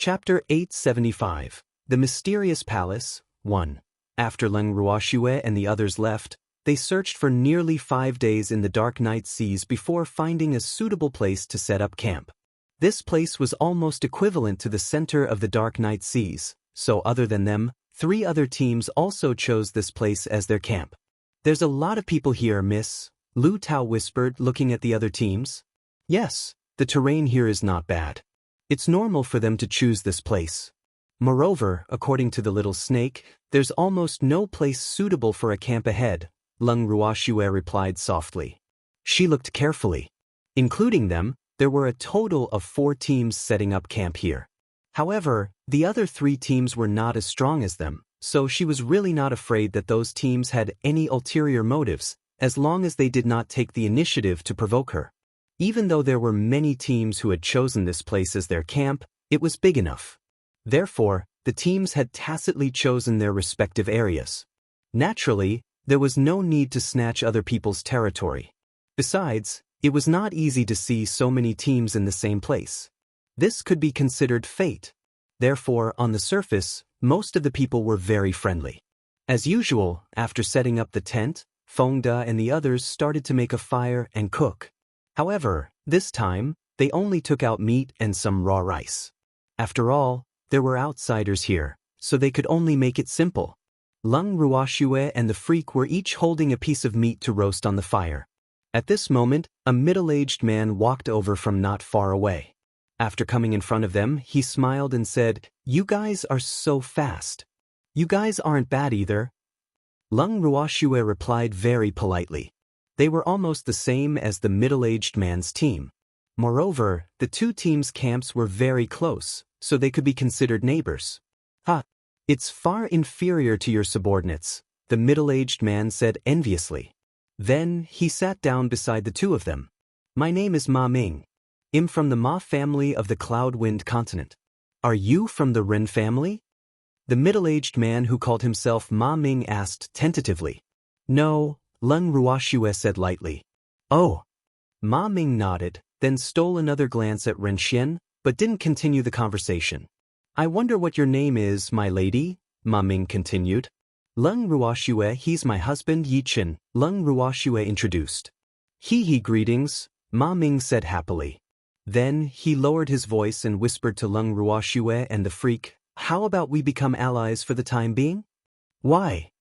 Chapter 875. The Mysterious Palace, 1. After Leng Ruoxue and the others left, they searched for nearly 5 days in the dark night seas before finding a suitable place to set up camp. This place was almost equivalent to the center of the dark night seas, so other than them, 3 other teams also chose this place as their camp. "There's a lot of people here, miss," Lu Tao whispered, looking at the other teams. "Yes, the terrain here is not bad. It's normal for them to choose this place. Moreover, according to the little snake, there's almost no place suitable for a camp ahead," Leng Ruoxue replied softly. She looked carefully. Including them, there were a total of 4 teams setting up camp here. However, the other 3 teams were not as strong as them, so she was really not afraid that those teams had any ulterior motives, as long as they did not take the initiative to provoke her. Even though there were many teams who had chosen this place as their camp, it was big enough. Therefore, the teams had tacitly chosen their respective areas. Naturally, there was no need to snatch other people's territory. Besides, it was not easy to see so many teams in the same place. This could be considered fate. Therefore, on the surface, most of the people were very friendly. As usual, after setting up the tent, Feng De and the others started to make a fire and cook. However, this time, they only took out meat and some raw rice. After all, there were outsiders here, so they could only make it simple. Leng Ruoxue and the freak were each holding a piece of meat to roast on the fire. At this moment, a middle-aged man walked over from not far away. After coming in front of them, he smiled and said, "You guys are so fast. You guys aren't bad either." Leng Ruoxue replied very politely. They were almost the same as the middle-aged man's team. Moreover, the 2 teams' camps were very close, so they could be considered neighbors. "Ha! It's far inferior to your subordinates," the middle-aged man said enviously. Then, he sat down beside the 2 of them. "My name is Ma Ming. I'm from the Ma family of the Cloud Wind continent. Are you from the Ren family?" The middle-aged man who called himself Ma Ming asked tentatively. "No," Leng Ruoxue said lightly. "Oh." Ma Ming nodded, then stole another glance at Ren Xian, but didn't continue the conversation. "I wonder what your name is, my lady," Ma Ming continued. "Leng Ruoxue, he's my husband Yi Chen," Leng Ruoxue introduced. He greetings," Ma Ming said happily. Then, he lowered his voice and whispered to Leng Ruoxue and the freak, "How about we become allies for the time being?" "Why?"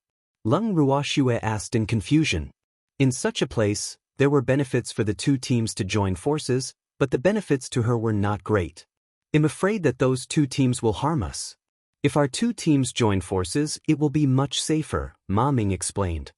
Leng Ruoxue asked in confusion. In such a place, there were benefits for the 2 teams to join forces, but the benefits to her were not great. "I'm afraid that those 2 teams will harm us. If our 2 teams join forces, it will be much safer," Ma Ming explained.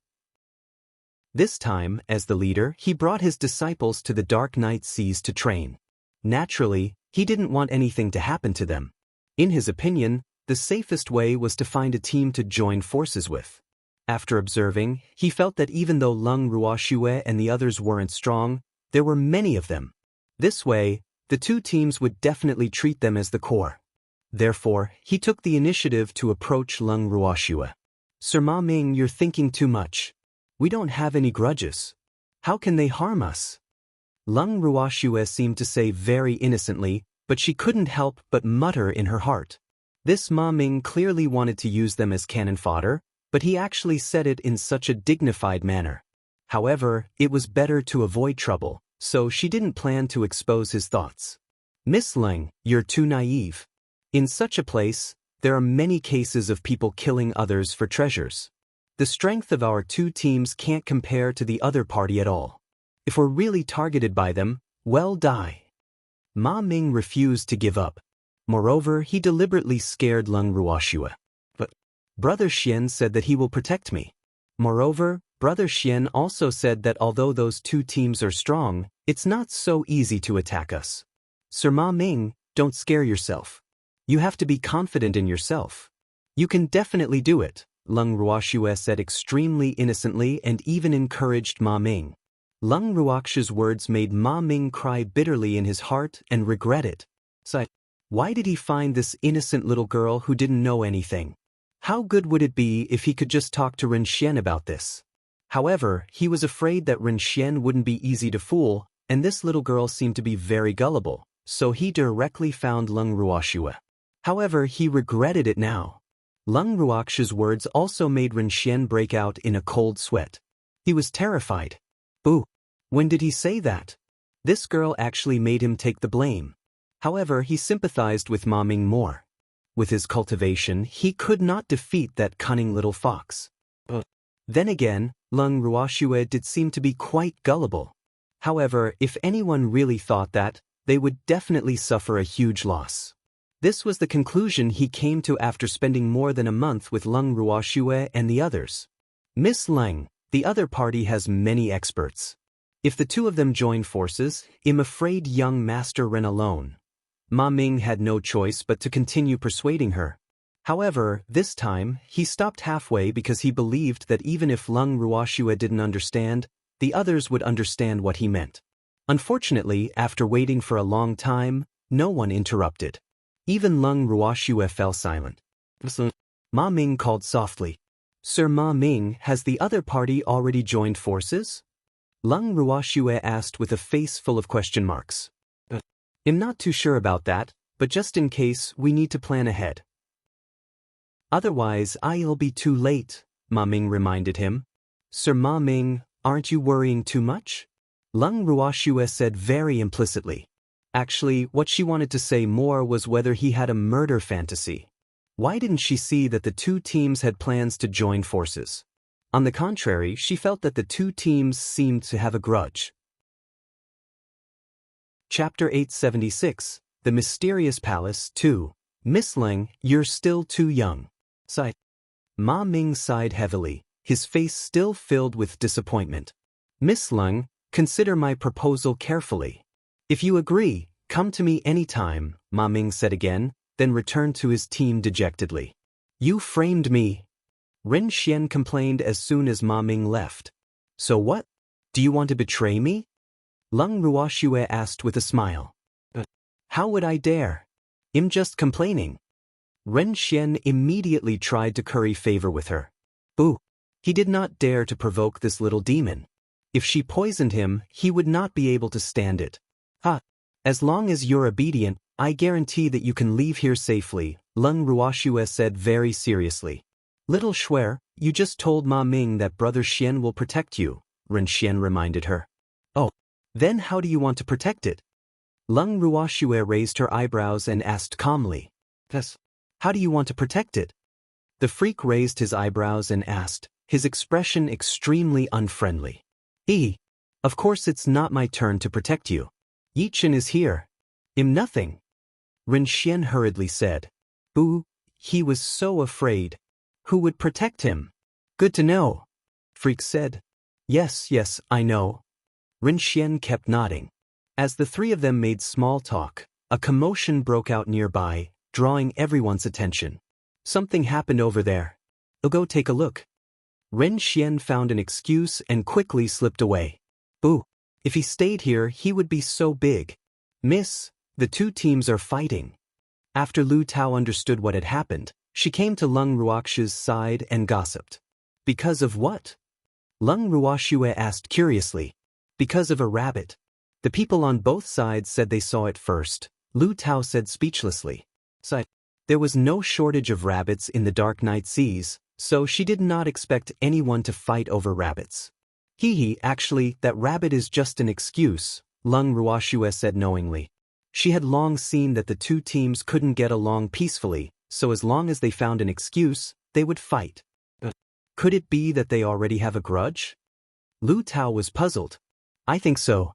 This time, as the leader, he brought his disciples to the dark night seas to train. Naturally, he didn't want anything to happen to them. In his opinion, the safest way was to find a team to join forces with. After observing, he felt that even though Leng Ruoxue and the others weren't strong, there were many of them. This way, the 2 teams would definitely treat them as the core. Therefore, he took the initiative to approach Leng Ruoxue. "Sir Ma Ming, you're thinking too much. We don't have any grudges. How can they harm us?" Leng Ruoxue seemed to say very innocently, but she couldn't help but mutter in her heart. This Ma Ming clearly wanted to use them as cannon fodder, but he actually said it in such a dignified manner. However, it was better to avoid trouble, so she didn't plan to expose his thoughts. "Miss Leng, you're too naive. In such a place, there are many cases of people killing others for treasures. The strength of our 2 teams can't compare to the other party at all. If we're really targeted by them, well, die." Ma Ming refused to give up. Moreover, he deliberately scared Leng Ruoxue. "But Brother Xian said that he will protect me. Moreover, Brother Xian also said that although those 2 teams are strong, it's not so easy to attack us. Sir Ma Ming, don't scare yourself. You have to be confident in yourself. You can definitely do it," Leng Ruoxue said extremely innocently and even encouraged Ma Ming. Leng Ruoxue's words made Ma Ming cry bitterly in his heart and regret it. So, why did he find this innocent little girl who didn't know anything? How good would it be if he could just talk to Ren Xian about this? However, he was afraid that Ren Xian wouldn't be easy to fool, and this little girl seemed to be very gullible, so he directly found Leng Ruoxue. However, he regretted it now. Lung Ruoxu's words also made Ren Xian break out in a cold sweat. He was terrified. Boo! When did he say that? This girl actually made him take the blame. However, he sympathized with Ma Ming more. With his cultivation, he could not defeat that cunning little fox. Then again, Lung Ruoxue did seem to be quite gullible. However, if anyone really thought that, they would definitely suffer a huge loss. This was the conclusion he came to after spending more than a month with Lung Ruoxue and the others. Miss Leng, the other party has many experts. If the two of them join forces, I'm afraid young Master Ren alone. Ma Ming had no choice but to continue persuading her. However, this time, he stopped halfway because he believed that even if Lung Ruoxue didn't understand, the others would understand what he meant. Unfortunately, after waiting for a long time, no one interrupted. Even Lung Ruoxue fell silent. Ma Ming called softly. Sir Ma Ming, has the other party already joined forces? Lung Ruoxue asked with a face full of question marks. I'm not too sure about that, but just in case, we need to plan ahead. Otherwise, I'll be too late, Ma Ming reminded him. Sir Ma Ming, aren't you worrying too much? Lung Ruoxue said very implicitly. Actually, what she wanted to say more was whether he had a murder fantasy. Why didn't she see that the two teams had plans to join forces? On the contrary, she felt that the two teams seemed to have a grudge. Chapter 876, The Mysterious Palace 2. Miss Leng, you're still too young. Sighed. Ma Ming sighed heavily, his face still filled with disappointment. Miss Leng, consider my proposal carefully. If you agree, come to me anytime, Ma Ming said again, then returned to his team dejectedly. You framed me. Ren Xian complained as soon as Ma Ming left. So what? Do you want to betray me? Lung Ruoxue asked with a smile. How would I dare? I'm just complaining. Ren Xian immediately tried to curry favor with her. Boo! He did not dare to provoke this little demon. If she poisoned him, he would not be able to stand it. As long as you're obedient, I guarantee that you can leave here safely, Lung Ruoxue said very seriously. Little Shuer, you just told Ma Ming that Brother Xian will protect you, Ren Xian reminded her. Oh, then how do you want to protect it? Lung Ruoxue raised her eyebrows and asked calmly. How do you want to protect it? The freak raised his eyebrows and asked, his expression extremely unfriendly. Of course it's not my turn to protect you. Yi Chen is here. I'm nothing. Ren Xian hurriedly said. Boo, he was so afraid. Who would protect him? Good to know. Freak said. Yes, I know. Ren Xian kept nodding. As the three of them made small talk, a commotion broke out nearby, drawing everyone's attention. Something happened over there. I'll go take a look. Ren Xian found an excuse and quickly slipped away. Boo! If he stayed here, he would be so big. Miss, the two teams are fighting. After Lu Tao understood what had happened, she came to Lung Ruoxue's side and gossiped. Because of what? Lung Ruoxue asked curiously. Because of a rabbit. The people on both sides said they saw it first, Lu Tao said speechlessly. There was no shortage of rabbits in the dark night seas, so she did not expect anyone to fight over rabbits. Actually, that rabbit is just an excuse, Lung Ruoxue said knowingly. She had long seen that the two teams couldn't get along peacefully, so as long as they found an excuse, they would fight. Could it be that they already have a grudge? Lu Tao was puzzled. I think so.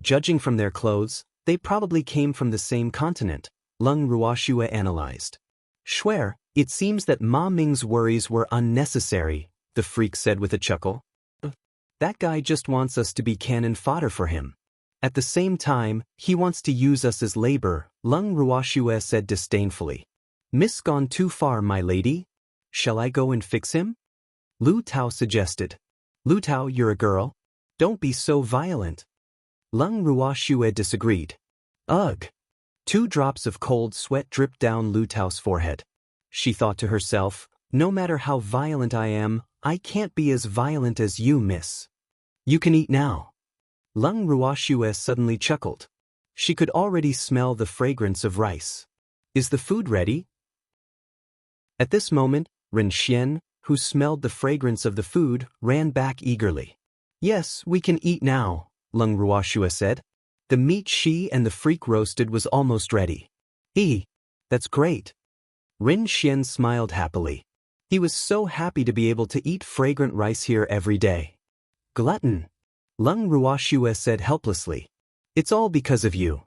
Judging from their clothes, they probably came from the same continent, Lung Ruoxue analyzed. Shuer, it seems that Ma Ming's worries were unnecessary, the freak said with a chuckle. That guy just wants us to be cannon fodder for him. At the same time, he wants to use us as labor, Lung Ruoxue said disdainfully. Miss gone too far, my lady? Shall I go and fix him? Lu Tao suggested. Lu Tao, you're a girl. Don't be so violent. Lung Ruoxue disagreed. Ugh. 2 drops of cold sweat dripped down Lu Tao's forehead. She thought to herself, no matter how violent I am, I can't be as violent as you, miss. You can eat now. Lung Ruoxue suddenly chuckled. She could already smell the fragrance of rice. Is the food ready? At this moment, Ren Xian, who smelled the fragrance of the food, ran back eagerly. Yes, we can eat now, Leng Ruoxue said. The meat she and the freak roasted was almost ready. That's great. Ren Xian smiled happily. He was so happy to be able to eat fragrant rice here every day. Glutton, Leng Ruoxue said helplessly. It's all because of you.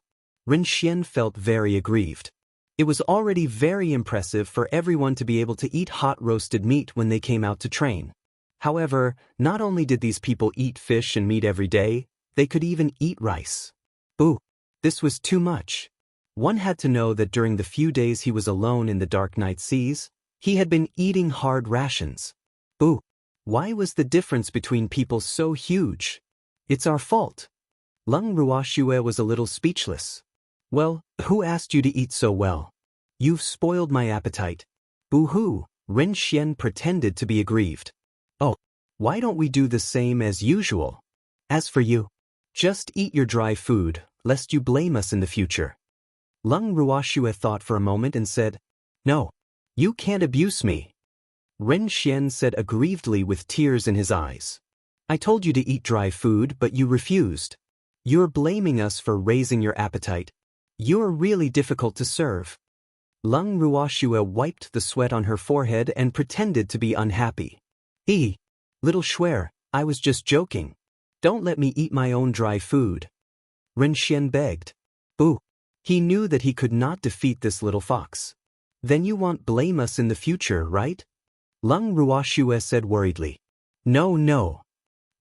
Ren Xian felt very aggrieved. It was already very impressive for everyone to be able to eat hot roasted meat when they came out to train. However, not only did these people eat fish and meat every day, they could even eat rice. Ooh, this was too much. One had to know that during the few days he was alone in the dark night seas, he had been eating hard rations. Ooh, why was the difference between people so huge? It's our fault. Leng Ruoxue was a little speechless. Well, who asked you to eat so well? You've spoiled my appetite. Boo-hoo, Ren Xian pretended to be aggrieved. Oh, why don't we do the same as usual? As for you, just eat your dry food, lest you blame us in the future. Leng Ruoxue thought for a moment and said, No, you can't abuse me. Ren Xian said aggrievedly with tears in his eyes. I told you to eat dry food, but you refused. You're blaming us for raising your appetite. You're really difficult to serve. Leng Ruoxue wiped the sweat on her forehead and pretended to be unhappy. Little Shuer, I was just joking. Don't let me eat my own dry food. Ren Xian begged. Boo. He knew that he could not defeat this little fox. Then you won't blame us in the future, right? Leng Ruoxue said worriedly. No.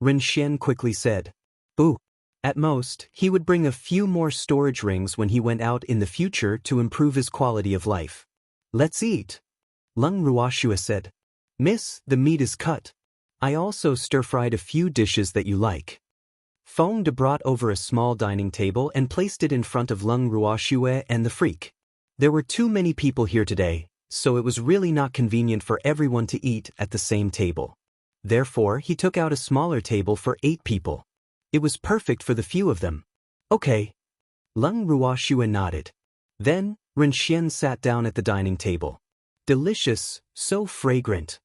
Ren Xian quickly said. Boo. At most, he would bring a few more storage rings when he went out in the future to improve his quality of life. Let's eat. Leng Ruoxue said. Miss, the meat is cut. I also stir-fried a few dishes that you like. Feng De brought over a small dining table and placed it in front of Leng Ruoxue and the freak. There were too many people here today, so it was really not convenient for everyone to eat at the same table. Therefore, he took out a smaller table for 8 people. It was perfect for the few of them. Okay. Leng Ruoxue nodded. Then, Ren Xian sat down at the dining table. Delicious, so fragrant.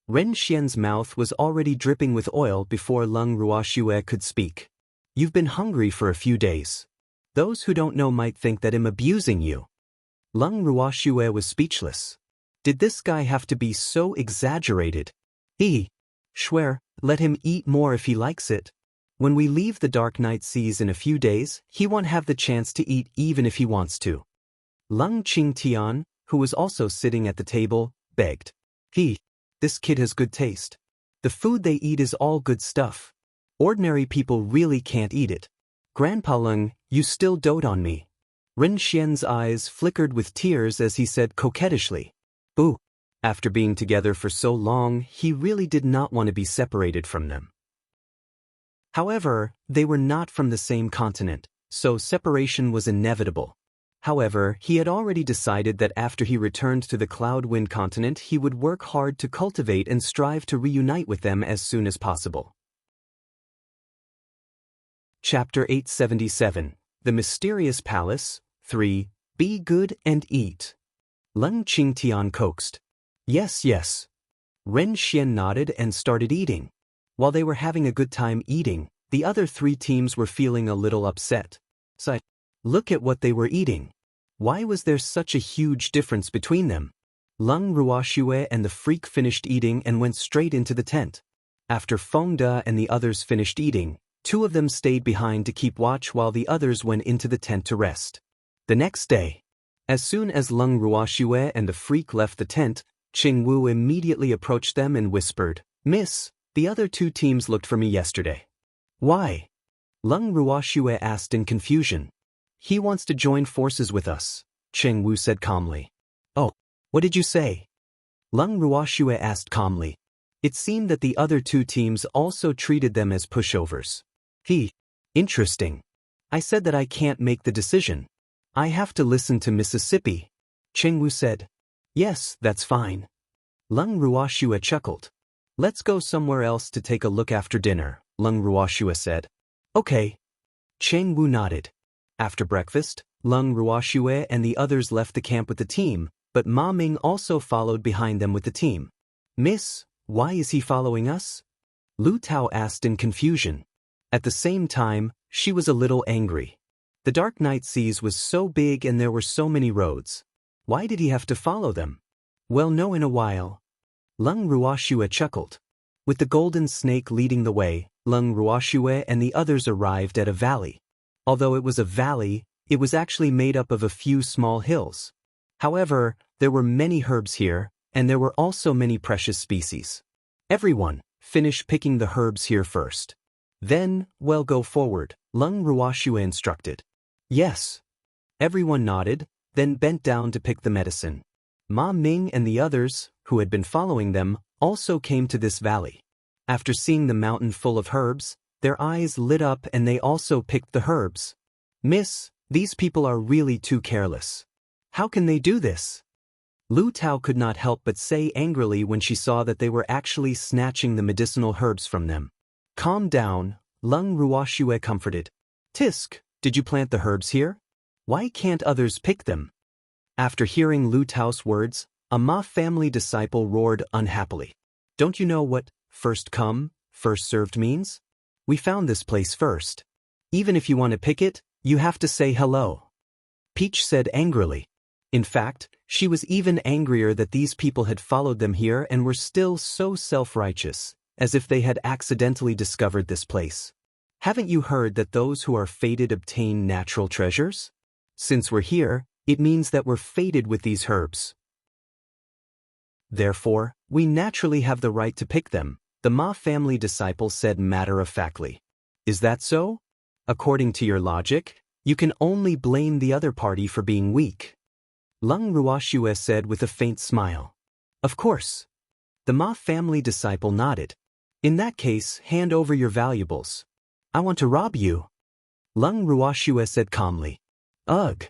Ren Xian's mouth was already dripping with oil before Leng Ruoxue could speak. You've been hungry for a few days. Those who don't know might think that I'm abusing you. Leng Ruoxue was speechless. Did this guy have to be so exaggerated? Shuer, let him eat more if he likes it. When we leave the dark night seas in a few days, he won't have the chance to eat even if he wants to. Leng Qingtian, who was also sitting at the table, begged. This kid has good taste. The food they eat is all good stuff. Ordinary people really can't eat it. Grandpa Leng, you still dote on me. Ren Xian's eyes flickered with tears as he said coquettishly. Boo. After being together for so long, he really did not want to be separated from them. However, they were not from the same continent, so separation was inevitable. However, he had already decided that after he returned to the Cloud Wind continent, he would work hard to cultivate and strive to reunite with them as soon as possible. Chapter 877, The Mysterious Palace, 3, Be Good and Eat. Leng Qingtian coaxed. Yes. Ren Xian nodded and started eating. While they were having a good time eating, the other 3 teams were feeling a little upset. Look at what they were eating. Why was there such a huge difference between them? Leng Ruoxue and the freak finished eating and went straight into the tent. After Feng De and the others finished eating, 2 of them stayed behind to keep watch while the others went into the tent to rest. The next day, as soon as Leng Ruoxue and the freak left the tent, Qing Wu immediately approached them and whispered, Miss, the other 2 teams looked for me yesterday. Why? Leng Ruoxue asked in confusion. He wants to join forces with us, Qing Wu said calmly. Oh, what did you say? Leng Ruoxue asked calmly. It seemed that the other 2 teams also treated them as pushovers. Interesting. I said that I can't make the decision. I have to listen to Mississippi. Qing Wu said. Yes, that's fine. Leng Ruoxue chuckled. Let's go somewhere else to take a look after dinner, Leng Ruoxue said. Okay. Qing Wu nodded. After breakfast, Leng Ruoxue and the others left the camp with the team, but Ma Ming also followed behind them with the team. "Miss, why is he following us?" Lu Tao asked in confusion. At the same time, she was a little angry. The Dark Night Seas was so big and there were so many roads. Why did he have to follow them? "Well, no, in a while." Leng Ruoxue chuckled. With the golden snake leading the way, Leng Ruoxue and the others arrived at a valley. Although it was a valley, it was actually made up of a few small hills. However, there were many herbs here, and there were also many precious species. "Everyone, finish picking the herbs here first. Then, well, go forward," Leng Ruoxue instructed. "Yes." Everyone nodded, then bent down to pick the medicine. Ma Ming and the others, who had been following them, also came to this valley. After seeing the mountain full of herbs, their eyes lit up and they also picked the herbs. "Miss, these people are really too careless. How can they do this?" Lu Tao could not help but say angrily when she saw that they were actually snatching the medicinal herbs from them. "Calm down," Leng Ruoxue comforted. "Tisk, did you plant the herbs here? Why can't others pick them?" After hearing Lu Tao's words, a Ma family disciple roared unhappily. "Don't you know what first come, first served means? We found this place first. Even if you want to pick it, you have to say hello." Peach said angrily. In fact, she was even angrier that these people had followed them here and were still so self-righteous, as if they had accidentally discovered this place. "Haven't you heard that those who are fated obtain natural treasures? Since we're here, it means that we're fated with these herbs. Therefore, we naturally have the right to pick them," the Ma family disciple said matter-of-factly. "Is that so? According to your logic, you can only blame the other party for being weak." Leng Ruoxue said with a faint smile. "Of course." The Ma family disciple nodded. "In that case, hand over your valuables. I want to rob you." Leng Ruoxue said calmly. "Ugh."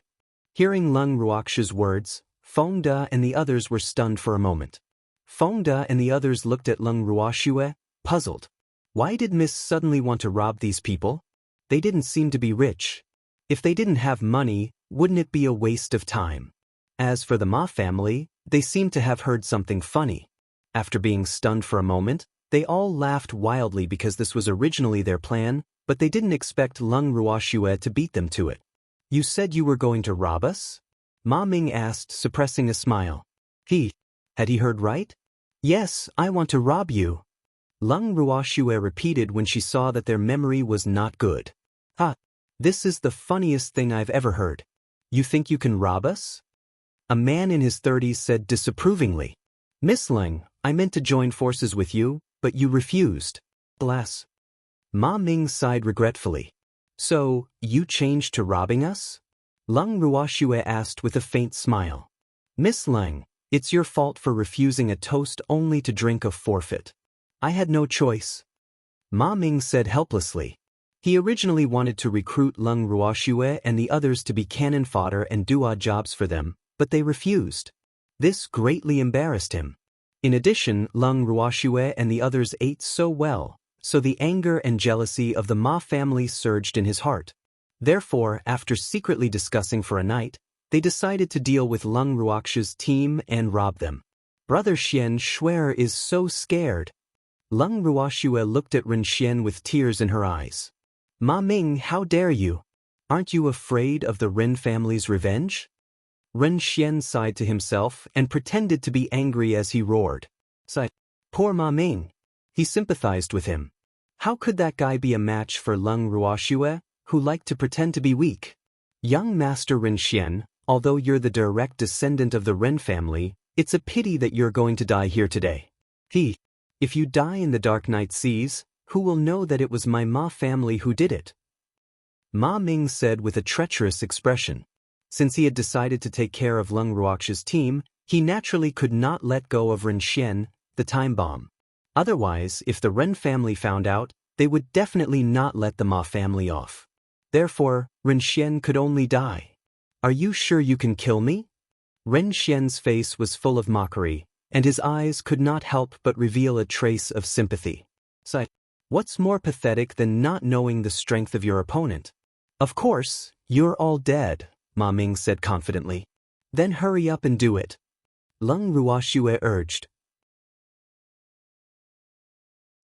Hearing Leng Ruoxue's words, Feng De and the others were stunned for a moment. Feng De and the others looked at Leng Ruoxue, puzzled. Why did Miss suddenly want to rob these people? They didn't seem to be rich. If they didn't have money, wouldn't it be a waste of time? As for the Ma family, they seemed to have heard something funny. After being stunned for a moment, they all laughed wildly because this was originally their plan, but they didn't expect Leng Ruoxue to beat them to it. "You said you were going to rob us?" Ma Ming asked, suppressing a smile. Had he heard right? "Yes, I want to rob you," Leng Ruoxue repeated when she saw that their memory was not good. This is the funniest thing I've ever heard. You think you can rob us?" A man in his 30s said disapprovingly. "Miss Leng, I meant to join forces with you, but you refused." Bless. Ma Ming sighed regretfully. "So, you changed to robbing us?" Leng Ruoxue asked with a faint smile. "Miss Leng, it's your fault for refusing a toast only to drink a forfeit. I had no choice." Ma Ming said helplessly. He originally wanted to recruit Leng Ruoxue and the others to be cannon fodder and do odd jobs for them, but they refused. This greatly embarrassed him. In addition, Leng Ruoxue and the others ate so well, so the anger and jealousy of the Ma family surged in his heart. Therefore, after secretly discussing for a night, they decided to deal with Leng Ruoxue's team and rob them. Brother Xian Shuer is so scared. Leng Ruoxue looked at Ren Xian with tears in her eyes. "Ma Ming, how dare you? Aren't you afraid of the Ren family's revenge?" Ren Xian sighed to himself and pretended to be angry as he roared. Poor Ma Ming. He sympathized with him. How could that guy be a match for Leng Ruoxue, who liked to pretend to be weak? "Young Master Ren Xian, although you're the direct descendant of the Ren family, it's a pity that you're going to die here today. If you die in the Dark Night Seas, who will know that it was my Ma family who did it?" Ma Ming said with a treacherous expression. Since he had decided to take care of Leng Ruoxue's team, he naturally could not let go of Ren Xian, the time bomb. Otherwise, if the Ren family found out, they would definitely not let the Ma family off. Therefore, Ren Xian could only die. "Are you sure you can kill me?" Ren Xian's face was full of mockery, and his eyes could not help but reveal a trace of sympathy. What's more pathetic than not knowing the strength of your opponent? "Of course, you're all dead," Ma Ming said confidently. Then hurry up and do it. Leng Ruoxue urged.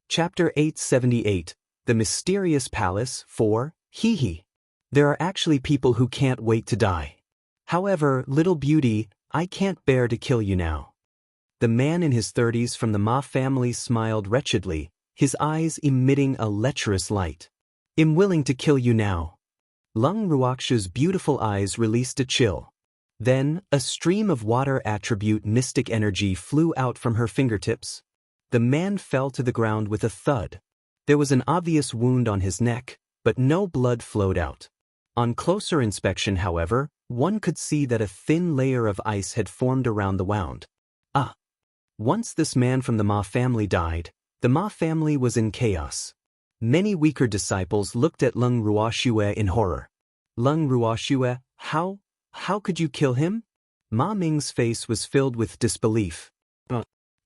Chapter 878, The Mysterious Palace 4, Hee Hee. There are actually people who can't wait to die. However, little beauty, I can't bear to kill you now. The man in his 30s from the Ma family smiled wretchedly, his eyes emitting a lecherous light. I'm willing to kill you now. Leng Ruoxue's beautiful eyes released a chill. Then, a stream of water attribute mystic energy flew out from her fingertips. The man fell to the ground with a thud. There was an obvious wound on his neck, but no blood flowed out. On closer inspection, however, one could see that a thin layer of ice had formed around the wound. Once this man from the Ma family died, the Ma family was in chaos. Many weaker disciples looked at Leng Ruoxue in horror. Leng Ruoxue, how could you kill him? Ma Ming's face was filled with disbelief.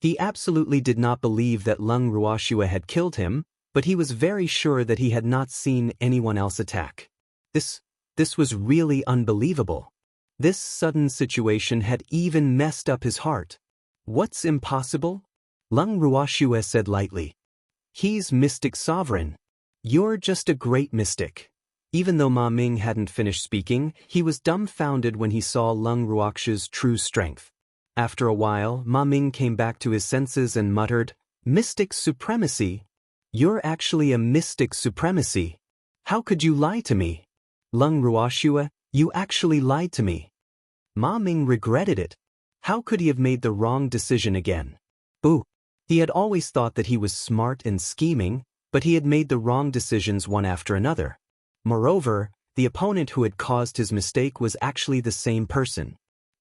He absolutely did not believe that Leng Ruoxue had killed him, but he was very sure that he had not seen anyone else attack. This was really unbelievable. This sudden situation had even messed up his heart. What's impossible? Leng Ruoxue said lightly. He's mystic sovereign. You're just a great mystic. Even though Ma Ming hadn't finished speaking, he was dumbfounded when he saw Leng Ruoxue's true strength. After a while, Ma Ming came back to his senses and muttered, Mystic supremacy? You're actually a mystic supremacy. How could you lie to me? Leng Ruoxue, you actually lied to me. Ma Ming regretted it. How could he have made the wrong decision again? Boo! He had always thought that he was smart and scheming, but he had made the wrong decisions one after another. Moreover, the opponent who had caused his mistake was actually the same person.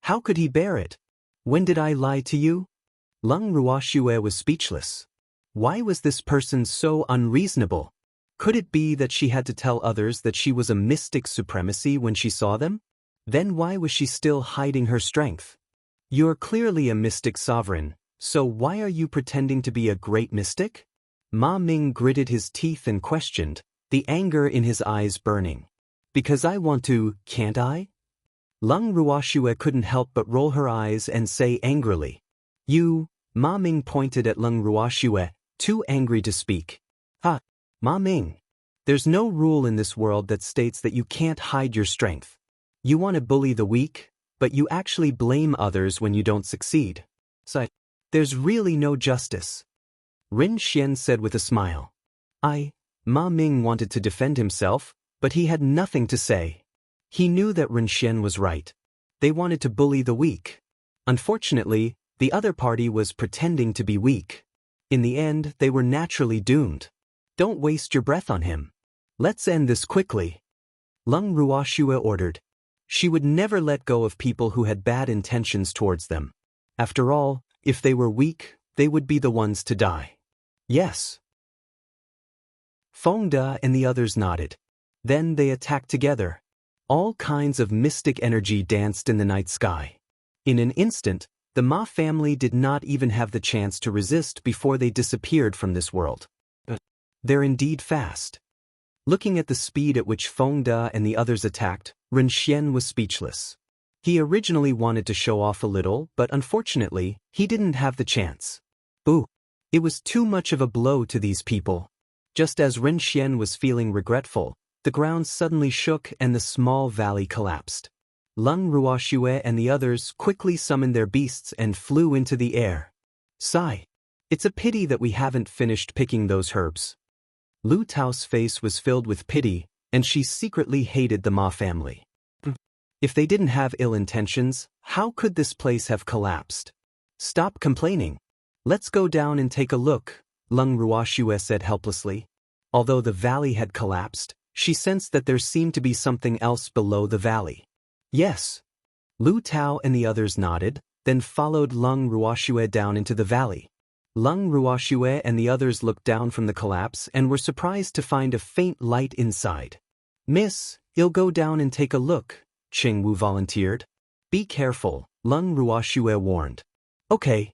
How could he bear it? When did I lie to you? Leng Ruoxue was speechless. Why was this person so unreasonable? Could it be that she had to tell others that she was a mystic supremacy when she saw them? Then why was she still hiding her strength? You're clearly a mystic sovereign, so why are you pretending to be a great mystic? Ma Ming gritted his teeth and questioned, the anger in his eyes burning. Because I want to, can't I? Leng Ruoxue couldn't help but roll her eyes and say angrily. You, Ma Ming pointed at Leng Ruoxue, too angry to speak. Ma Ming. There's no rule in this world that states that you can't hide your strength. You want to bully the weak, but you actually blame others when you don't succeed. So, there's really no justice. Rin Xian said with a smile. Ma Ming wanted to defend himself, but he had nothing to say. He knew that Rin Xian was right. They wanted to bully the weak. Unfortunately, the other party was pretending to be weak. In the end, they were naturally doomed. Don't waste your breath on him. Let's end this quickly. Leng Ruoxue ordered. She would never let go of people who had bad intentions towards them. After all, if they were weak, they would be the ones to die. Yes. Feng De and the others nodded. Then they attacked together. All kinds of mystic energy danced in the night sky. In an instant, the Ma family did not even have the chance to resist before they disappeared from this world. They're indeed fast. Looking at the speed at which Feng De and the others attacked, Rin Xian was speechless. He originally wanted to show off a little, but unfortunately, he didn't have the chance. Boo! It was too much of a blow to these people. Just as Rin Xian was feeling regretful, the ground suddenly shook and the small valley collapsed. Leng Ruoxue and the others quickly summoned their beasts and flew into the air. Sigh. It's a pity that we haven't finished picking those herbs. Lu Tao's face was filled with pity, and she secretly hated the Ma family. If they didn't have ill intentions, how could this place have collapsed? Stop complaining. Let's go down and take a look, Leng Ruoxue said helplessly. Although the valley had collapsed, she sensed that there seemed to be something else below the valley. Yes. Lu Tao and the others nodded, then followed Leng Ruoxue down into the valley. Leng Ruoxue and the others looked down from the collapse and were surprised to find a faint light inside. Miss, you'll go down and take a look, Cheng Wu volunteered. Be careful, Leng Ruoxue warned. Okay.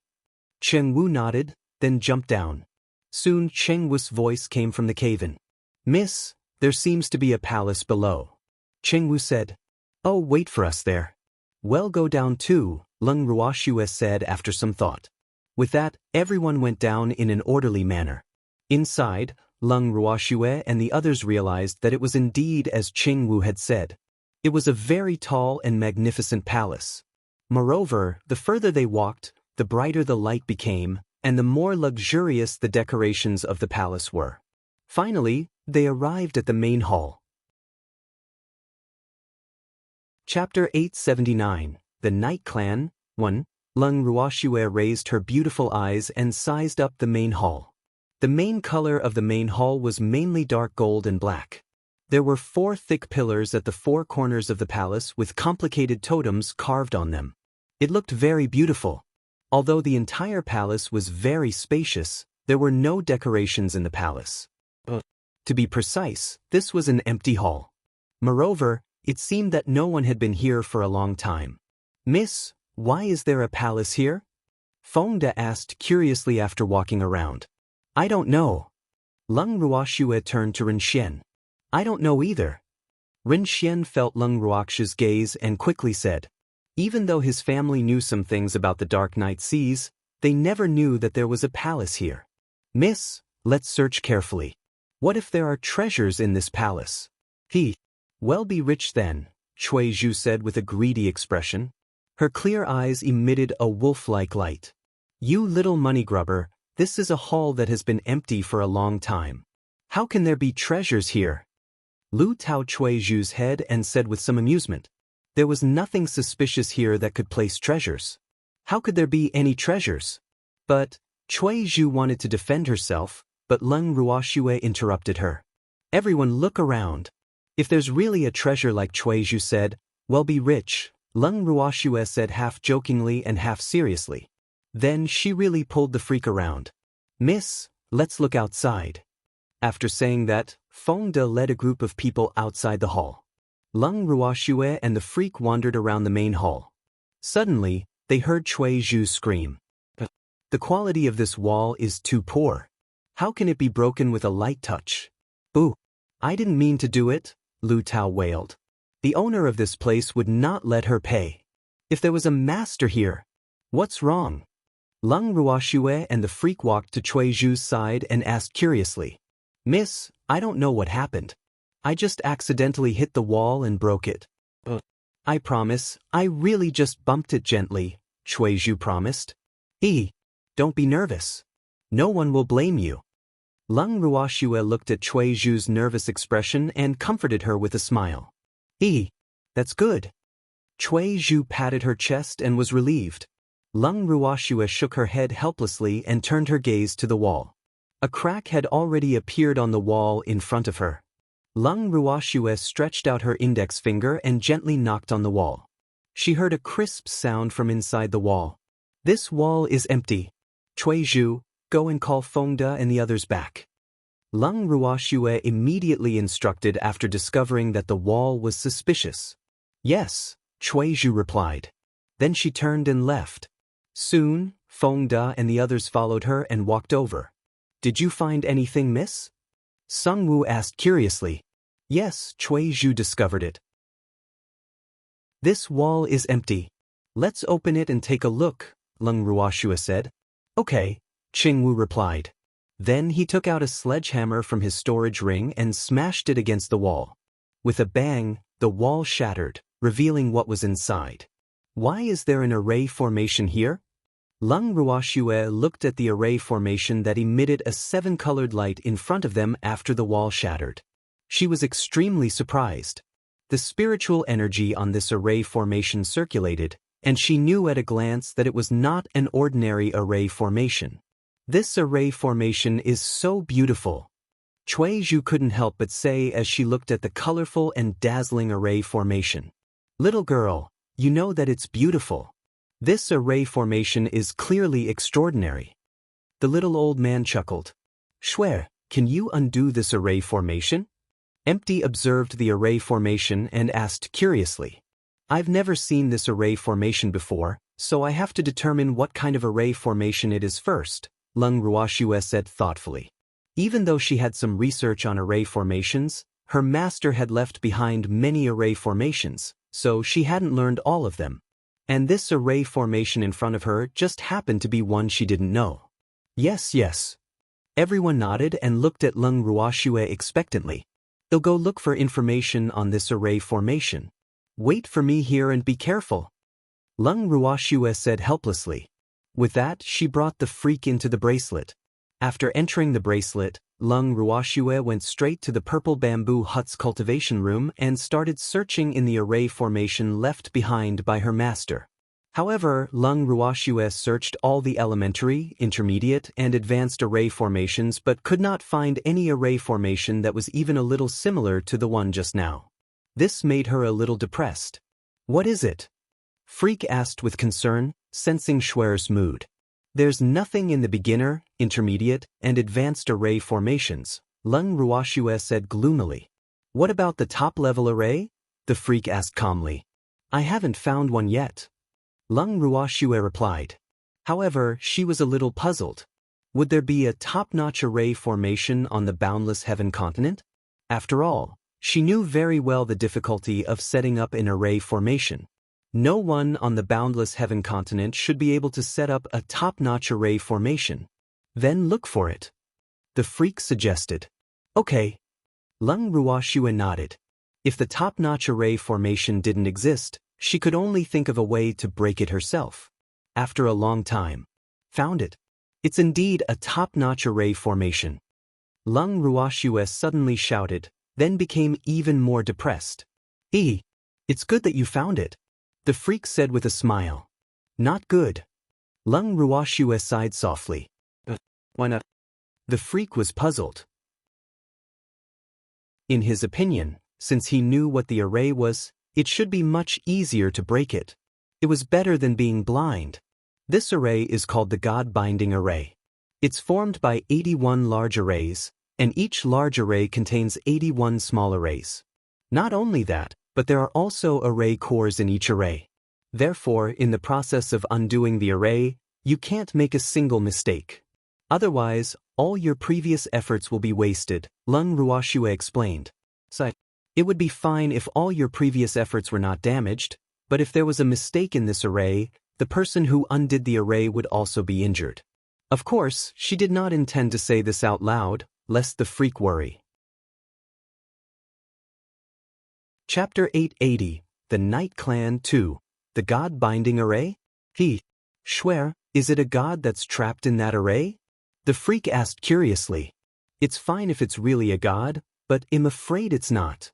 Cheng Wu nodded, then jumped down. Soon Cheng Wu's voice came from the cave-in. Miss, there seems to be a palace below. Cheng Wu said. Oh, wait for us there. Well, go down too, Lung Ruoxue said after some thought. With that, everyone went down in an orderly manner. Inside, Lung Ruoxue and the others realized that it was indeed as Qing Wu had said. It was a very tall and magnificent palace. Moreover, the further they walked, the brighter the light became, and the more luxurious the decorations of the palace were. Finally, they arrived at the main hall. Chapter 879, The Night Clan, 1. Lung Ruoxue raised her beautiful eyes and sized up the main hall. The main color of the main hall was mainly dark gold and black. There were 4 thick pillars at the 4 corners of the palace with complicated totems carved on them. It looked very beautiful. Although the entire palace was very spacious, there were no decorations in the palace. To be precise, this was an empty hall. Moreover, it seemed that no one had been here for a long time. Miss, why is there a palace here? Fengde asked curiously after walking around. I don't know. Lung Ruoxue turned to Renxian. I don't know either. Renxian felt Lung Ruoxue's gaze and quickly said, even though his family knew some things about the Dark Night Seas, they never knew that there was a palace here. Miss, let's search carefully. What if there are treasures in this palace? Well, be rich then, Cui Zhu said with a greedy expression. Her clear eyes emitted a wolf-like light. You little money grubber, this is a hall that has been empty for a long time. How can there be treasures here? Lu Tao Cui Zhu's head and said with some amusement. There was nothing suspicious here that could place treasures. How could there be any treasures? But Cui Zhu wanted to defend herself, but Lung Ruoxue interrupted her. Everyone look around. If there's really a treasure like Cui Zhu said, well, be rich, Lung Ruoxue said half jokingly and half seriously. Then she really pulled the freak around. Miss, let's look outside. After saying that, Fengde led a group of people outside the hall. Lung Ruoxue and the freak wandered around the main hall. Suddenly, they heard Cui Zhu scream. The quality of this wall is too poor. How can it be broken with a light touch? Boo! I didn't mean to do it, Lu Tao wailed. The owner of this place would not let her pay. If there was a master here, what's wrong? Lung Ruoxue and the freak walked to Cui Zhu's side and asked curiously. Miss, I don't know what happened. I just accidentally hit the wall and broke it. I promise, I really just bumped it gently, Cui Zhu promised. Don't be nervous. No one will blame you. Lung Ruoxue looked at Cui Zhu's nervous expression and comforted her with a smile. That's good. Cui Zhu patted her chest and was relieved. Lung Ruoxue shook her head helplessly and turned her gaze to the wall. A crack had already appeared on the wall in front of her. Lung Ruoxue stretched out her index finger and gently knocked on the wall. She heard a crisp sound from inside the wall. This wall is empty. Cui Zhu, go and call Fengde and the others back. Lung Ruoxue immediately instructed after discovering that the wall was suspicious. Yes, Cui Zhu replied. Then she turned and left. Soon, Fengde and the others followed her and walked over. Did you find anything, miss? Sung Wu asked curiously. Yes, Cui Zhu discovered it. This wall is empty. Let's open it and take a look, Lung Ruoxue said. Okay, Qing Wu replied. Then he took out a sledgehammer from his storage ring and smashed it against the wall. With a bang, the wall shattered, revealing what was inside. Why is there an array formation here? Lung Ruoxue looked at the array formation that emitted a 7-colored light in front of them after the wall shattered. She was extremely surprised. The spiritual energy on this array formation circulated, and she knew at a glance that it was not an ordinary array formation. This array formation is so beautiful. Cui Zhu couldn't help but say as she looked at the colorful and dazzling array formation. Little girl, you know that it's beautiful. This array formation is clearly extraordinary. The little old man chuckled. Shui, can you undo this array formation? Empty observed the array formation and asked curiously. I've never seen this array formation before, so I have to determine what kind of array formation it is first, Lung Ruoxue said thoughtfully. Even though she had some research on array formations, her master had left behind many array formations, so she hadn't learned all of them. And this array formation in front of her just happened to be one she didn't know. Yes, yes. Everyone nodded and looked at Leng Ruoxue expectantly. They'll go look for information on this array formation. Wait for me here and be careful. Leng Ruoxue said helplessly. With that, she brought the freak into the bracelet. After entering the bracelet, Leng Ruoxue went straight to the purple bamboo hut's cultivation room and started searching in the array formation left behind by her master. However, Leng Ruoxue searched all the elementary, intermediate, and advanced array formations but could not find any array formation that was even a little similar to the one just now. This made her a little depressed. What is it? Freak asked with concern, sensing Shuer's mood. There's nothing in the beginner, intermediate, and advanced array formations, Leng Ruoxue said gloomily. What about the top-level array? The freak asked calmly. I haven't found one yet. Leng Ruoxue replied. However, she was a little puzzled. Would there be a top-notch array formation on the boundless heaven continent? After all, she knew very well the difficulty of setting up an array formation. No one on the boundless heaven continent should be able to set up a top-notch array formation. Then look for it. The freak suggested. Okay. Leng Ruoxue nodded. If the top-notch array formation didn't exist, she could only think of a way to break it herself. After a long time. Found it. It's indeed a top-notch array formation. Leng Ruoxue suddenly shouted, then became even more depressed. It's good that you found it. The freak said with a smile. Not good. Leng Ruoxue sighed softly. Why not? The freak was puzzled. In his opinion, since he knew what the array was, it should be much easier to break it. It was better than being blind. This array is called the God-binding array. It's formed by 81 large arrays, and each large array contains 81 small arrays. Not only that, but there are also array cores in each array. Therefore, in the process of undoing the array, you can't make a single mistake. Otherwise, all your previous efforts will be wasted, Leng Ruoxue explained. It would be fine if all your previous efforts were not damaged, but if there was a mistake in this array, the person who undid the array would also be injured. Of course, she did not intend to say this out loud, lest the freak worry. Chapter 880, The Night Clan 2, The God-Binding Array? Shuer, is it a god that's trapped in that array? The freak asked curiously. It's fine if it's really a god, but I'm afraid it's not.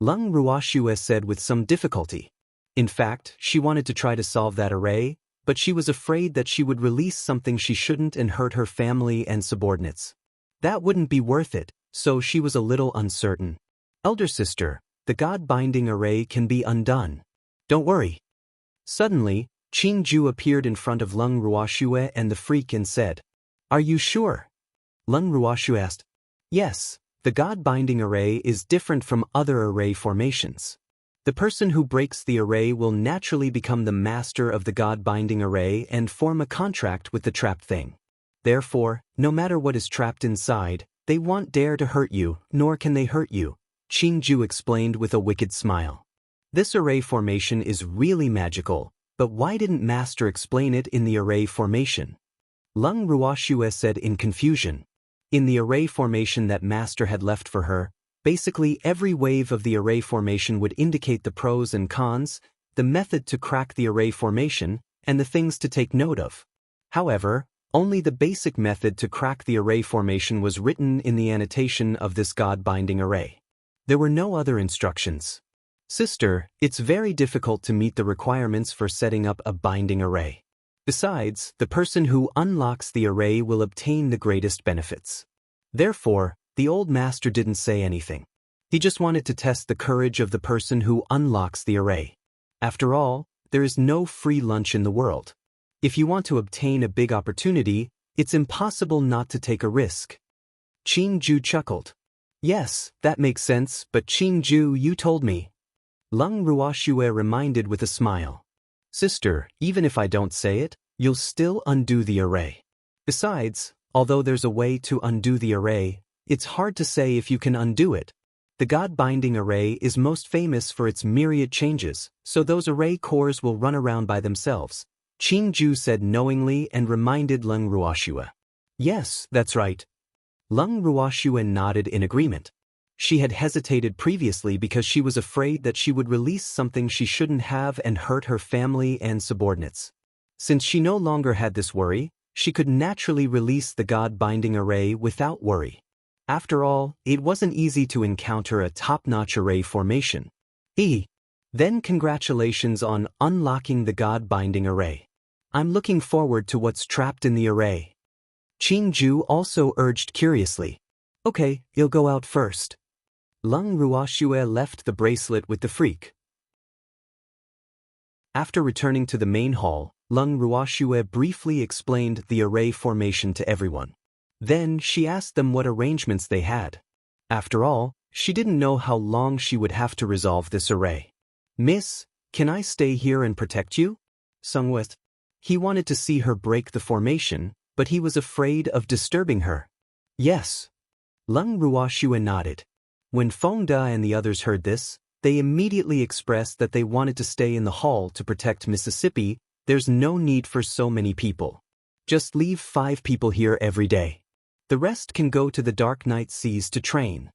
Leng Ruoxue said with some difficulty. In fact, she wanted to try to solve that array, but she was afraid that she would release something she shouldn't and hurt her family and subordinates. That wouldn't be worth it, so she was a little uncertain. Elder sister, the God-binding array can be undone. Don't worry. Suddenly, Qingju appeared in front of Leng Ruoxue and the freak and said, Are you sure? Leng Ruoxue asked. Yes, the God-binding array is different from other array formations. The person who breaks the array will naturally become the master of the God-binding array and form a contract with the trapped thing. Therefore, no matter what is trapped inside, they won't dare to hurt you, nor can they hurt you, Qingju explained with a wicked smile. This array formation is really magical, but why didn't Master explain it in the array formation? Leng Ruoxue said in confusion. In the array formation that Master had left for her, basically every wave of the array formation would indicate the pros and cons, the method to crack the array formation, and the things to take note of. However, only the basic method to crack the array formation was written in the annotation of this God-binding array. There were no other instructions. Sister, it's very difficult to meet the requirements for setting up a binding array. Besides, the person who unlocks the array will obtain the greatest benefits. Therefore, the old master didn't say anything. He just wanted to test the courage of the person who unlocks the array. After all, there is no free lunch in the world. If you want to obtain a big opportunity, it's impossible not to take a risk. Qingju chuckled. Yes, that makes sense, but Qingju, you told me. Leng Ruoxue reminded with a smile. Sister, even if I don't say it, you'll still undo the array. Besides, although there's a way to undo the array, it's hard to say if you can undo it. The God-binding array is most famous for its myriad changes, so those array cores will run around by themselves, Qing-ju said knowingly and reminded Leng Ruoxue. Yes, that's right. Leng Ruoxue nodded in agreement. She had hesitated previously because she was afraid that she would release something she shouldn't have and hurt her family and subordinates. Since she no longer had this worry, she could naturally release the God-binding array without worry. After all, it wasn't easy to encounter a top-notch array formation. Then congratulations on unlocking the God-binding array. I'm looking forward to what's trapped in the array. Qing-ju also urged curiously. Okay, you'll go out first. Leng Ruoxue left the bracelet with the freak. After returning to the main hall, Leng Ruoxue briefly explained the array formation to everyone. Then she asked them what arrangements they had. After all, she didn't know how long she would have to resolve this array. Miss, can I stay here and protect you? Sungwit. He wanted to see her break the formation, but he was afraid of disturbing her. Yes. Leng Ruoxue nodded. When Fengda and the others heard this, they immediately expressed that they wanted to stay in the hall to protect Mississippi. There's no need for so many people. Just leave 5 people here every day. The rest can go to the Dark Night Seas to train.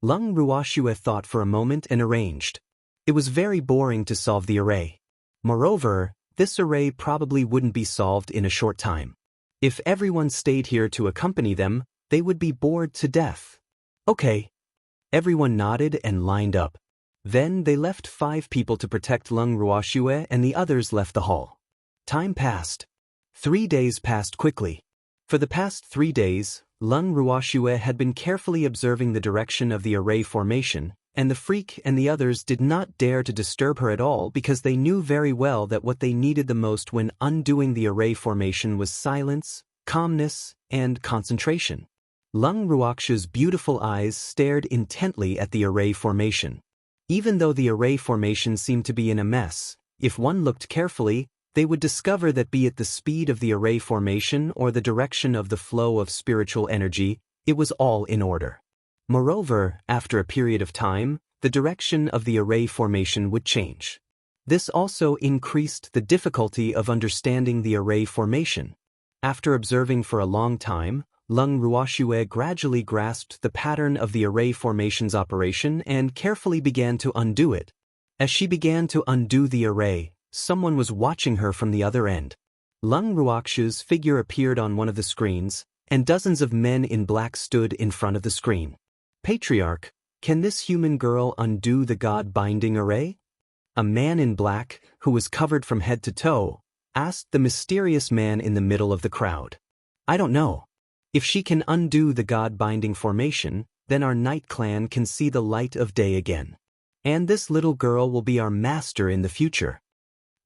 Leng Ruoxue thought for a moment and arranged. It was very boring to solve the array. Moreover, this array probably wouldn't be solved in a short time. If everyone stayed here to accompany them, they would be bored to death. Okay. Everyone nodded and lined up. Then they left 5 people to protect Leng Ruoxue and the others left the hall. Time passed. 3 days passed quickly. For the past 3 days, Leng Ruoxue had been carefully observing the direction of the array formation, and the freak and the others did not dare to disturb her at all because they knew very well that what they needed the most when undoing the array formation was silence, calmness, and concentration. Leng Ruoxue's beautiful eyes stared intently at the array formation. Even though the array formation seemed to be in a mess, if one looked carefully, they would discover that be it the speed of the array formation or the direction of the flow of spiritual energy, it was all in order. Moreover, after a period of time, the direction of the array formation would change. This also increased the difficulty of understanding the array formation. After observing for a long time, Leng Ruoxue gradually grasped the pattern of the array formation's operation and carefully began to undo it. As she began to undo the array, someone was watching her from the other end. Leng Ruoxue's figure appeared on one of the screens, and dozens of men in black stood in front of the screen. Patriarch, can this human girl undo the God-binding array? A man in black, who was covered from head to toe, asked the mysterious man in the middle of the crowd. I don't know. If she can undo the God-binding formation, then our night clan can see the light of day again. And this little girl will be our master in the future.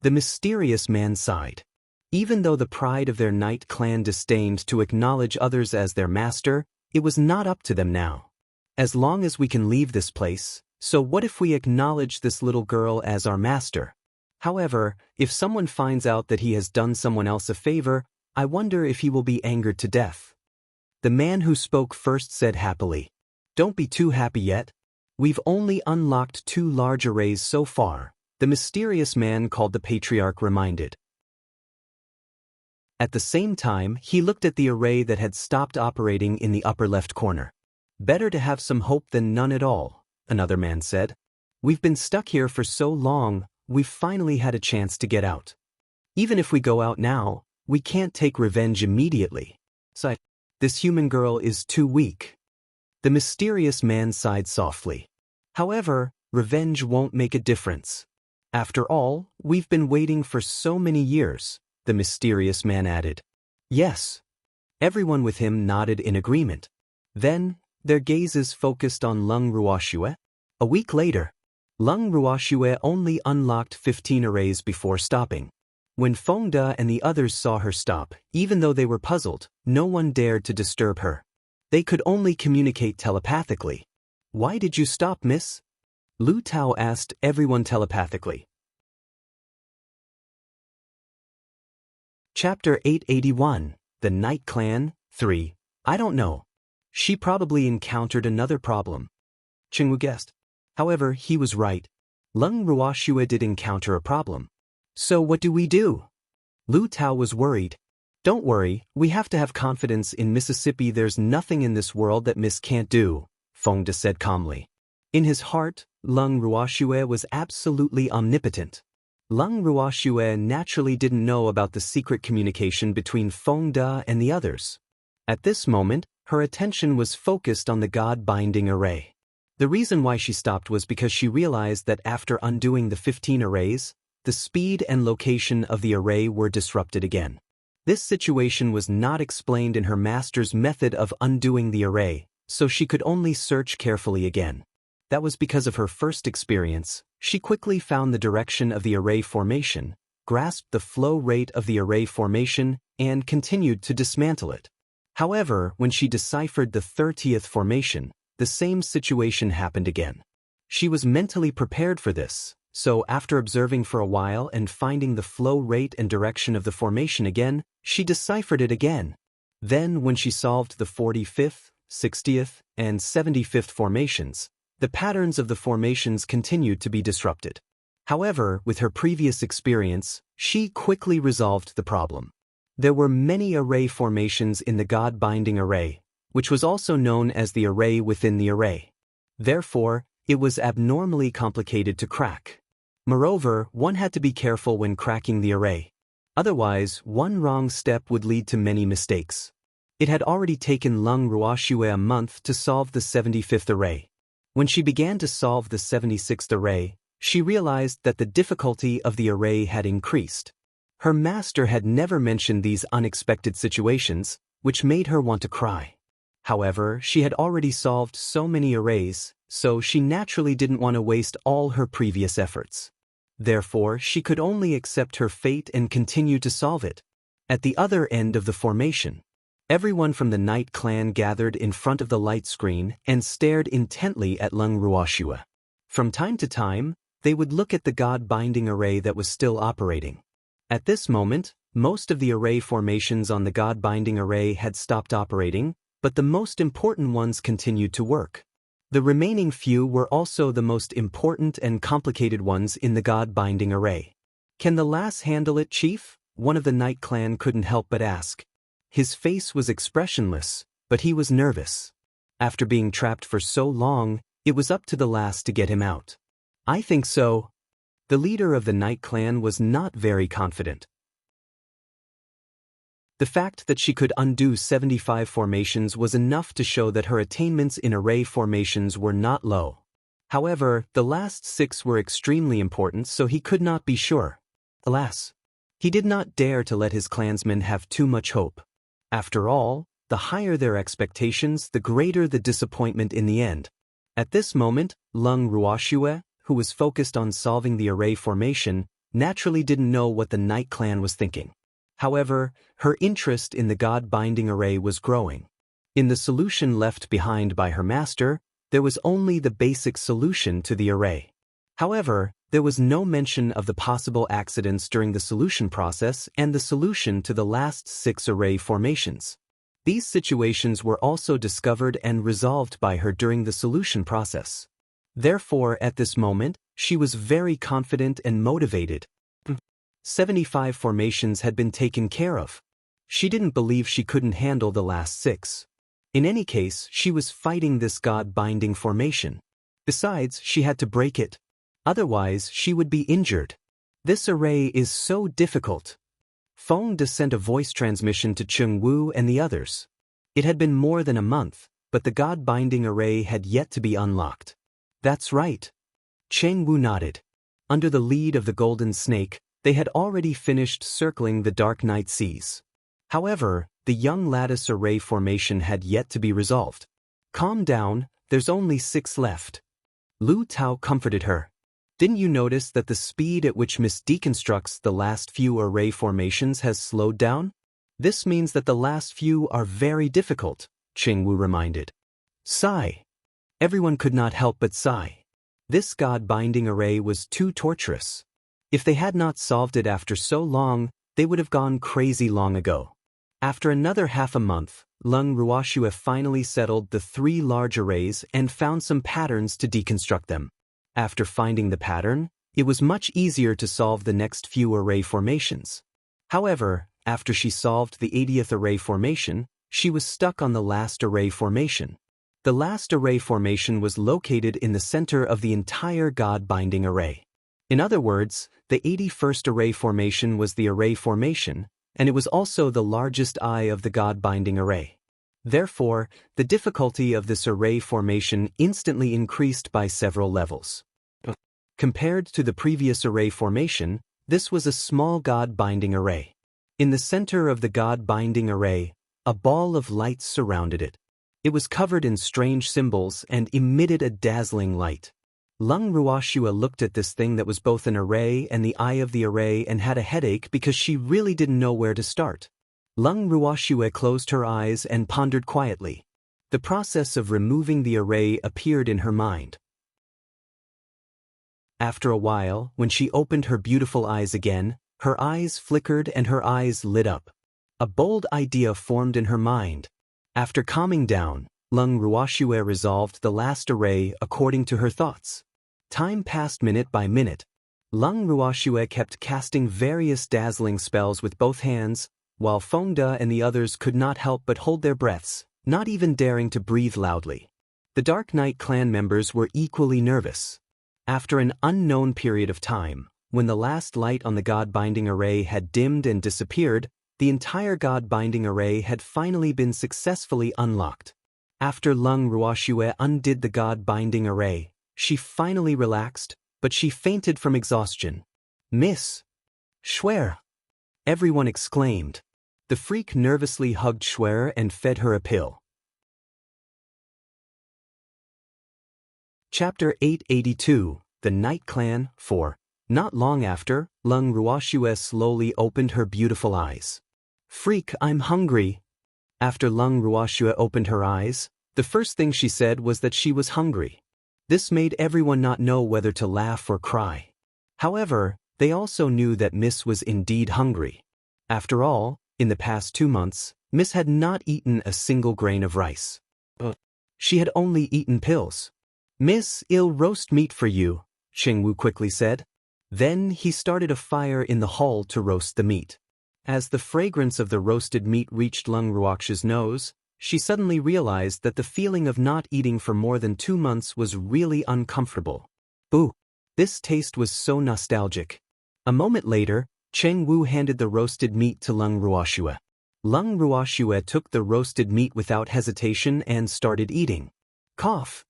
The mysterious man sighed. Even though the pride of their night clan disdained to acknowledge others as their master, it was not up to them now. As long as we can leave this place, so what if we acknowledge this little girl as our master? However, if someone finds out that he has done someone else a favor, I wonder if he will be angered to death. The man who spoke first said happily, "Don't be too happy yet. We've only unlocked 2 large arrays so far," the mysterious man called the Patriarch reminded. At the same time, he looked at the array that had stopped operating in the upper left corner. Better to have some hope than none at all, another man said. We've been stuck here for so long, we've finally had a chance to get out. Even if we go out now, we can't take revenge immediately. So, this human girl is too weak. The mysterious man sighed softly. However, revenge won't make a difference. After all, we've been waiting for so many years, the mysterious man added. Yes. Everyone with him nodded in agreement. Then, their gazes focused on Leng Ruoxue. A week later, Leng Ruoxue only unlocked 15 arrays before stopping. When Fengda and the others saw her stop, even though they were puzzled, no one dared to disturb her. They could only communicate telepathically. Why did you stop, miss? Lu Tao asked everyone telepathically. Chapter 881, The Night Clan, 3. I don't know. She probably encountered another problem. Qingwu guessed. However, he was right. Leng Ruoxue did encounter a problem. So what do we do? Lu Tao was worried. Don't worry, we have to have confidence in Mississippi. There's nothing in this world that Miss can't do, Feng De said calmly. In his heart, Leng Ruoxue was absolutely omnipotent. Leng Ruoxue naturally didn't know about the secret communication between Feng De and the others. At this moment, her attention was focused on the God-binding array. The reason why she stopped was because she realized that after undoing the 15 arrays, the speed and location of the array were disrupted again. This situation was not explained in her master's method of undoing the array, so she could only search carefully again. That was because of her first experience. She quickly found the direction of the array formation, grasped the flow rate of the array formation, and continued to dismantle it. However, when she deciphered the 30th formation, the same situation happened again. She was mentally prepared for this, so after observing for a while and finding the flow rate and direction of the formation again, she deciphered it again. Then, when she solved the 45th, 60th, and 75th formations, the patterns of the formations continued to be disrupted. However, with her previous experience, she quickly resolved the problem. There were many array formations in the God-binding array, which was also known as the array within the array. Therefore, it was abnormally complicated to crack. Moreover, one had to be careful when cracking the array. Otherwise, one wrong step would lead to many mistakes. It had already taken Leng Ruoxue a month to solve the 75th array. When she began to solve the 76th array, she realized that the difficulty of the array had increased. Her master had never mentioned these unexpected situations, which made her want to cry. However, she had already solved so many arrays, so she naturally didn't want to waste all her previous efforts. Therefore, she could only accept her fate and continue to solve it. At the other end of the formation, everyone from the Night Clan gathered in front of the light screen and stared intently at Leng Ruoxue. From time to time, they would look at the God-binding array that was still operating. At this moment, most of the array formations on the God-binding array had stopped operating, but the most important ones continued to work. The remaining few were also the most important and complicated ones in the God-binding array. Can the lass handle it, Chief? One of the Night Clan couldn't help but ask. His face was expressionless, but he was nervous. After being trapped for so long, it was up to the lass to get him out. I think so. The leader of the Night Clan was not very confident. The fact that she could undo 75 formations was enough to show that her attainments in array formations were not low. However, the last 6 were extremely important, so he could not be sure. Alas, he did not dare to let his clansmen have too much hope. After all, the higher their expectations, the greater the disappointment in the end. At this moment, Leng Ruoxue, who was focused on solving the array formation, naturally didn't know what the Night Clan was thinking. However, her interest in the God-binding array was growing. In the solution left behind by her master, there was only the basic solution to the array. However, there was no mention of the possible accidents during the solution process and the solution to the last 6 array formations. These situations were also discovered and resolved by her during the solution process. Therefore, at this moment, she was very confident and motivated. 75 formations had been taken care of. She didn't believe she couldn't handle the last 6. In any case, she was fighting this God-binding formation. Besides, she had to break it. Otherwise, she would be injured. This array is so difficult. Feng De sent a voice transmission to Chung Wu and the others. It had been more than a month, but the God-binding array had yet to be unlocked. That's right. Cheng Wu nodded. Under the lead of the Golden Snake, they had already finished circling the Dark Night Seas. However, the young lattice array formation had yet to be resolved. Calm down, there's only 6 left. Lu Tao comforted her. Didn't you notice that the speed at which Miss deconstructs the last few array formations has slowed down? This means that the last few are very difficult, Cheng Wu reminded. Sigh. Everyone could not help but sigh. This God-binding array was too torturous. If they had not solved it after so long, they would have gone crazy long ago. After another half a month, Lung Ruoxue finally settled the 3 large arrays and found some patterns to deconstruct them. After finding the pattern, it was much easier to solve the next few array formations. However, after she solved the 80th array formation, she was stuck on the last array formation. The last array formation was located in the center of the entire God-binding array. In other words, the 81st array formation was the array formation, and it was also the largest eye of the God-binding array. Therefore, the difficulty of this array formation instantly increased by several levels. Compared to the previous array formation, this was a small God-binding array. In the center of the God-binding array, a ball of light surrounded it. It was covered in strange symbols and emitted a dazzling light. Lung Ruoxue looked at this thing that was both an array and the eye of the array and had a headache because she really didn't know where to start. Lung Ruoxue closed her eyes and pondered quietly. The process of removing the array appeared in her mind. After a while, when she opened her beautiful eyes again, her eyes flickered and her eyes lit up. A bold idea formed in her mind. After calming down, Lung Ruoxue resolved the last array according to her thoughts. Time passed minute by minute. Lung Ruoxue kept casting various dazzling spells with both hands, while Fengde and the others could not help but hold their breaths, not even daring to breathe loudly. The Dark Knight clan members were equally nervous. After an unknown period of time, when the last light on the God-binding array had dimmed and disappeared, the entire God-binding array had finally been successfully unlocked. After Lung Ruoxue undid the God-binding array, she finally relaxed, but she fainted from exhaustion. "Miss Schwer!" everyone exclaimed. The freak nervously hugged Schwer and fed her a pill. Chapter 882, The Night Clan 4. Not long after, Lung Ruoxue slowly opened her beautiful eyes. "Freak, I'm hungry." After Lung Ruoxue opened her eyes, the first thing she said was that she was hungry. This made everyone not know whether to laugh or cry. However, they also knew that Miss was indeed hungry. After all, in the past 2 months, Miss had not eaten a single grain of rice. She had only eaten pills. "Miss, I'll roast meat for you," Chengwu quickly said. Then he started a fire in the hall to roast the meat. As the fragrance of the roasted meat reached Lung Ruoxue's nose, she suddenly realized that the feeling of not eating for more than 2 months was really uncomfortable. Ooh, this taste was so nostalgic. A moment later, Chengwu handed the roasted meat to Lung Ruoxue. Lung Ruoxue took the roasted meat without hesitation and started eating. Cough.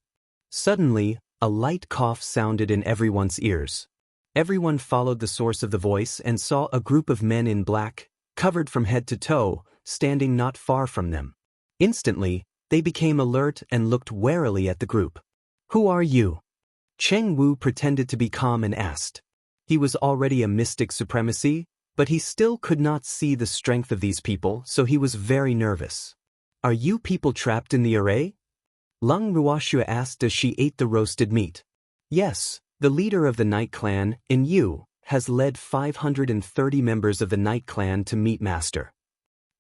Suddenly, a light cough sounded in everyone's ears. Everyone followed the source of the voice and saw a group of men in black, covered from head to toe, standing not far from them. Instantly, they became alert and looked warily at the group. "Who are you?" Chengwu pretended to be calm and asked. He was already a mystic supremacy, but he still could not see the strength of these people, so he was very nervous. "Are you people trapped in the array?" Lung Ruoxue asked as she ate the roasted meat. "Yes, the leader of the Night Clan, Yu, has led 530 members of the Night Clan to meet Master."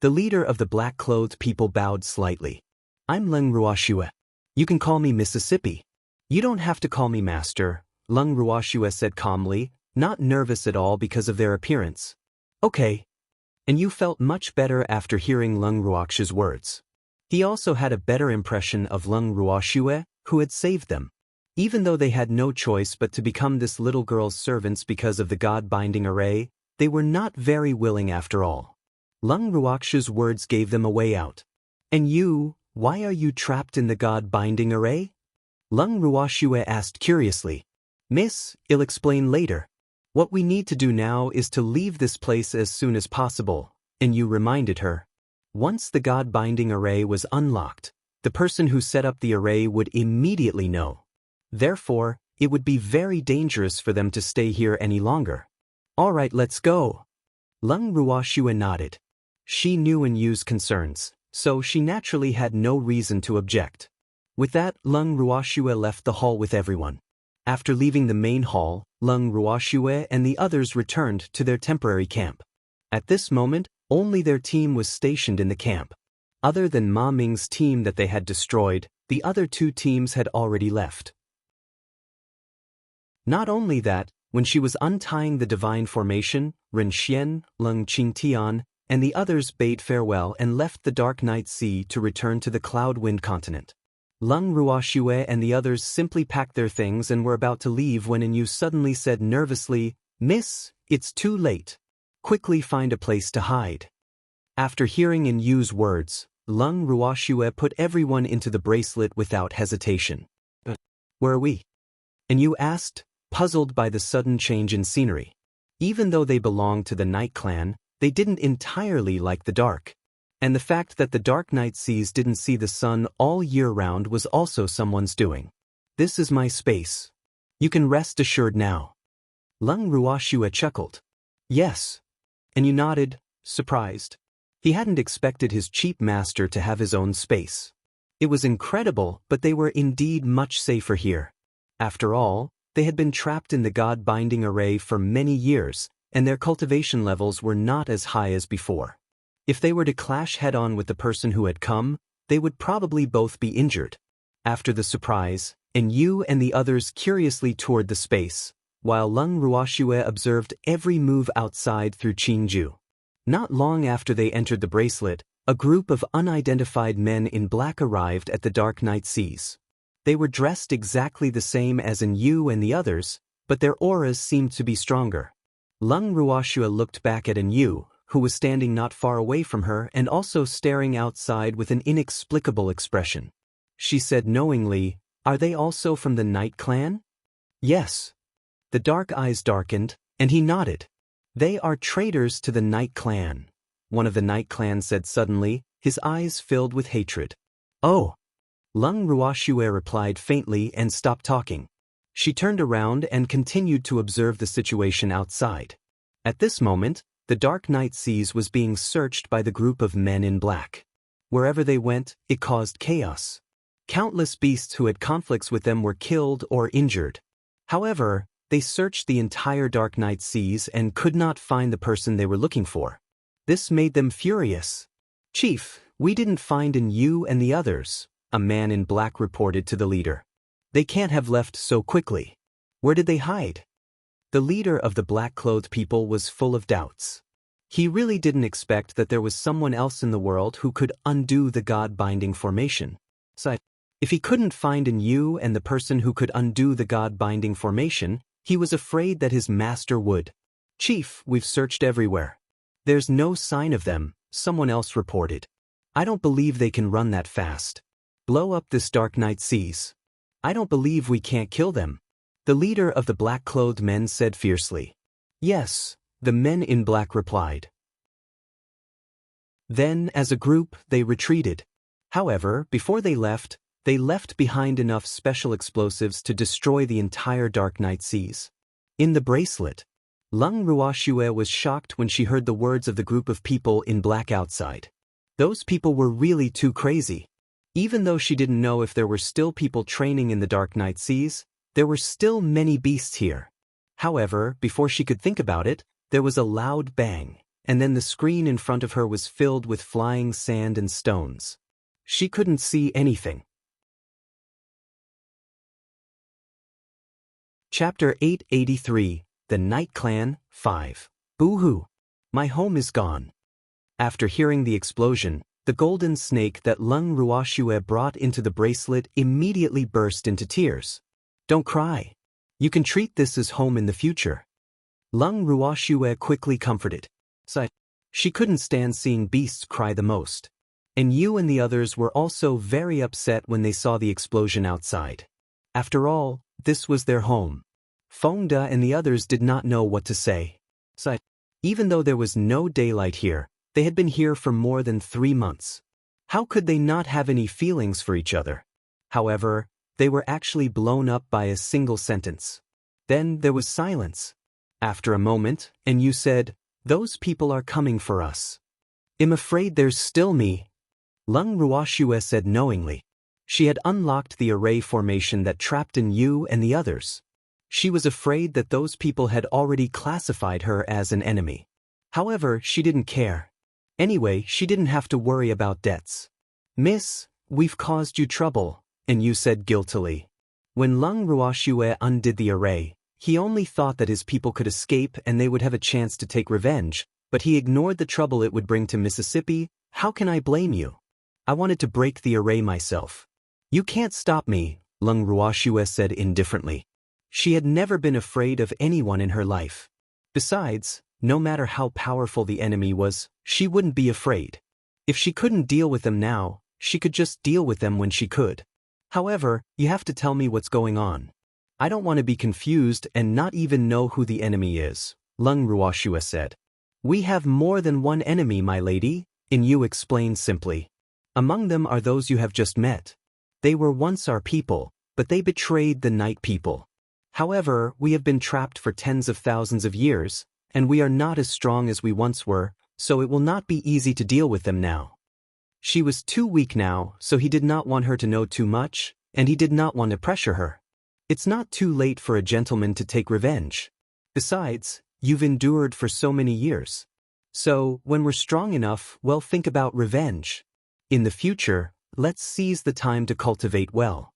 The leader of the black-clothed people bowed slightly. "I'm Lung Ruoxue. You can call me Mississippi." "You don't have to call me Master," Lung Ruoxue said calmly, not nervous at all because of their appearance. "Okay." And Yu felt much better after hearing Lung Ruoxue's words. He also had a better impression of Lung Ruoxue, who had saved them. Even though they had no choice but to become this little girl's servants because of the God-binding array, they were not very willing after all. Lung Ruoxue's words gave them a way out. "And you, why are you trapped in the God-binding array?" Lung Ruoxue asked curiously. "Miss, I'll explain later. What we need to do now is to leave this place as soon as possible," and Yu reminded her. Once the God-binding array was unlocked, the person who set up the array would immediately know. Therefore, it would be very dangerous for them to stay here any longer. "All right, let's go." Lung Ruoxue nodded. She knew Yu's concerns, so she naturally had no reason to object. With that, Lung Ruoxue left the hall with everyone. After leaving the main hall, Lung Ruoxue and the others returned to their temporary camp. At this moment, only their team was stationed in the camp. Other than Ma Ming's team that they had destroyed, the other two teams had already left. Not only that, when she was untying the divine formation, Ren Xian, Leng Qingtian, and the others bade farewell and left the Dark Night Sea to return to the Cloud Wind continent. Leng Ruoxue and the others simply packed their things and were about to leave when Yu suddenly said nervously, "Miss, it's too late. Quickly find a place to hide." After hearing Yu's words, Leng Ruoxue put everyone into the bracelet without hesitation. "Where are we?" Yu asked, puzzled by the sudden change in scenery. Even though they belonged to the Night Clan, they didn't entirely like the dark. And the fact that the Dark Night Seas didn't see the sun all year round was also someone's doing. "This is my space. You can rest assured now." Leng Ruoxue chuckled. "Yes." And Yu nodded, surprised. He hadn't expected his cheap master to have his own space. It was incredible, but they were indeed much safer here. After all, they had been trapped in the God-binding array for many years, and their cultivation levels were not as high as before. If they were to clash head-on with the person who had come, they would probably both be injured. After the surprise, Yu and the others curiously toured the space, while Leng Ruoxue observed every move outside through Qingju. Not long after they entered the bracelet, a group of unidentified men in black arrived at the Dark Night Seas. They were dressed exactly the same as Yu and the others, but their auras seemed to be stronger. Leng Ruoxue looked back at Yu, who was standing not far away from her and also staring outside with an inexplicable expression. She said knowingly, "Are they also from the Night Clan?" "Yes." The dark eyes darkened, and he nodded. "They are traitors to the Night Clan," one of the Night Clan said suddenly, his eyes filled with hatred. "Oh." Leng Ruoxue replied faintly and stopped talking. She turned around and continued to observe the situation outside. At this moment, the Dark Night Seas was being searched by the group of men in black. Wherever they went, it caused chaos. Countless beasts who had conflicts with them were killed or injured. However, they searched the entire Dark Night Seas and could not find the person they were looking for. This made them furious. "Chief, we didn't find Yu and the others," a man in black reported to the leader. "They can't have left so quickly. Where did they hide?" The leader of the black-clothed people was full of doubts. He really didn't expect that there was someone else in the world who could undo the God-binding formation. So, if he couldn't find Yu and the person who could undo the God-binding formation, he was afraid that his master would. "Chief, we've searched everywhere. There's no sign of them," someone else reported. "I don't believe they can run that fast. Blow up this Dark Night Seas. I don't believe we can't kill them." The leader of the black-clothed men said fiercely. "Yes," the men in black replied. Then, as a group, they retreated. However, before they left behind enough special explosives to destroy the entire Dark Night Seas. In the bracelet, Leng Ruoxue was shocked when she heard the words of the group of people in black outside. Those people were really too crazy. Even though she didn't know if there were still people training in the Dark Night Seas, there were still many beasts here. However, before she could think about it, there was a loud bang, and then the screen in front of her was filled with flying sand and stones. She couldn't see anything. Chapter 883, The Night Clan, 5. Boo-hoo! My home is gone. After hearing the explosion, the golden snake that Leng Ruoxue brought into the bracelet immediately burst into tears. "Don't cry. You can treat this as home in the future." Leng Ruoxue quickly comforted. She couldn't stand seeing beasts cry the most. Yu and the others were also very upset when they saw the explosion outside. After all, this was their home. Fengde and the others did not know what to say. Even though there was no daylight here, they had been here for more than 3 months. How could they not have any feelings for each other? However, they were actually blown up by a single sentence. Then there was silence. After a moment, Yu said, "Those people are coming for us." "I'm afraid there's still me," Leng Ruoxue said knowingly. She had unlocked the array formation that trapped Yu and the others. She was afraid that those people had already classified her as an enemy. However, she didn't care. Anyway, she didn't have to worry about debts. Miss, we've caused you trouble, and you said guiltily. When Lung Ruoxue undid the array, he only thought that his people could escape and they would have a chance to take revenge, but he ignored the trouble it would bring to Mississippi. How can I blame you? I wanted to break the array myself. You can't stop me, Lung Ruoxue said indifferently. She had never been afraid of anyone in her life. Besides, no matter how powerful the enemy was, she wouldn't be afraid. If she couldn't deal with them now, she could just deal with them when she could. However, you have to tell me what's going on. I don't want to be confused and not even know who the enemy is, Lung Ruoxue said. We have more than one enemy, my lady, Yu explained simply. Among them are those you have just met. They were once our people, but they betrayed the night people. However, we have been trapped for tens of thousands of years, and we are not as strong as we once were, so it will not be easy to deal with them now. She was too weak now, so he did not want her to know too much, and he did not want to pressure her. It's not too late for a gentleman to take revenge. Besides, you've endured for so many years. So, when we're strong enough, we'll think about revenge. In the future, let's seize the time to cultivate well.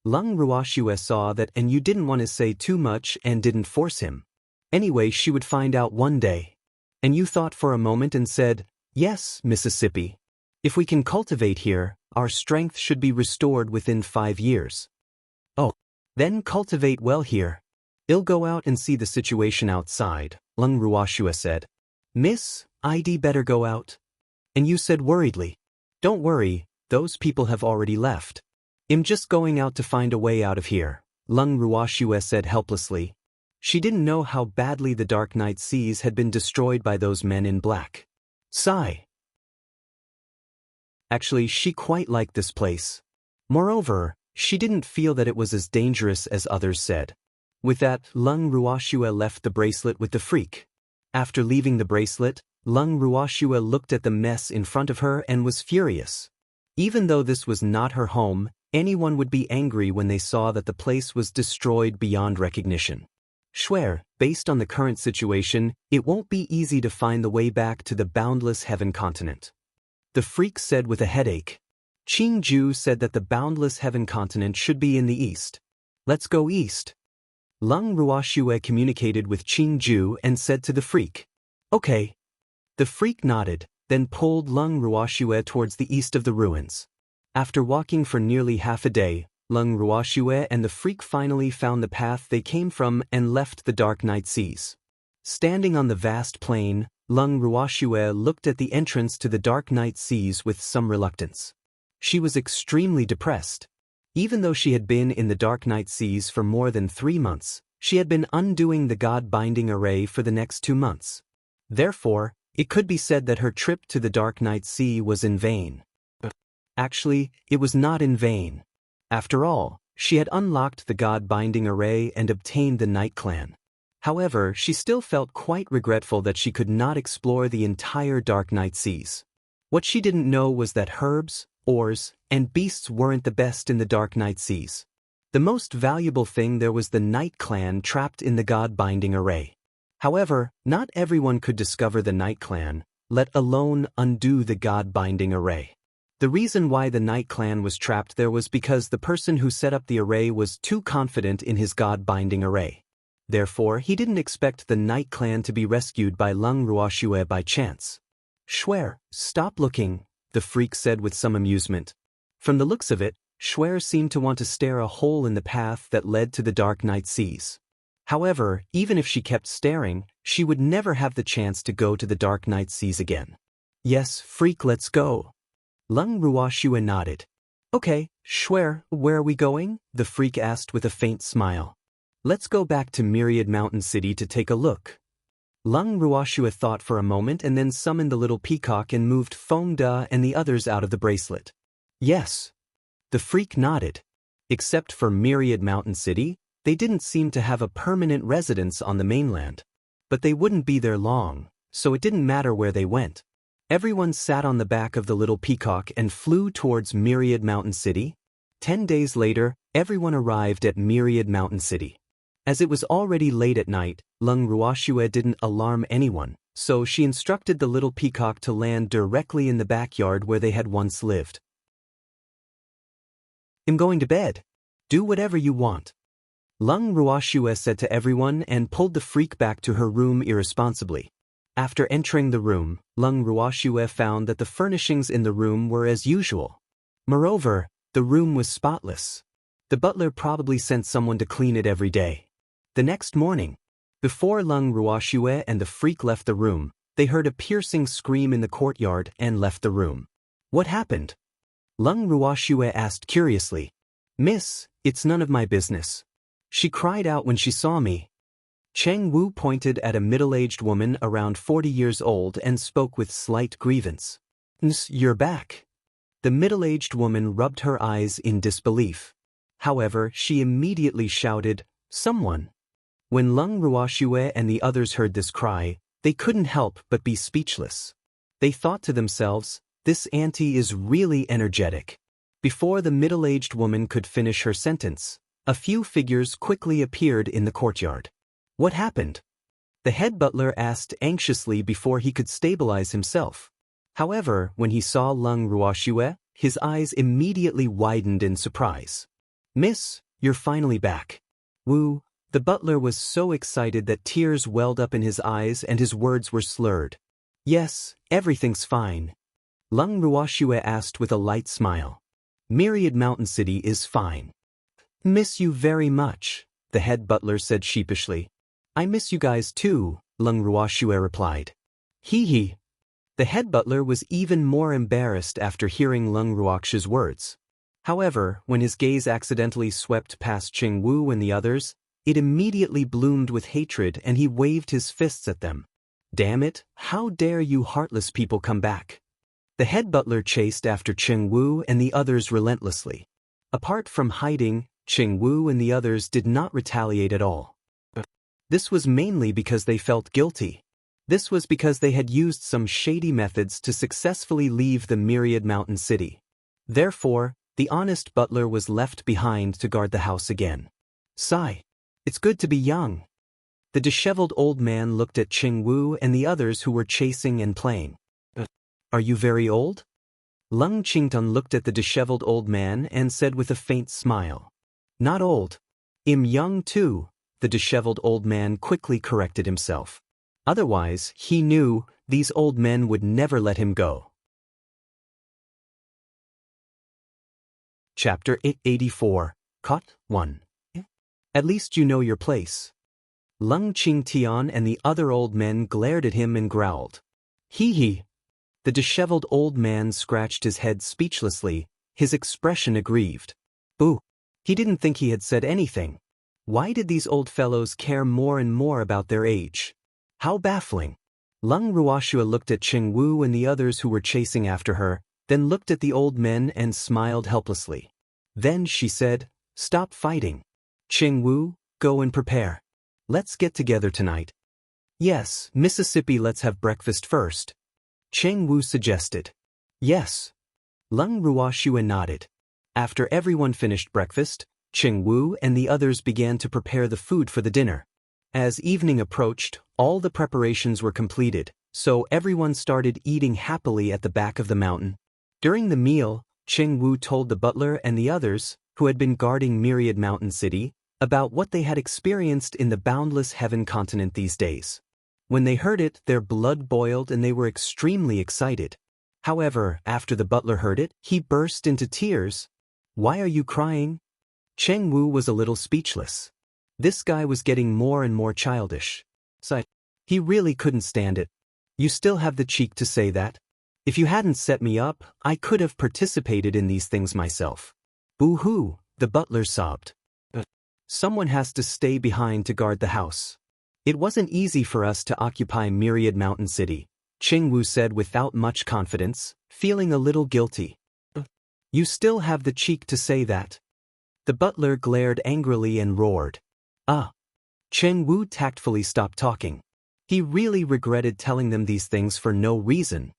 Lung Ruoxue saw that and you didn't want to say too much and didn't force him. Anyway, she would find out one day. And you thought for a moment and said, yes, Mississippi. If we can cultivate here, our strength should be restored within 5 years. Oh, then cultivate well here. I'll go out and see the situation outside, Lung Ruoxue said. Miss, I'd better go out. And you said worriedly. Don't worry, those people have already left. I'm just going out to find a way out of here, Lung Ruoxue said helplessly. She didn't know how badly the Dark Night Seas had been destroyed by those men in black. Sigh. Actually, she quite liked this place. Moreover, she didn't feel that it was as dangerous as others said. With that, Lung Ruoxue left the bracelet with the freak. After leaving the bracelet, Lung Ruoxue looked at the mess in front of her and was furious. Even though this was not her home, anyone would be angry when they saw that the place was destroyed beyond recognition. Swear, based on the current situation, it won't be easy to find the way back to the boundless heaven continent. The freak said with a headache. Qingju said that the boundless heaven continent should be in the east. Let's go east. Lung Ruoxue communicated with Qingju and said to the freak. Okay. The freak nodded, then pulled Lung Ruoxue towards the east of the ruins. After walking for nearly half a day, Lung Ruoxue and the freak finally found the path they came from and left the Dark Night Seas. Standing on the vast plain, Lung Ruoxue looked at the entrance to the Dark Night Seas with some reluctance. She was extremely depressed. Even though she had been in the Dark Night Seas for more than 3 months, she had been undoing the God-binding array for the next 2 months. Therefore, it could be said that her trip to the Dark Night Sea was in vain. Actually, it was not in vain. After all, she had unlocked the God-binding array and obtained the Night Clan. However, she still felt quite regretful that she could not explore the entire Dark Night Seas. What she didn't know was that herbs, ores, and beasts weren't the best in the Dark Night Seas. The most valuable thing there was the Night Clan trapped in the God-binding array. However, not everyone could discover the Night Clan, let alone undo the God-binding array. The reason why the Night Clan was trapped there was because the person who set up the array was too confident in his God-binding array. Therefore, he didn't expect the Night Clan to be rescued by Lung Ruoxue by chance. Swear, stop looking, the freak said with some amusement. From the looks of it, Swear seemed to want to stare a hole in the path that led to the Dark Night Seas. However, even if she kept staring, she would never have the chance to go to the Dark Night Seas again. Yes, freak, let's go. Lung Ruoxue nodded. Okay, Swear, where are we going? The freak asked with a faint smile. Let's go back to Myriad Mountain City to take a look. Lung Ruoxue thought for a moment and then summoned the little peacock and moved Feng Da and the others out of the bracelet. Yes. The freak nodded. Except for Myriad Mountain City, they didn't seem to have a permanent residence on the mainland. But they wouldn't be there long, so it didn't matter where they went. Everyone sat on the back of the little peacock and flew towards Myriad Mountain City. 10 days later, everyone arrived at Myriad Mountain City. As it was already late at night, Lung Ruoxue didn't alarm anyone, so she instructed the little peacock to land directly in the backyard where they had once lived. I'm going to bed. Do whatever you want. Lung Ruoxue said to everyone and pulled the freak back to her room irresponsibly. After entering the room, Lung Ruoxue found that the furnishings in the room were as usual. Moreover, the room was spotless. The butler probably sent someone to clean it every day. The next morning, before Lung Ruoxue and the freak left the room, they heard a piercing scream in the courtyard and left the room. What happened? Lung Ruoxue asked curiously. Miss, it's none of my business. She cried out when she saw me. Cheng Wu pointed at a middle-aged woman around 40 years old and spoke with slight grievance. You're back. The middle-aged woman rubbed her eyes in disbelief. However, she immediately shouted, Someone! When Lung Ruoxue and the others heard this cry, they couldn't help but be speechless. They thought to themselves, this auntie is really energetic. Before the middle-aged woman could finish her sentence, a few figures quickly appeared in the courtyard. What happened? The head butler asked anxiously before he could stabilize himself. However, when he saw Lung Ruoxue, his eyes immediately widened in surprise. Miss, you're finally back. Wu, the butler was so excited that tears welled up in his eyes and his words were slurred. Yes, everything's fine. Lung Ruoxue asked with a light smile. Myriad Mountain City is fine. Miss you very much, the head butler said sheepishly. I miss you guys too, Lung Ruoxue replied. Hee hee. The head butler was even more embarrassed after hearing Lung Ruoxue's words. However, when his gaze accidentally swept past Cheng Wu and the others, it immediately bloomed with hatred and he waved his fists at them. Damn it, how dare you heartless people come back? The head butler chased after Cheng Wu and the others relentlessly. Apart from hiding, Cheng Wu and the others did not retaliate at all. This was mainly because they felt guilty. This was because they had used some shady methods to successfully leave the Myriad Mountain City. Therefore, the honest butler was left behind to guard the house again. Sigh. It's good to be young. The disheveled old man looked at Cheng Wu and the others who were chasing and playing. Are you very old? Lung Qingtun looked at the disheveled old man and said with a faint smile. Not old. I'm young too, the disheveled old man quickly corrected himself. Otherwise, he knew, these old men would never let him go. Chapter 84, Caught 1. At least you know your place. Lung Qingtian and the other old men glared at him and growled. Hee hee. The disheveled old man scratched his head speechlessly, his expression aggrieved. Boo. He didn't think he had said anything. Why did these old fellows care more and more about their age? How baffling. Lung Ruoxue looked at Cheng Wu and the others who were chasing after her, then looked at the old men and smiled helplessly. Then she said, Stop fighting. Cheng Wu, go and prepare. Let's get together tonight. Yes, Mississippi, let's have breakfast first. Cheng Wu suggested. Yes. Lung Ruoxue nodded. After everyone finished breakfast, Cheng Wu and the others began to prepare the food for the dinner. As evening approached, all the preparations were completed, so everyone started eating happily at the back of the mountain. During the meal, Cheng Wu told the butler and the others, who had been guarding Myriad Mountain City, about what they had experienced in the boundless heaven continent these days. When they heard it, their blood boiled and they were extremely excited. However, after the butler heard it, he burst into tears. Why are you crying? Cheng Wu was a little speechless. This guy was getting more and more childish. He really couldn't stand it. You still have the cheek to say that? If you hadn't set me up, I could have participated in these things myself. Boo-hoo, the butler sobbed. Someone has to stay behind to guard the house. It wasn't easy for us to occupy Myriad Mountain City, Cheng Wu said without much confidence, feeling a little guilty. You still have the cheek to say that? The butler glared angrily and roared. Cheng Wu tactfully stopped talking. He really regretted telling them these things for no reason.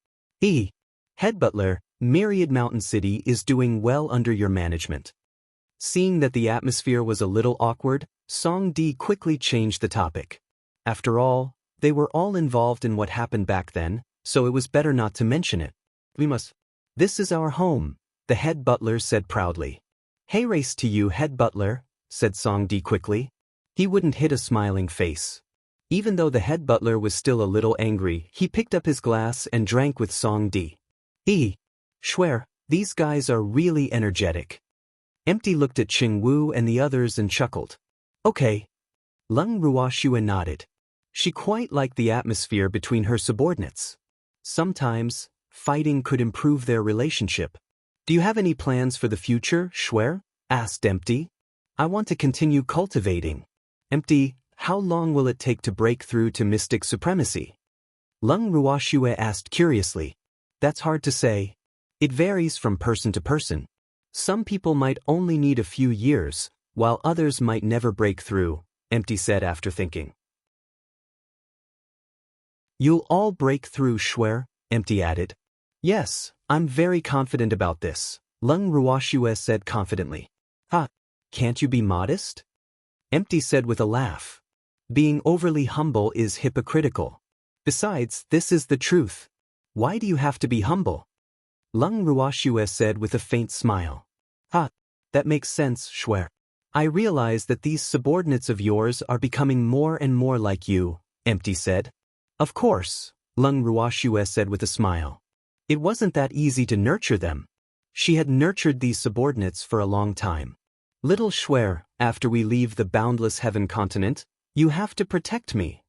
Head butler, Myriad Mountain City is doing well under your management. Seeing that the atmosphere was a little awkward, Song Di quickly changed the topic. After all, they were all involved in what happened back then, so it was better not to mention it. This is our home, the head butler said proudly. Hey, race to you, head butler, said Song Di quickly. He wouldn't hit a smiling face. Even though the head butler was still a little angry, he picked up his glass and drank with Song Di. Swear, these guys are really energetic. Empty looked at Qing Wu and the others and chuckled. Okay. Leng Ruoxue nodded. She quite liked the atmosphere between her subordinates. Sometimes, fighting could improve their relationship. Do you have any plans for the future, Swear? Asked Empty. I want to continue cultivating. Empty, how long will it take to break through to mystic supremacy? Leng Ruoxue asked curiously. That's hard to say. It varies from person to person. Some people might only need a few years, while others might never break through, Empty said after thinking. You'll all break through, Swear, Empty added. Yes, I'm very confident about this, Leng Ruoxue said confidently. Can't you be modest? Empty said with a laugh. Being overly humble is hypocritical. Besides, this is the truth. Why do you have to be humble? Leng Ruoxue said with a faint smile. That makes sense, Swear. I realize that these subordinates of yours are becoming more and more like you, Empty said. Of course, Leng Ruoxue said with a smile. It wasn't that easy to nurture them. She had nurtured these subordinates for a long time. Little Swear, after we leave the boundless heaven continent, you have to protect me.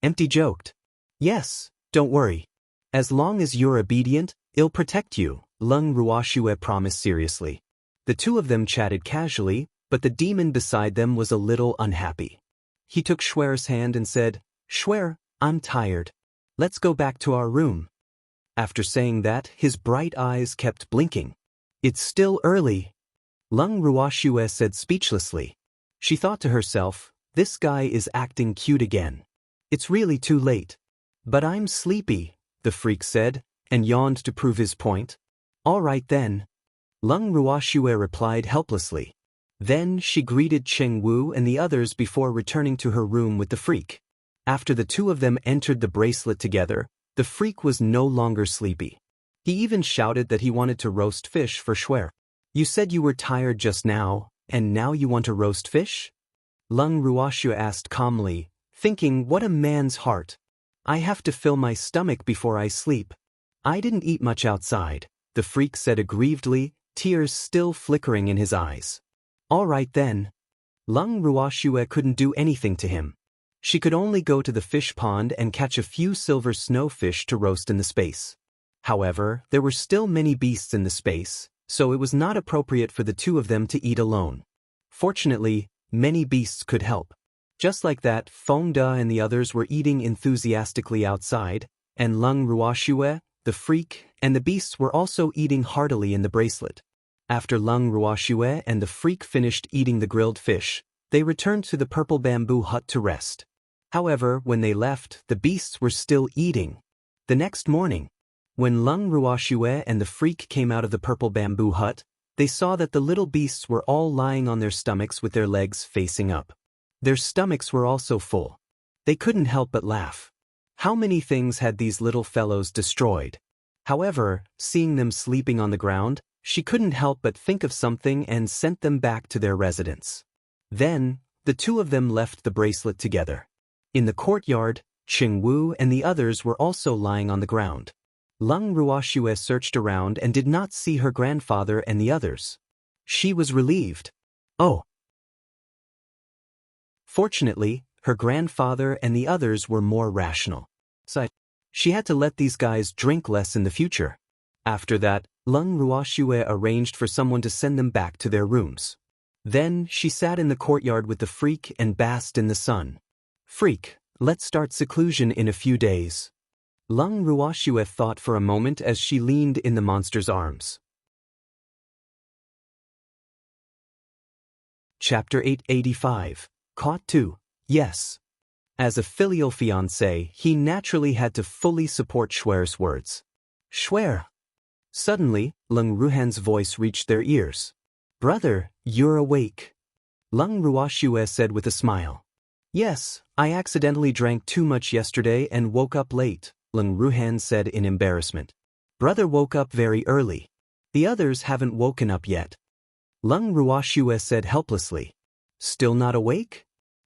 Empty joked. Yes, don't worry. As long as you're obedient, I'll protect you, Leng Ruoxue promised seriously. The two of them chatted casually, but the demon beside them was a little unhappy. He took Swear's hand and said, Swear, I'm tired. Let's go back to our room. After saying that, his bright eyes kept blinking. It's still early. Leng Ruoxue said speechlessly. She thought to herself, this guy is acting cute again. It's really too late. But I'm sleepy, the freak said, and yawned to prove his point. All right then. Leng Ruoxue replied helplessly. Then she greeted Qing Wu and the others before returning to her room with the freak. After the two of them entered the bracelet together, the freak was no longer sleepy. He even shouted that he wanted to roast fish for Swear. You said you were tired just now, and now you want to roast fish? Leng Ruoxue asked calmly, thinking what a man's heart. I have to fill my stomach before I sleep. I didn't eat much outside, the freak said aggrievedly, tears still flickering in his eyes. All right then. Leng Ruoxue couldn't do anything to him. She could only go to the fish pond and catch a few silver snowfish to roast in the space. However, there were still many beasts in the space, so it was not appropriate for the two of them to eat alone. Fortunately, many beasts could help. Just like that, Feng Da and the others were eating enthusiastically outside, and Leng Ruoxue, the freak, and the beasts were also eating heartily in the bracelet. After Leng Ruoxue and the freak finished eating the grilled fish, they returned to the purple bamboo hut to rest. However, when they left, the beasts were still eating. The next morning, when Leng Ruoxue and the freak came out of the purple bamboo hut, they saw that the little beasts were all lying on their stomachs with their legs facing up. Their stomachs were also full. They couldn't help but laugh. How many things had these little fellows destroyed? However, seeing them sleeping on the ground, she couldn't help but think of something and sent them back to their residence. Then, the two of them left the bracelet together. In the courtyard, Qing Wu and the others were also lying on the ground. Leng Ruoxue searched around and did not see her grandfather and the others. She was relieved. Oh. Fortunately, her grandfather and the others were more rational. So, she had to let these guys drink less in the future. After that, Leng Ruoxue arranged for someone to send them back to their rooms. Then, she sat in the courtyard with the freak and basked in the sun. Freak, let's start seclusion in a few days. Leng Ruoxue thought for a moment as she leaned in the monster's arms. Chapter 885. Caught too. Yes. As a filial fiancé, he naturally had to fully support Swear's words. Swear. Suddenly, Leng Ruhan's voice reached their ears. Brother, you're awake. Leng Ruoxue said with a smile. Yes, I accidentally drank too much yesterday and woke up late, Leng Ruhan said in embarrassment. Brother woke up very early. The others haven't woken up yet. Lung Ruoxue said helplessly. Still not awake?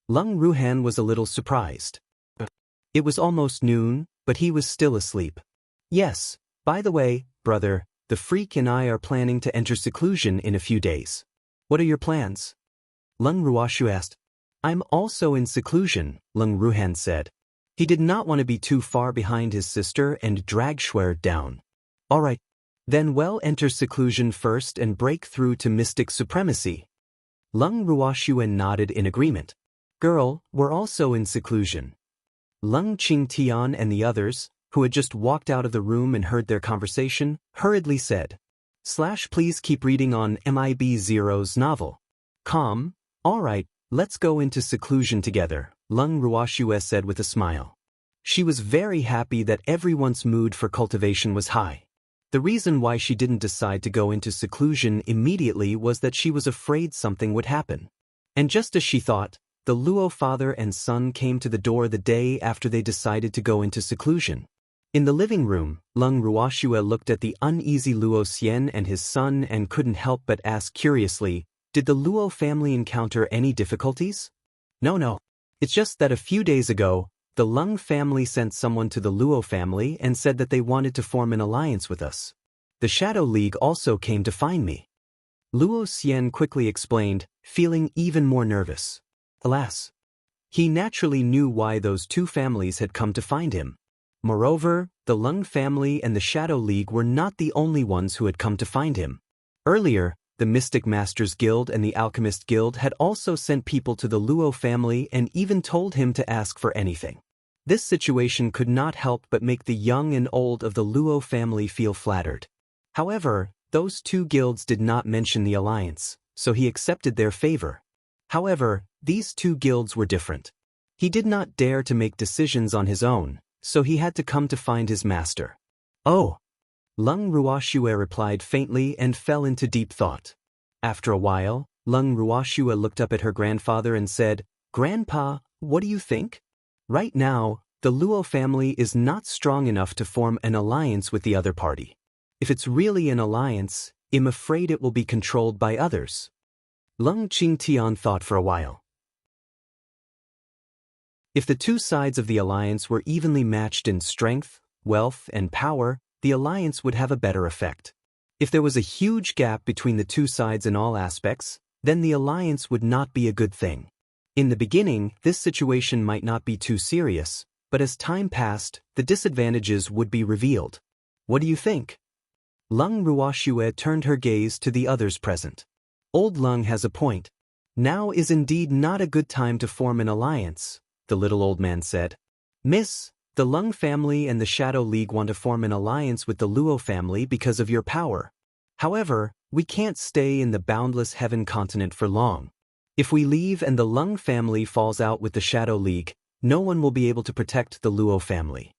Lung Ruhan was a little surprised. It was almost noon, but he was still asleep. Yes, by the way, brother, the freak and I are planning to enter seclusion in a few days. What are your plans? Lung Ruoxue asked. I'm also in seclusion, Lung Ruhan said. He did not want to be too far behind his sister and drag Schwer down. All right. Then we'll enter seclusion first and break through to mystic supremacy. Lung Ruoxue nodded in agreement. Girl, we're also in seclusion. Lung Qingtian and the others, who had just walked out of the room and heard their conversation, hurriedly said, Please keep reading on MIB Zero's novel. Calm, all right, let's go into seclusion together, Lung Ruoxue said with a smile. She was very happy that everyone's mood for cultivation was high. The reason why she didn't decide to go into seclusion immediately was that she was afraid something would happen. And just as she thought, the Luo father and son came to the door the day after they decided to go into seclusion. In the living room, Lung Ruoxue looked at the uneasy Luo Xian and his son and couldn't help but ask curiously, did the Luo family encounter any difficulties? No. It's just that a few days ago, the Lung family sent someone to the Luo family and said that they wanted to form an alliance with us. The Shadow League also came to find me. Luo Xian quickly explained, feeling even more nervous. Alas, he naturally knew why those two families had come to find him. Moreover, the Lung family and the Shadow League were not the only ones who had come to find him. Earlier, the Mystic Masters Guild and the Alchemist Guild had also sent people to the Luo family and even told him to ask for anything. This situation could not help but make the young and old of the Luo family feel flattered. However, those two guilds did not mention the alliance, so he accepted their favor. However, these two guilds were different. He did not dare to make decisions on his own, so he had to come to find his master. Oh! Lung Ruoxue replied faintly and fell into deep thought. After a while, Lung Ruoxue looked up at her grandfather and said, Grandpa, what do you think? Right now, the Luo family is not strong enough to form an alliance with the other party. If it's really an alliance, I'm afraid it will be controlled by others. Lung Qingtian thought for a while. If the two sides of the alliance were evenly matched in strength, wealth, and power, the alliance would have a better effect. If there was a huge gap between the two sides in all aspects, then the alliance would not be a good thing. In the beginning, this situation might not be too serious, but as time passed, the disadvantages would be revealed. What do you think? Lung Ruoxue turned her gaze to the others present. Old Lung has a point. Now is indeed not a good time to form an alliance, the little old man said. Miss, the Lung family and the Shadow League want to form an alliance with the Luo family because of your power. However, we can't stay in the boundless heaven continent for long. If we leave and the Lung family falls out with the Shadow League, no one will be able to protect the Luo family.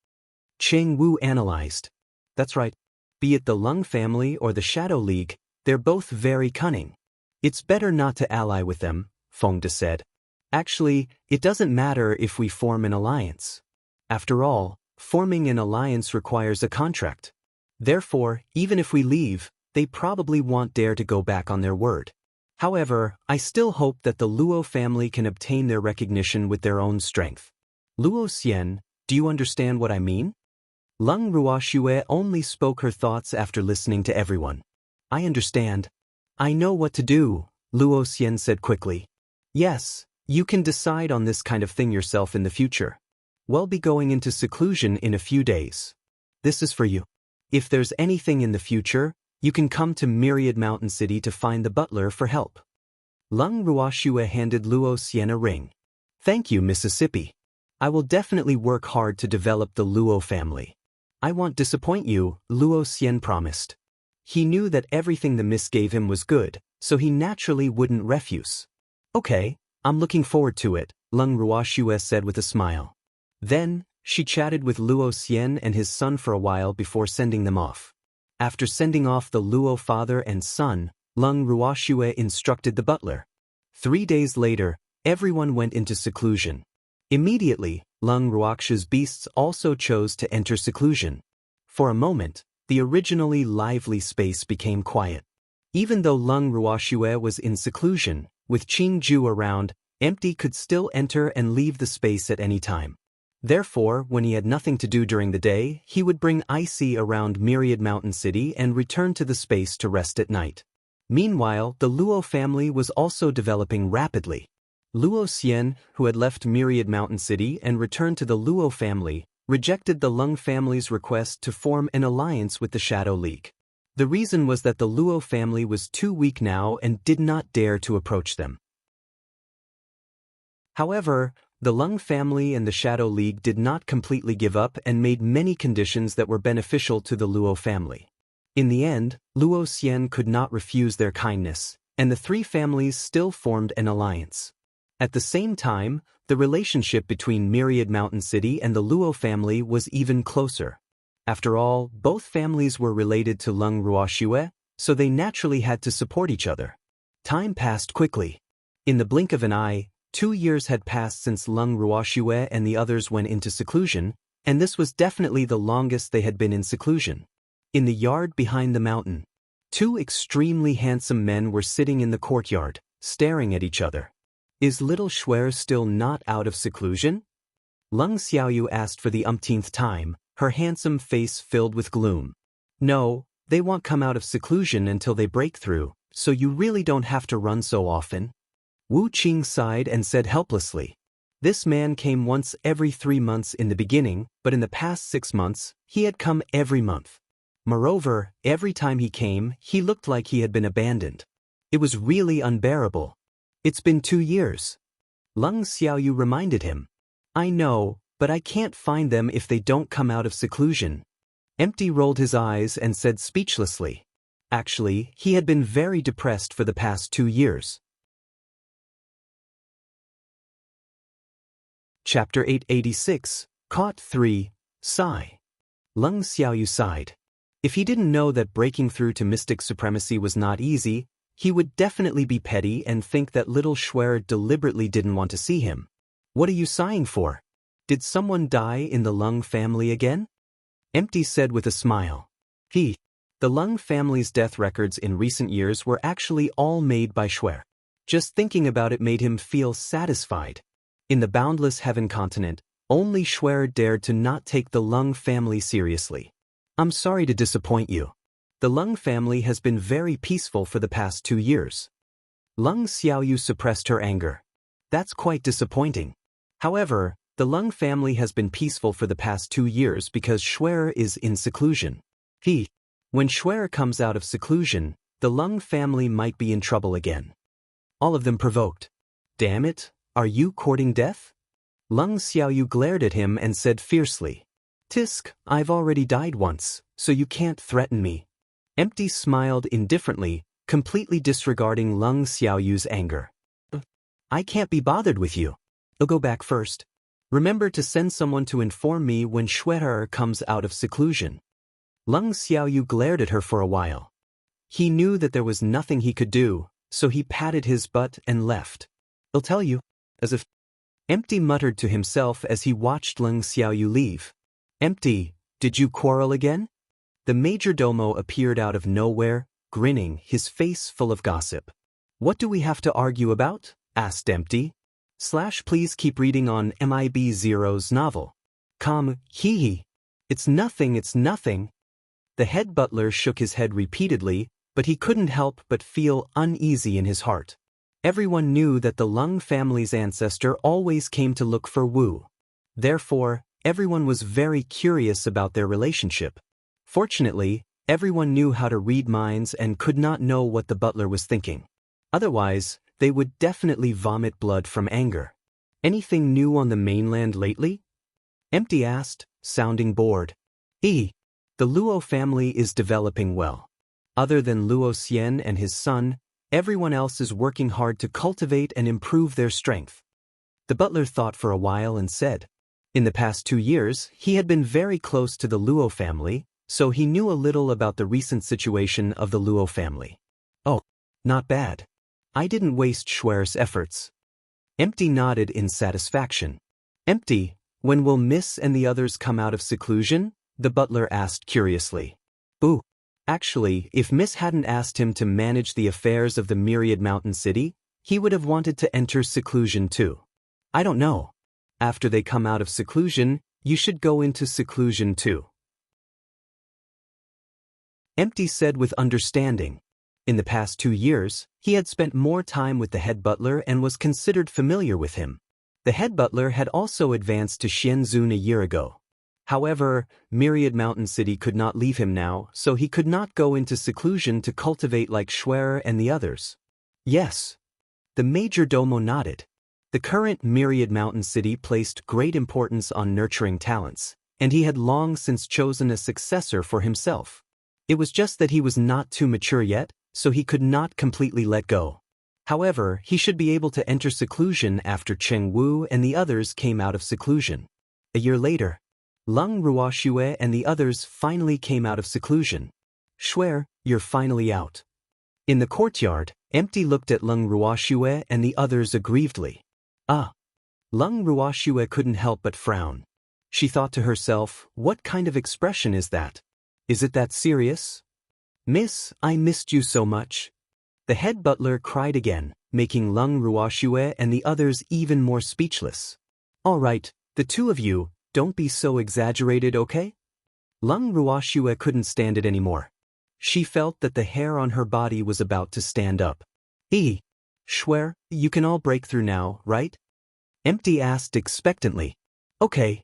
Cheng Wu analyzed. That's right. Be it the Lung family or the Shadow League, they're both very cunning. It's better not to ally with them, Feng De said. Actually, it doesn't matter if we form an alliance. After all, forming an alliance requires a contract. Therefore, even if we leave, they probably won't dare to go back on their word. However, I still hope that the Luo family can obtain their recognition with their own strength. Luo Xian, do you understand what I mean? Lung Ruoxue only spoke her thoughts after listening to everyone. I understand. I know what to do, Luo Xian said quickly. Yes, you can decide on this kind of thing yourself in the future. We'll be going into seclusion in a few days. This is for you. If there's anything in the future, you can come to Myriad Mountain City to find the butler for help. Lung Ruoxue handed Luo Xian a ring. Thank you, Mississippi. I will definitely work hard to develop the Luo family. I won't disappoint you, Luo Xian promised. He knew that everything the miss gave him was good, so he naturally wouldn't refuse. Okay, I'm looking forward to it, Lung Ruoxue said with a smile. Then, she chatted with Luo Xian and his son for a while before sending them off. After sending off the Luo father and son, Lung Ruoxue instructed the butler. 3 days later, everyone went into seclusion. Immediately, Lung Ruoxue's beasts also chose to enter seclusion. For a moment, the originally lively space became quiet. Even though Leng Ruoxue was in seclusion, with Qing Ju around, Empty could still enter and leave the space at any time. Therefore, when he had nothing to do during the day, he would bring Icy around Myriad Mountain City and return to the space to rest at night. Meanwhile, the Luo family was also developing rapidly. Luo Xian, who had left Myriad Mountain City and returned to the Luo family, rejected the Leng family's request to form an alliance with the Shadow League. The reason was that the Luo family was too weak now and did not dare to approach them. However, the Leng family and the Shadow League did not completely give up and made many conditions that were beneficial to the Luo family. In the end, Luo Xian could not refuse their kindness, and the three families still formed an alliance. At the same time, the relationship between Myriad Mountain City and the Luo family was even closer. After all, both families were related to Leng Ruoxue, so they naturally had to support each other. Time passed quickly. In the blink of an eye, 2 years had passed since Leng Ruoxue and the others went into seclusion, and this was definitely the longest they had been in seclusion. In the yard behind the mountain, 2 extremely handsome men were sitting in the courtyard, staring at each other. Is little Shuer still not out of seclusion? Leng Xiaoyu asked for the umpteenth time, her handsome face filled with gloom. No, they won't come out of seclusion until they break through, so you really don't have to run so often. Wu Qing sighed and said helplessly. This man came once every 3 months in the beginning, but in the past 6 months, he had come every month. Moreover, every time he came, he looked like he had been abandoned. It was really unbearable. It's been 2 years. Leng Xiaoyu reminded him. I know, but I can't find them if they don't come out of seclusion. Empty rolled his eyes and said speechlessly. Actually, he had been very depressed for the past 2 years. Chapter 886, Caught 3, Sigh. Leng Xiaoyu sighed. If he didn't know that breaking through to mystic supremacy was not easy, he would definitely be petty and think that little Shuer deliberately didn't want to see him. What are you sighing for? Did someone die in the Leng family again? Empty said with a smile. The Leng family's death records in recent years were actually all made by Shuer. Just thinking about it made him feel satisfied. In the boundless heaven continent, only Shuer dared to not take the Leng family seriously. I'm sorry to disappoint you. The Leng family has been very peaceful for the past 2 years. Leng Xiaoyu suppressed her anger. That's quite disappointing. However, the Leng family has been peaceful for the past 2 years because Shuer is in seclusion. When Shuer comes out of seclusion, the Leng family might be in trouble again. All of them provoked. Damn it, are you courting death? Leng Xiaoyu glared at him and said fiercely. Tisk, I've already died once, so you can't threaten me. Empty smiled indifferently, completely disregarding Leng Xiaoyu's anger. I can't be bothered with you. I'll go back first. Remember to send someone to inform me when Shuer comes out of seclusion. Leng Xiaoyu glared at her for a while. He knew that there was nothing he could do, so he patted his butt and left. I'll tell you, as if. Empty muttered to himself as he watched Leng Xiaoyu leave. Empty, did you quarrel again? The majordomo appeared out of nowhere, grinning, his face full of gossip. What do we have to argue about? Asked Empty. Please keep reading on MIB Zero's novel. Hee. It's nothing. The head butler shook his head repeatedly, but he couldn't help but feel uneasy in his heart. Everyone knew that the Leng family's ancestor always came to look for Wu. Therefore, everyone was very curious about their relationship. Fortunately, everyone knew how to read minds and could not know what the butler was thinking. Otherwise, they would definitely vomit blood from anger. Anything new on the mainland lately? Empty asked, sounding bored. The Luo family is developing well. Other than Luo Xian and his son, everyone else is working hard to cultivate and improve their strength. The butler thought for a while and said, in the past 2 years, he had been very close to the Luo family, so he knew a little about the recent situation of the Luo family. Oh, not bad. I didn't waste Shuer's efforts. Empty nodded in satisfaction. Empty, when will Miss and the others come out of seclusion? The butler asked curiously. Boo. Actually, if Miss hadn't asked him to manage the affairs of the Myriad Mountain City, he would have wanted to enter seclusion too. I don't know. After they come out of seclusion, you should go into seclusion too. Empty said with understanding. In the past 2 years, he had spent more time with the head butler and was considered familiar with him. The head butler had also advanced to Shenzhen a year ago. However, Myriad Mountain City could not leave him now, so he could not go into seclusion to cultivate like Schwerer and the others. Yes. The major domo nodded. The current Myriad Mountain City placed great importance on nurturing talents, and he had long since chosen a successor for himself. It was just that he was not too mature yet, so he could not completely let go. However, he should be able to enter seclusion after Cheng Wu and the others came out of seclusion. A year later, Leng Ruoxue and the others finally came out of seclusion. Schwer, you're finally out. In the courtyard, Empty looked at Leng Ruoxue and the others aggrievedly. Ah. Leng Ruoxue couldn't help but frown. She thought to herself, what kind of expression is that? Is it that serious? Miss, I missed you so much. The head butler cried again, making Leng Ruoxue and the others even more speechless. All right, the two of you, don't be so exaggerated, okay? Leng Ruoxue couldn't stand it anymore. She felt that the hair on her body was about to stand up. Schwer, you can all break through now, right? Empty asked expectantly. Okay.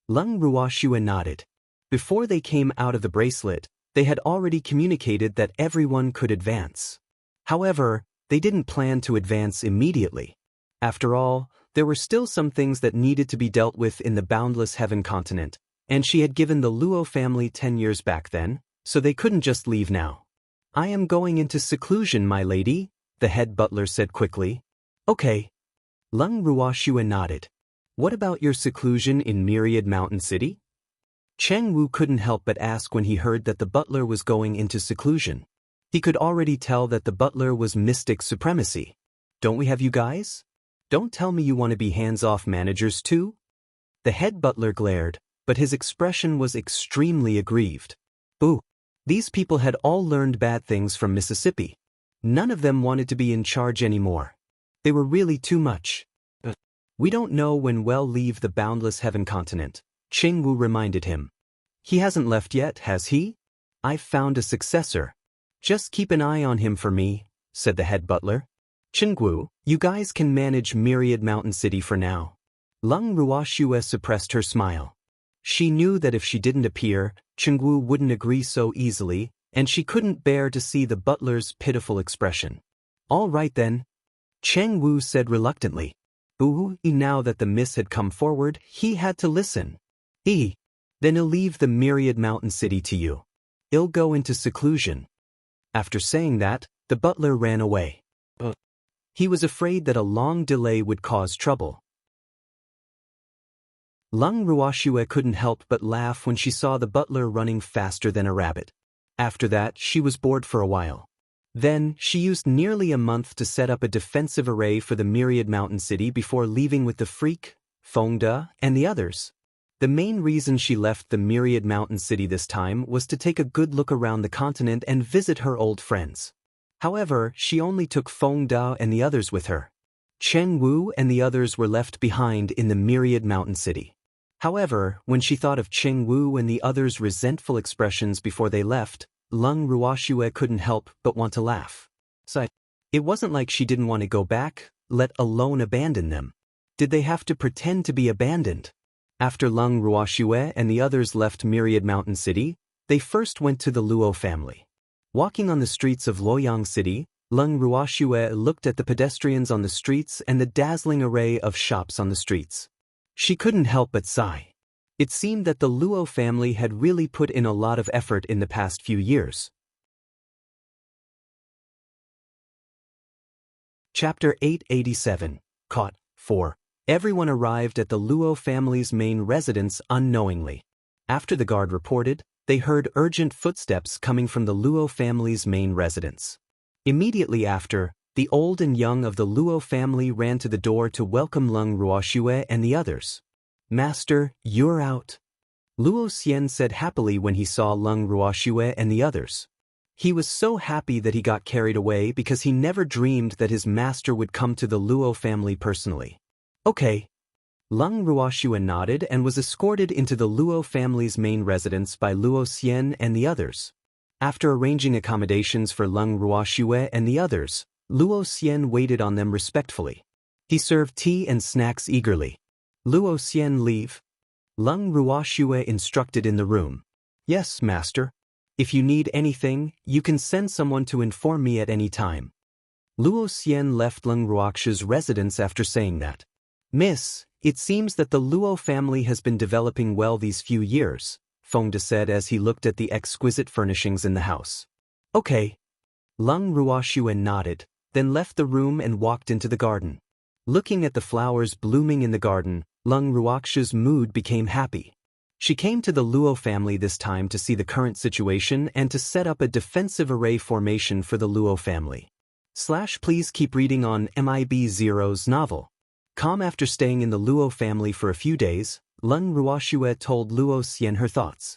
Leng Ruoxue nodded. Before they came out of the bracelet, they had already communicated that everyone could advance. However, they didn't plan to advance immediately. After all, there were still some things that needed to be dealt with in the boundless heaven continent, and she had given the Luo family 10 years back then, so they couldn't just leave now. I am going into seclusion, my lady, the head butler said quickly. Okay. Leng Ruoxue nodded. What about your seclusion in Myriad Mountain City? Cheng Wu couldn't help but ask when he heard that the butler was going into seclusion. He could already tell that the butler was mystic supremacy. Don't we have you guys? Don't tell me you want to be hands-off managers too? The head butler glared, but his expression was extremely aggrieved. Ooh, these people had all learned bad things from Mississippi. None of them wanted to be in charge anymore. They were really too much. We don't know when we'll leave the boundless heaven continent, Cheng Wu reminded him. He hasn't left yet, has he? I've found a successor. Just keep an eye on him for me, said the head butler. Cheng Wu, you guys can manage Myriad Mountain City for now. Leng Ruoxue suppressed her smile. She knew that if she didn't appear, Cheng Wu wouldn't agree so easily, and she couldn't bear to see the butler's pitiful expression. All right then, Cheng Wu said reluctantly. Now that the miss had come forward, he had to listen. Then he'll leave the Myriad Mountain City to you. He'll go into seclusion. After saying that, the butler ran away. He was afraid that a long delay would cause trouble. Leng Ruoxue couldn't help but laugh when she saw the butler running faster than a rabbit. After that, she was bored for a while. Then, she used nearly a month to set up a defensive array for the Myriad Mountain City before leaving with the Freak, Fengde, and the others. The main reason she left the Myriad Mountain City this time was to take a good look around the continent and visit her old friends. However, she only took Fengde and the others with her. Cheng Wu and the others were left behind in the Myriad Mountain City. However, when she thought of Cheng Wu and the others' resentful expressions before they left, Leng Ruoxue couldn't help but want to laugh. It wasn't like she didn't want to go back, let alone abandon them. Did they have to pretend to be abandoned? After Leng Ruoxue and the others left Myriad Mountain City, they first went to the Luo family. Walking on the streets of Luoyang City, Leng Ruoxue looked at the pedestrians on the streets and the dazzling array of shops on the streets. She couldn't help but sigh. It seemed that the Luo family had really put in a lot of effort in the past few years. Chapter 887, Caught. 4. Everyone arrived at the Luo family's main residence unknowingly. After the guard reported, they heard urgent footsteps coming from the Luo family's main residence. Immediately after, the old and young of the Luo family ran to the door to welcome Leng Ruoxue and the others. Master, you're out. Luo Xian said happily when he saw Leng Ruoxue and the others. He was so happy that he got carried away because he never dreamed that his master would come to the Luo family personally. Okay. Leng Ruoxue nodded and was escorted into the Luo family's main residence by Luo Xian and the others. After arranging accommodations for Leng Ruoxue and the others, Luo Xian waited on them respectfully. He served tea and snacks eagerly. Luo Xian leave? Leng Ruoxue instructed in the room. Yes, master. If you need anything, you can send someone to inform me at any time. Luo Xian left Leng Ruoxue's residence after saying that. Miss, it seems that the Luo family has been developing well these few years, Feng De said as he looked at the exquisite furnishings in the house. Okay. Leng Ruoxue nodded, then left the room and walked into the garden. Looking at the flowers blooming in the garden, Leng Ruoxue's mood became happy. She came to the Luo family this time to see the current situation and to set up a defensive array formation for the Luo family. Please keep reading on MIB Zero's novel. After staying in the Luo family for a few days, Leng Ruoxue told Luo Xian her thoughts.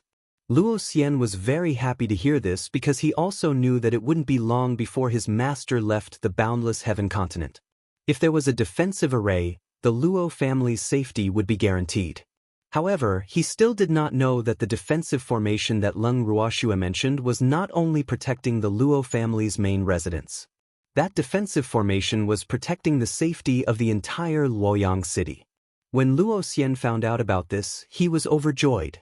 Luo Xian was very happy to hear this because he also knew that it wouldn't be long before his master left the boundless heaven continent. If there was a defensive array, the Luo family's safety would be guaranteed. However, he still did not know that the defensive formation that Leng Ruoxue mentioned was not only protecting the Luo family's main residence. That defensive formation was protecting the safety of the entire Luoyang city. When Luo Xian found out about this, he was overjoyed.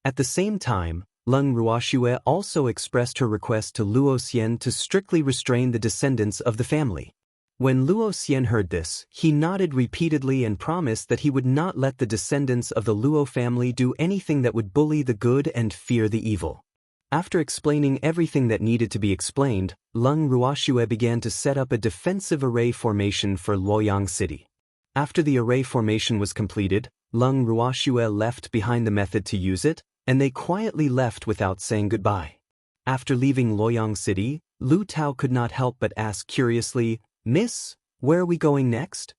At the same time, Leng Ruoxue also expressed her request to Luo Xian to strictly restrain the descendants of the family. When Luo Xian heard this, he nodded repeatedly and promised that he would not let the descendants of the Luo family do anything that would bully the good and fear the evil. After explaining everything that needed to be explained, Leng Ruoxue began to set up a defensive array formation for Luoyang City. After the array formation was completed, Leng Ruoxue left behind the method to use it, and they quietly left without saying goodbye. After leaving Luoyang City, Lu Tao could not help but ask curiously, Miss, where are we going next?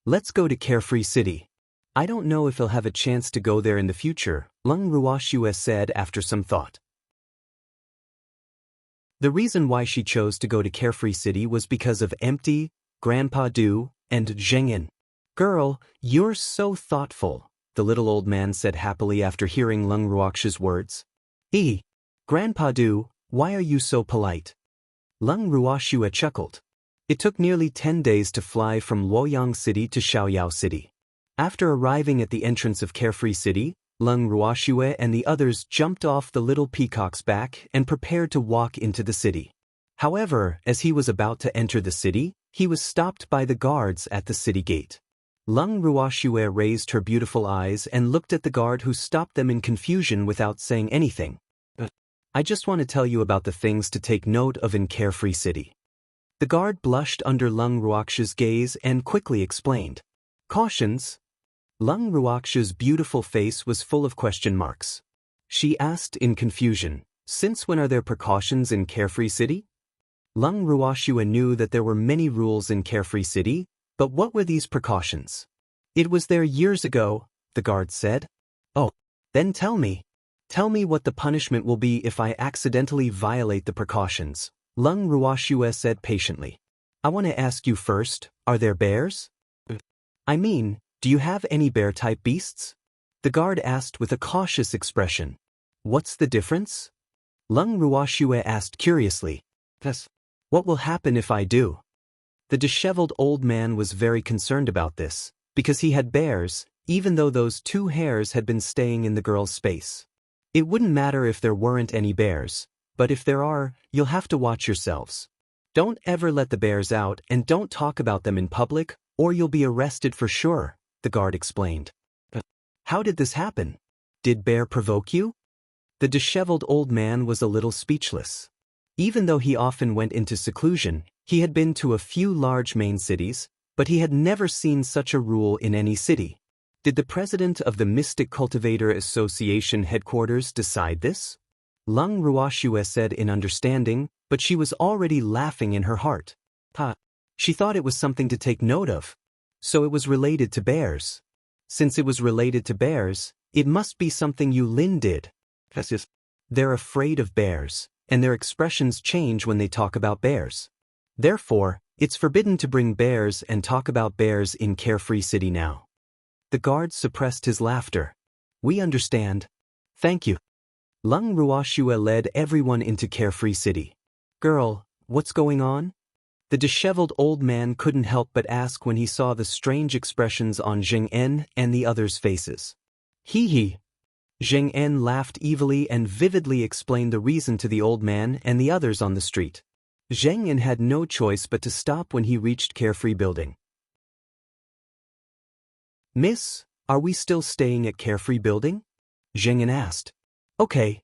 Let's go to Carefree City. I don't know if he'll have a chance to go there in the future, Leng Ruoxue said after some thought. The reason why she chose to go to Carefree City was because of Empty, Grandpa Du, and Zhengyan. Girl, you're so thoughtful, the little old man said happily after hearing Leng Ruoxue's words. Grandpa Du, why are you so polite? Leng Ruoxue chuckled. It took nearly 10 days to fly from Luoyang City to Xiaoyao City. After arriving at the entrance of Carefree City, Leng Ruoxue and the others jumped off the little peacock's back and prepared to walk into the city. However, as he was about to enter the city, he was stopped by the guards at the city gate. Leng Ruoxue raised her beautiful eyes and looked at the guard who stopped them in confusion without saying anything. I just want to tell you about the things to take note of in Carefree City. The guard blushed under Leng Ruoxue's gaze and quickly explained. Cautions? Leng Ruoxue's beautiful face was full of question marks. She asked in confusion, since when are there precautions in Carefree City? Leng Ruoxue knew that there were many rules in Carefree City, but what were these precautions? It was there years ago, the guard said. Oh, then tell me. Tell me what the punishment will be if I accidentally violate the precautions, Leng Ruoxue said patiently. I want to ask you first, are there bears? I mean, do you have any bear-type beasts? The guard asked with a cautious expression. What's the difference? Leng Ruoxue asked curiously. What will happen if I do? The disheveled old man was very concerned about this, because he had bears, even though those 2 hares had been staying in the girl's space. It wouldn't matter if there weren't any bears, but if there are, you'll have to watch yourselves. Don't ever let the bears out and don't talk about them in public, or you'll be arrested for sure, the guard explained. How did this happen? Did bear provoke you? The disheveled old man was a little speechless. Even though he often went into seclusion, he had been to a few large main cities, but he had never seen such a rule in any city. Did the president of the Mystic Cultivator Association headquarters decide this? Leng Ruoxue said in understanding, but she was already laughing in her heart. She thought it was something to take note of. So it was related to bears. Since it was related to bears, it must be something Yu Lin did. They're afraid of bears, and their expressions change when they talk about bears. Therefore, it's forbidden to bring bears and talk about bears in Carefree City now. The guard suppressed his laughter. We understand. Thank you. Lung Ruoxue led everyone into Carefree City. Girl, what's going on? The disheveled old man couldn't help but ask when he saw the strange expressions on Zheng En and the others' faces. Hee hee. Zheng En laughed evilly and vividly explained the reason to the old man and the others on the street. Zheng En had no choice but to stop when he reached Carefree Building. Miss, are we still staying at Carefree Building? Zheng En asked. Okay.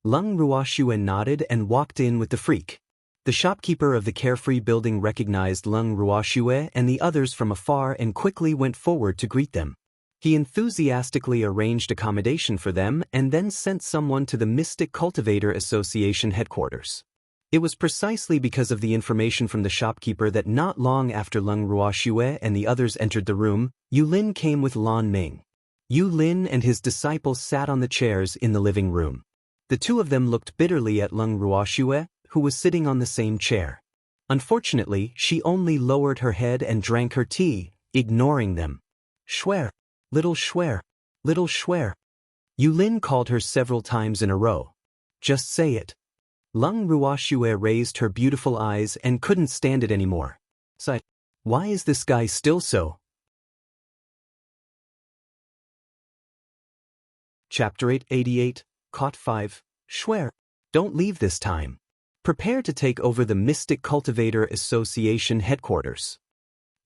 Lung Ruoxue nodded and walked in with the freak. The shopkeeper of the Carefree Building recognized Lung Ruoxue and the others from afar and quickly went forward to greet them. He enthusiastically arranged accommodation for them and then sent someone to the Mystic Cultivator Association headquarters. It was precisely because of the information from the shopkeeper that not long after Lung Ruoxue and the others entered the room, Yu Lin came with Lan Ming. Yu Lin and his disciples sat on the chairs in the living room. The two of them looked bitterly at Lung Ruoxue, who was sitting on the same chair. Unfortunately, she only lowered her head and drank her tea, ignoring them. Schwer, little Schwer, little Schwer. Yu Lin called her several times in a row. Just say it. Lung Ruoxue raised her beautiful eyes and couldn't stand it anymore. Sighed. Why is this guy still so? Chapter 888, Caught 5, Schwer. Don't leave this time. Prepare to take over the Mystic Cultivator Association headquarters.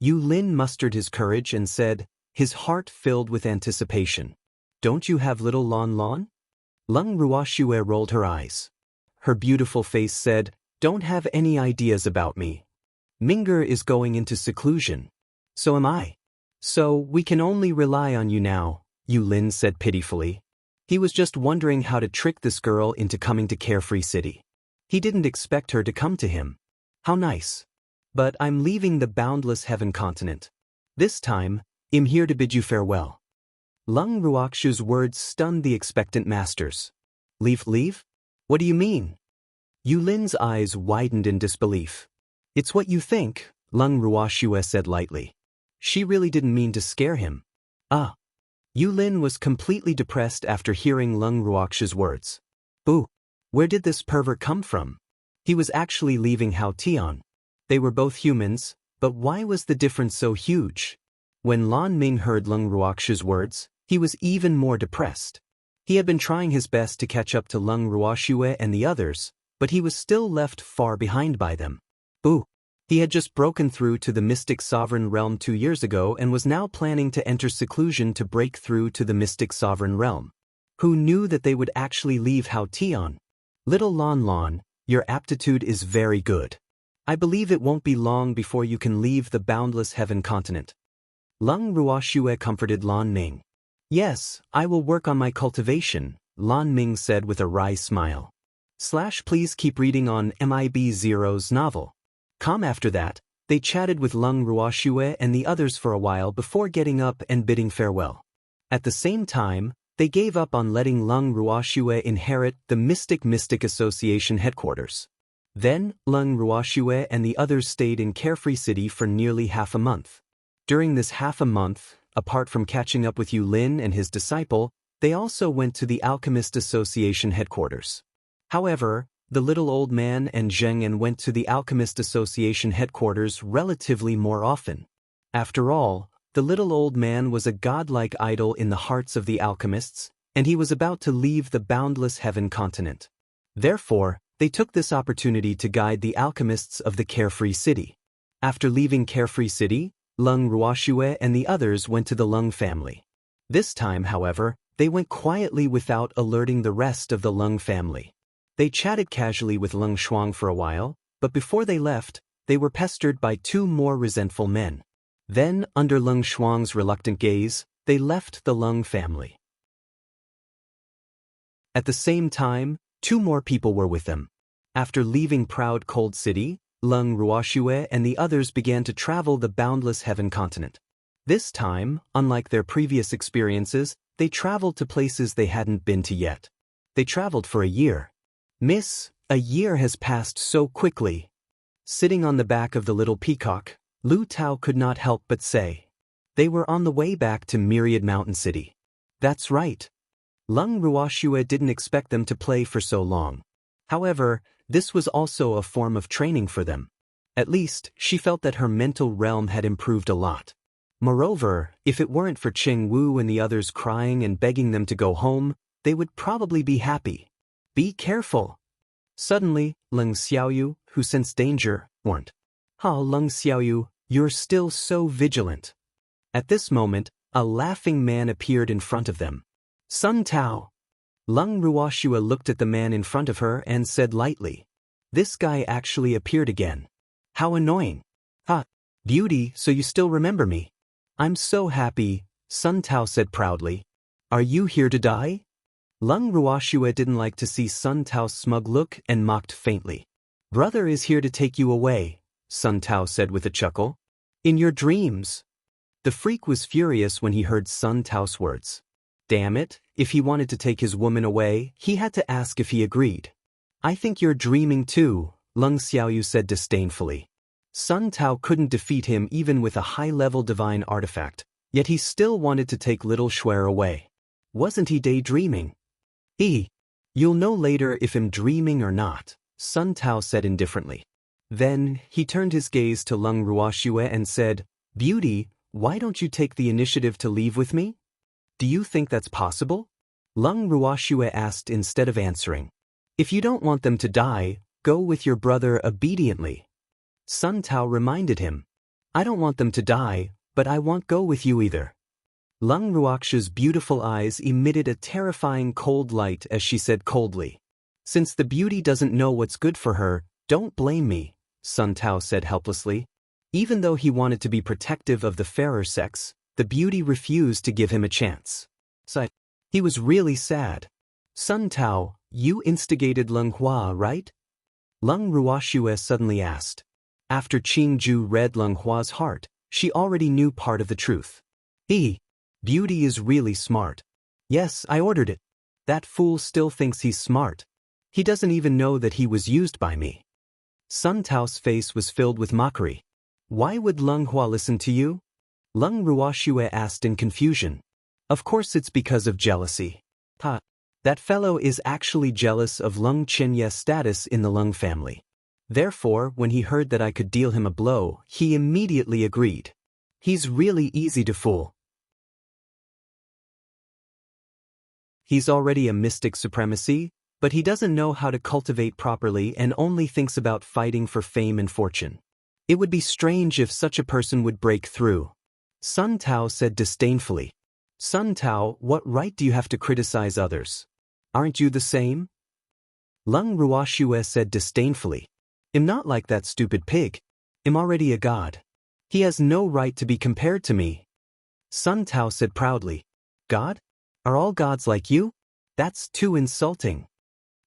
Yu Lin mustered his courage and said, his heart filled with anticipation. Don't you have little Lan Lan? Lung Ruoxue rolled her eyes. Her beautiful face said, don't have any ideas about me. Ming'er is going into seclusion. So am I. So we can only rely on you now, Yu Lin said pitifully. He was just wondering how to trick this girl into coming to Carefree City. He didn't expect her to come to him. How nice. But I'm leaving the boundless heaven continent. This time, I'm here to bid you farewell. Lung Ruoxue's words stunned the expectant masters. Leave? What do you mean? Yu Lin's eyes widened in disbelief. It's what you think, Lung Ruoxue said lightly. She really didn't mean to scare him. Ah. Yu Lin was completely depressed after hearing Lung Ruoxue's words. Boo. Where did this pervert come from? He was actually leaving Hao Tian. They were both humans, but why was the difference so huge? When Lan Ming heard Lung Ruoxue's words, he was even more depressed. He had been trying his best to catch up to Lung Ruoxue and the others, but he was still left far behind by them. Boo! He had just broken through to the Mystic Sovereign Realm 2 years ago and was now planning to enter seclusion to break through to the Mystic Sovereign Realm. Who knew that they would actually leave Hao Tian? Little Lan Lan, your aptitude is very good. I believe it won't be long before you can leave the boundless heaven continent. Lung Ruoxue comforted Lan Ming. Yes, I will work on my cultivation, Lan Ming said with a wry smile. Please keep reading on MIB Zero's novel. After that, they chatted with Lung Ruoxue and the others for a while before getting up and bidding farewell. At the same time, they gave up on letting Lung Ruoxue inherit the Mystic Association headquarters. Then, Lung Ruoxue and the others stayed in Carefree City for nearly half a month. During this half a month, apart from catching up with Yu Lin and his disciple, they also went to the Alchemist Association headquarters. However, the little old man and Zheng En went to the Alchemist Association headquarters relatively more often. After all, the little old man was a godlike idol in the hearts of the alchemists, and he was about to leave the boundless heaven continent. Therefore, they took this opportunity to guide the alchemists of the Carefree City. After leaving Carefree City, Lung Ruoxue and the others went to the Lung family. This time, however, they went quietly without alerting the rest of the Lung family. They chatted casually with Lung Shuang for a while, but before they left, they were pestered by 2 more resentful men. Then, under Lung Shuang's reluctant gaze, they left the Lung family. At the same time, 2 more people were with them. After leaving proud Cold City, Lung Ruoxue and the others began to travel the boundless heaven continent. This time, unlike their previous experiences, they traveled to places they hadn't been to yet. They traveled for a year. Miss, A year has passed so quickly. Sitting on the back of the little peacock, Lu Tao could not help but say. They were on the way back to Myriad Mountain City. That's right. Lung Ruoxue didn't expect them to play for so long. However, this was also a form of training for them. At least, she felt that her mental realm had improved a lot. Moreover, if it weren't for Qing Wu and the others crying and begging them to go home, they would probably be happy. Be careful. Suddenly, Leng Xiaoyu, who sensed danger, warned. Leng Xiaoyu, you're still so vigilant. At this moment, a laughing man appeared in front of them. Sun Tao. Lung Ruoxue looked at the man in front of her and said lightly. This guy actually appeared again. How annoying. Beauty, so you still remember me. I'm so happy, Sun Tao said proudly. Are you here to die? Lung Ruoxue didn't like to see Sun Tao's smug look and mocked faintly. Brother is here to take you away, Sun Tao said with a chuckle. In your dreams. The freak was furious when he heard Sun Tao's words. Damn it, if he wanted to take his woman away, he had to ask if he agreed. I think you're dreaming too, Leng Xiaoyu said disdainfully. Sun Tao couldn't defeat him even with a high-level divine artifact, yet he still wanted to take little Shuer away. Wasn't he daydreaming? You'll know later if I'm dreaming or not, Sun Tao said indifferently. Then, he turned his gaze to Lung Ruoxue and said, Beauty, why don't you take the initiative to leave with me? Do you think that's possible? Lung Ruoxue asked instead of answering. If you don't want them to die, go with your brother obediently. Sun Tao reminded him. I don't want them to die, but I won't go with you either. Lung Ruoxue's beautiful eyes emitted a terrifying cold light as she said coldly. Since the beauty doesn't know what's good for her, don't blame me, Sun Tao said helplessly. Even though he wanted to be protective of the fairer sex, the beauty refused to give him a chance. He was really sad. Sun Tao, you instigated Leng Hua, right? Lung Ruoxue suddenly asked. After Qing Ju read Leng Hua's heart, she already knew part of the truth. Beauty is really smart. Yes, I ordered it. That fool still thinks he's smart. He doesn't even know that he was used by me. Sun Tao's face was filled with mockery. Why would Leng Hua listen to you? Lung Ruoxue asked in confusion. Of course it's because of jealousy. That fellow is actually jealous of Lung Chenye's status in the Lung family. Therefore, when he heard that I could deal him a blow, he immediately agreed. He's really easy to fool. He's already a mystic supremacy, but he doesn't know how to cultivate properly and only thinks about fighting for fame and fortune. It would be strange if such a person would break through. Sun Tao said disdainfully. Sun Tao, what right do you have to criticize others? Aren't you the same? Lung Ruoxue said disdainfully. I'm not like that stupid pig. I'm already a god. He has no right to be compared to me. Sun Tao said proudly. God? Are all gods like you? That's too insulting.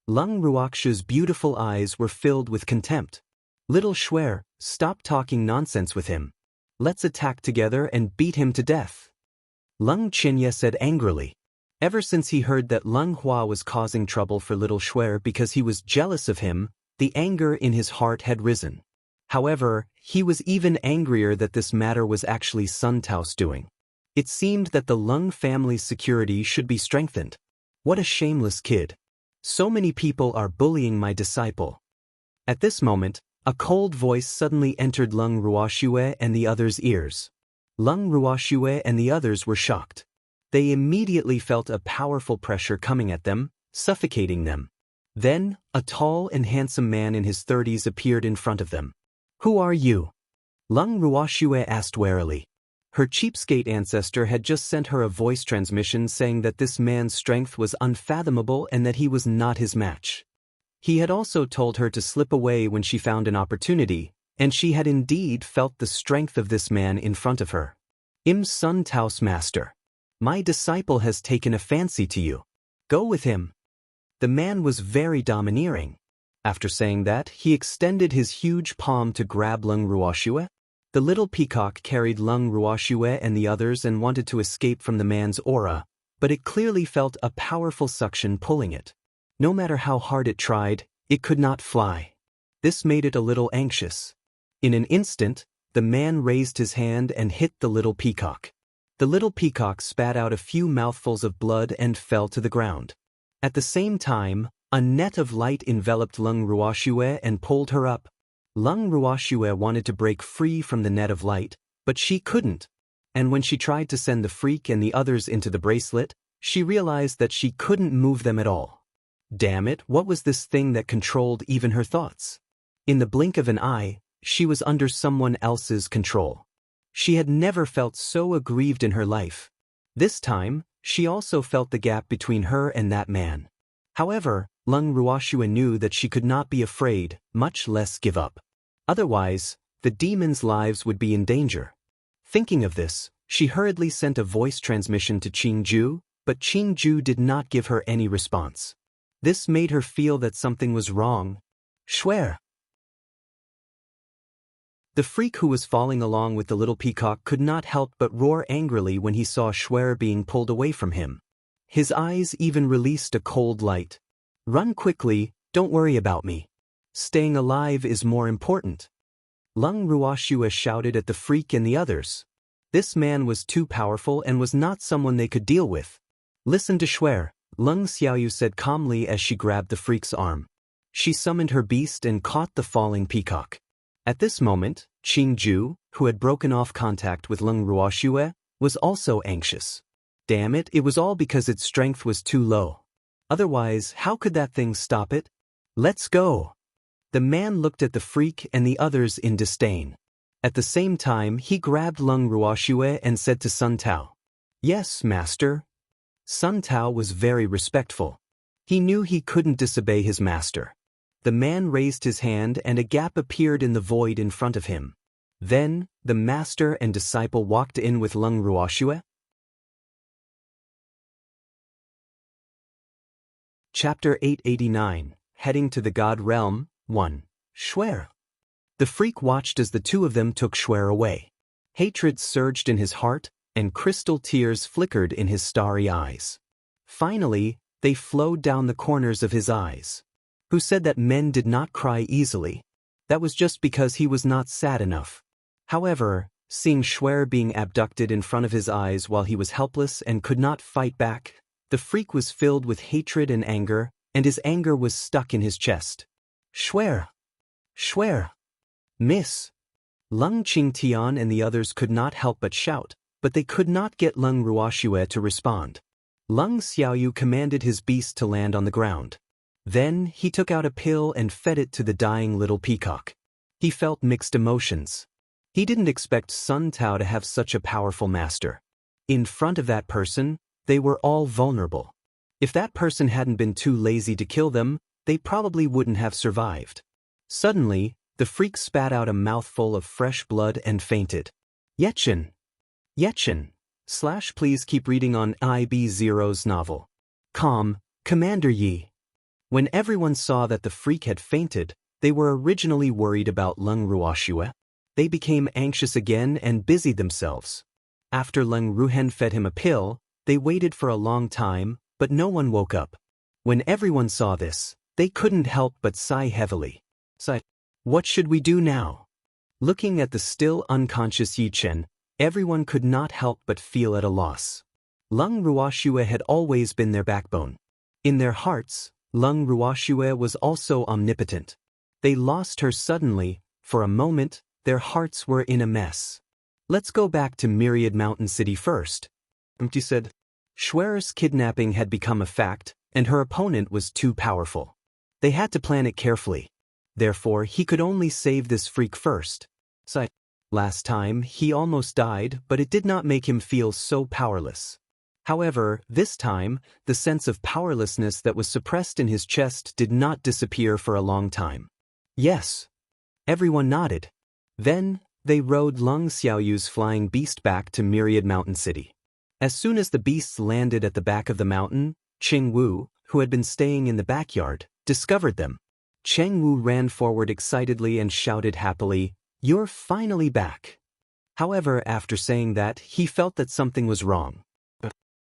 Lung Ruoxue's beautiful eyes were filled with contempt. Little Shuer, stop talking nonsense with him. Let's attack together and beat him to death. Lung Chenye said angrily. Ever since he heard that Leng Hua was causing trouble for little Shuer because he was jealous of him, the anger in his heart had risen. However, he was even angrier that this matter was actually Sun Tao's doing. It seemed that the Lung family's security should be strengthened. What a shameless kid. So many people are bullying my disciple. At this moment, a cold voice suddenly entered Lung Ruoxue and the others' ears. Lung Ruoxue and the others were shocked. They immediately felt a powerful pressure coming at them, suffocating them. Then, a tall and handsome man in his 30s appeared in front of them. Who are you? Lung Ruoxue asked warily. Her cheapskate ancestor had just sent her a voice transmission saying that this man's strength was unfathomable and that he was not his match. He had also told her to slip away when she found an opportunity, and she had indeed felt the strength of this man in front of her. Im Sun Tao's master. My disciple has taken a fancy to you. Go with him. The man was very domineering. After saying that, he extended his huge palm to grab Lung Ruoxue. The little peacock carried Lung Ruoxue and the others and wanted to escape from the man's aura, but it clearly felt a powerful suction pulling it. No matter how hard it tried, It could not fly. This made it a little anxious. In an instant, the man raised his hand and hit the little peacock. The little peacock spat out a few mouthfuls of blood and fell to the ground. At the same time, a net of light enveloped Lung Ruoxue and pulled her up. Lung Ruoxue wanted to break free from the net of light, but she couldn't. And when she tried to send the freak and the others into the bracelet, she realized that she couldn't move them at all. Damn it, what was this thing that controlled even her thoughts? In the blink of an eye, she was under someone else's control. She had never felt so aggrieved in her life. This time, she also felt the gap between her and that man. However, Lung Ruoxue knew that she could not be afraid, much less give up. Otherwise, the demons' lives would be in danger. Thinking of this, she hurriedly sent a voice transmission to Qingju, but Qingju did not give her any response. This made her feel that something was wrong. Shuer! The freak who was falling along with the little peacock could not help but roar angrily when he saw Shuer being pulled away from him. His eyes even released a cold light. Run quickly, don't worry about me. Staying alive is more important. Lung Ruoxue shouted at the freak and the others. This man was too powerful and was not someone they could deal with. Listen to Shuer, Lung Xiaoyu said calmly as she grabbed the freak's arm. She summoned her beast and caught the falling peacock. At this moment, Qingju, who had broken off contact with Lung Ruoxue, was also anxious. Damn it, it was all because its strength was too low. Otherwise, how could that thing stop it? Let's go! The man looked at the freak and the others in disdain. At the same time, he grabbed Lung Ruoxue and said to Sun Tao, "Yes, master." Sun Tao was very respectful. He knew he couldn't disobey his master. The man raised his hand and a gap appeared in the void in front of him. Then, the master and disciple walked in with Lung Ruoxue. Chapter 889, Heading to the God Realm, 1. Shuer. The freak watched as the two of them took Shuer away. Hatred surged in his heart, and crystal tears flickered in his starry eyes. Finally, they flowed down the corners of his eyes. Who said that men did not cry easily? That was just because he was not sad enough. However, seeing Shuer being abducted in front of his eyes while he was helpless and could not fight back, the freak was filled with hatred and his anger was stuck in his chest. Shuer! Shuer! Miss! Lung Qingtian and the others could not help but shout, but they could not get Lung Ruoxue to respond. Lung Xiaoyu commanded his beast to land on the ground. Then, he took out a pill and fed it to the dying little peacock. He felt mixed emotions. He didn't expect Sun Tao to have such a powerful master. In front of that person, they were all vulnerable. If that person hadn't been too lazy to kill them, they probably wouldn't have survived. Suddenly, the freak spat out a mouthful of fresh blood and fainted. Yetchen! Yetchen! / please keep reading on IB0's novel. Commander Yi. When everyone saw that the freak had fainted, they were originally worried about Lung Ruoxue. They became anxious again and busied themselves. After Lung Ruhen fed him a pill, they waited for a long time, but no one woke up. When everyone saw this, they couldn't help but sigh heavily. What should we do now? Looking at the still unconscious Yichen, everyone could not help but feel at a loss. Lung Ruoxue had always been their backbone. In their hearts, Lung Ruoxue was also omnipotent. They lost her suddenly. For a moment, their hearts were in a mess. Let's go back to Myriad Mountain City first. She said. Shuer's kidnapping had become a fact, and her opponent was too powerful. They had to plan it carefully. Therefore, he could only save this freak first. Last time, he almost died, but it did not make him feel so powerless. However, this time, the sense of powerlessness that was suppressed in his chest did not disappear for a long time. Yes. Everyone nodded. Then, they rode Lung Xiaoyu's flying beast back to Myriad Mountain City. As soon as the beasts landed at the back of the mountain, Cheng Wu, who had been staying in the backyard, discovered them. Cheng Wu ran forward excitedly and shouted happily, "You're finally back." However, after saying that, he felt that something was wrong.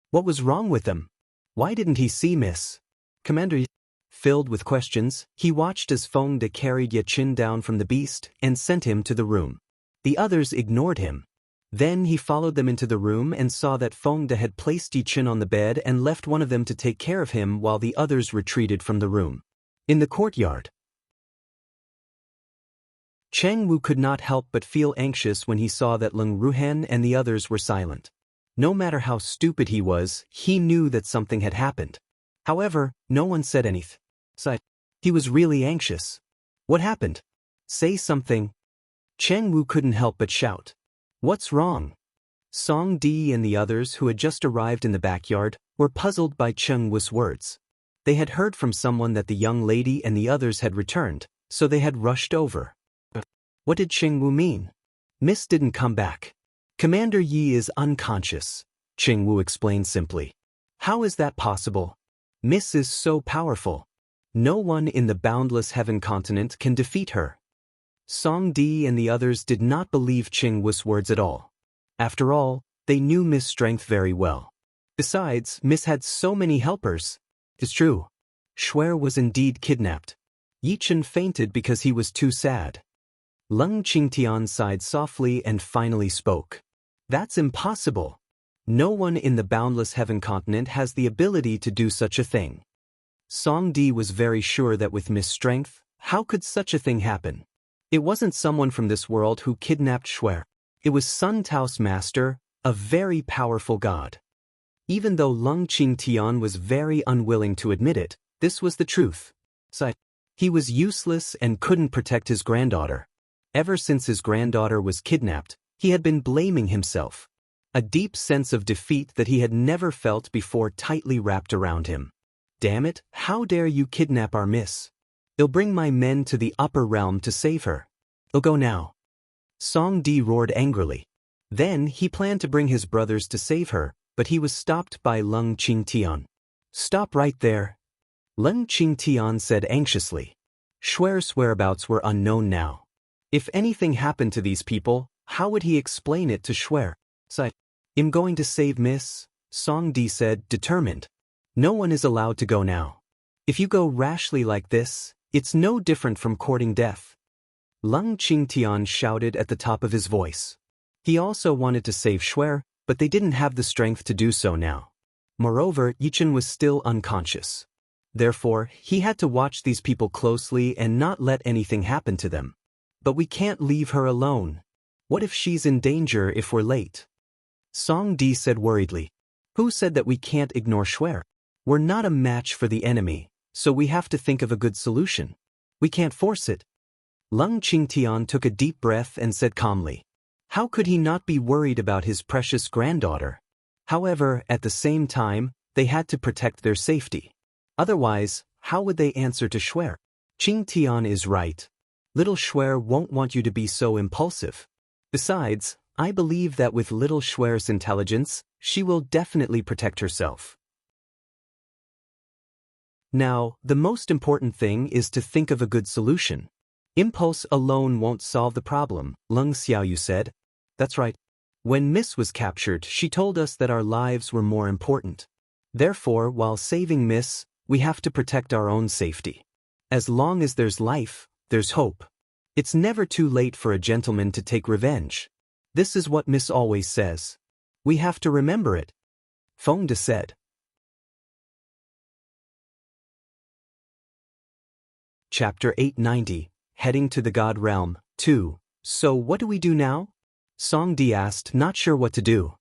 What was wrong with them? Why didn't he see Miss Commander? Filled with questions, he watched as Feng De carried Ye Qin down from the beast and sent him to the room. The others ignored him. Then he followed them into the room and saw that Feng De had placed Ye Qin on the bed and left one of them to take care of him while the others retreated from the room. In the courtyard, Cheng Wu could not help but feel anxious when he saw that Leng Ruhan and the others were silent. No matter how stupid he was, he knew that something had happened. However, no one said anything. He was really anxious. What happened? Say something. Cheng Wu couldn't help but shout. What's wrong? Song Di and the others who had just arrived in the backyard were puzzled by Cheng Wu's words. They had heard from someone that the young lady and the others had returned, so they had rushed over. What did Cheng Wu mean? Miss didn't come back. Commander Yi is unconscious, Cheng Wu explained simply. How is that possible? Miss is so powerful. No one in the boundless heaven continent can defeat her. Song Di and the others did not believe Cheng Wu's words at all. After all, they knew Miss' strength very well. Besides, Miss had so many helpers. It's true. Shuer was indeed kidnapped. Yi Chen fainted because he was too sad. Leng Qingtian sighed softly and finally spoke. That's impossible. No one in the boundless heaven continent has the ability to do such a thing. Song Di was very sure that with Miss' strength, how could such a thing happen? It wasn't someone from this world who kidnapped Shuer. It was Sun Tao's master, a very powerful god. Even though Leng Qingtian was very unwilling to admit it, this was the truth. He was useless and couldn't protect his granddaughter. Ever since his granddaughter was kidnapped, he had been blaming himself. A deep sense of defeat that he had never felt before tightly wrapped around him. Damn it, how dare you kidnap our miss? I'll bring my men to the upper realm to save her. I'll go now. Song Di roared angrily. Then he planned to bring his brothers to save her, but he was stopped by Leng Qingtian. Stop right there. Leng Qingtian said anxiously. Shuer's whereabouts were unknown now. If anything happened to these people, how would he explain it to Shuer? I'm going to save Miss, Song Di said, determined. No one is allowed to go now. If you go rashly like this, it's no different from courting death. Leng Qingtian shouted at the top of his voice. He also wanted to save Shuer, but they didn't have the strength to do so now. Moreover, Yi Chen was still unconscious. Therefore, he had to watch these people closely and not let anything happen to them. But we can't leave her alone. What if she's in danger if we're late? Song Di said worriedly. Who said that we can't ignore Shuer? We're not a match for the enemy, so we have to think of a good solution. We can't force it. Leng Qingtian took a deep breath and said calmly. How could he not be worried about his precious granddaughter? However, at the same time, they had to protect their safety. Otherwise, how would they answer to Shuer? Qingtian is right. Little Shuer won't want you to be so impulsive. Besides, I believe that with little Shuer's intelligence, she will definitely protect herself. Now, the most important thing is to think of a good solution. Impulse alone won't solve the problem, Leng Xiaoyu said. That's right. When Miss was captured, she told us that our lives were more important. Therefore, while saving Miss, we have to protect our own safety. As long as there's life, there's hope. It's never too late for a gentleman to take revenge. This is what Miss always says. We have to remember it. Feng De said. Chapter 890, Heading to the God Realm, 2. So what do we do now? Song Di asked, not sure what to do.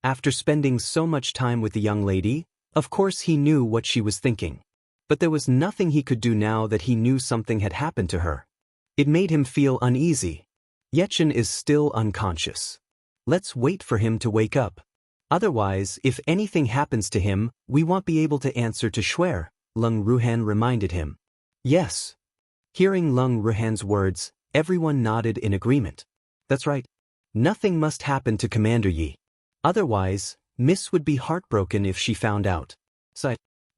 After spending so much time with the young lady, of course he knew what she was thinking. But there was nothing he could do now that he knew something had happened to her. It made him feel uneasy. Ye Chen is still unconscious. Let's wait for him to wake up. Otherwise, if anything happens to him, we won't be able to answer to Shuer, Leng Ruhan reminded him. Yes. Hearing Leng Ruhan's words, everyone nodded in agreement. That's right. Nothing must happen to Commander Yi. Otherwise, Miss would be heartbroken if she found out.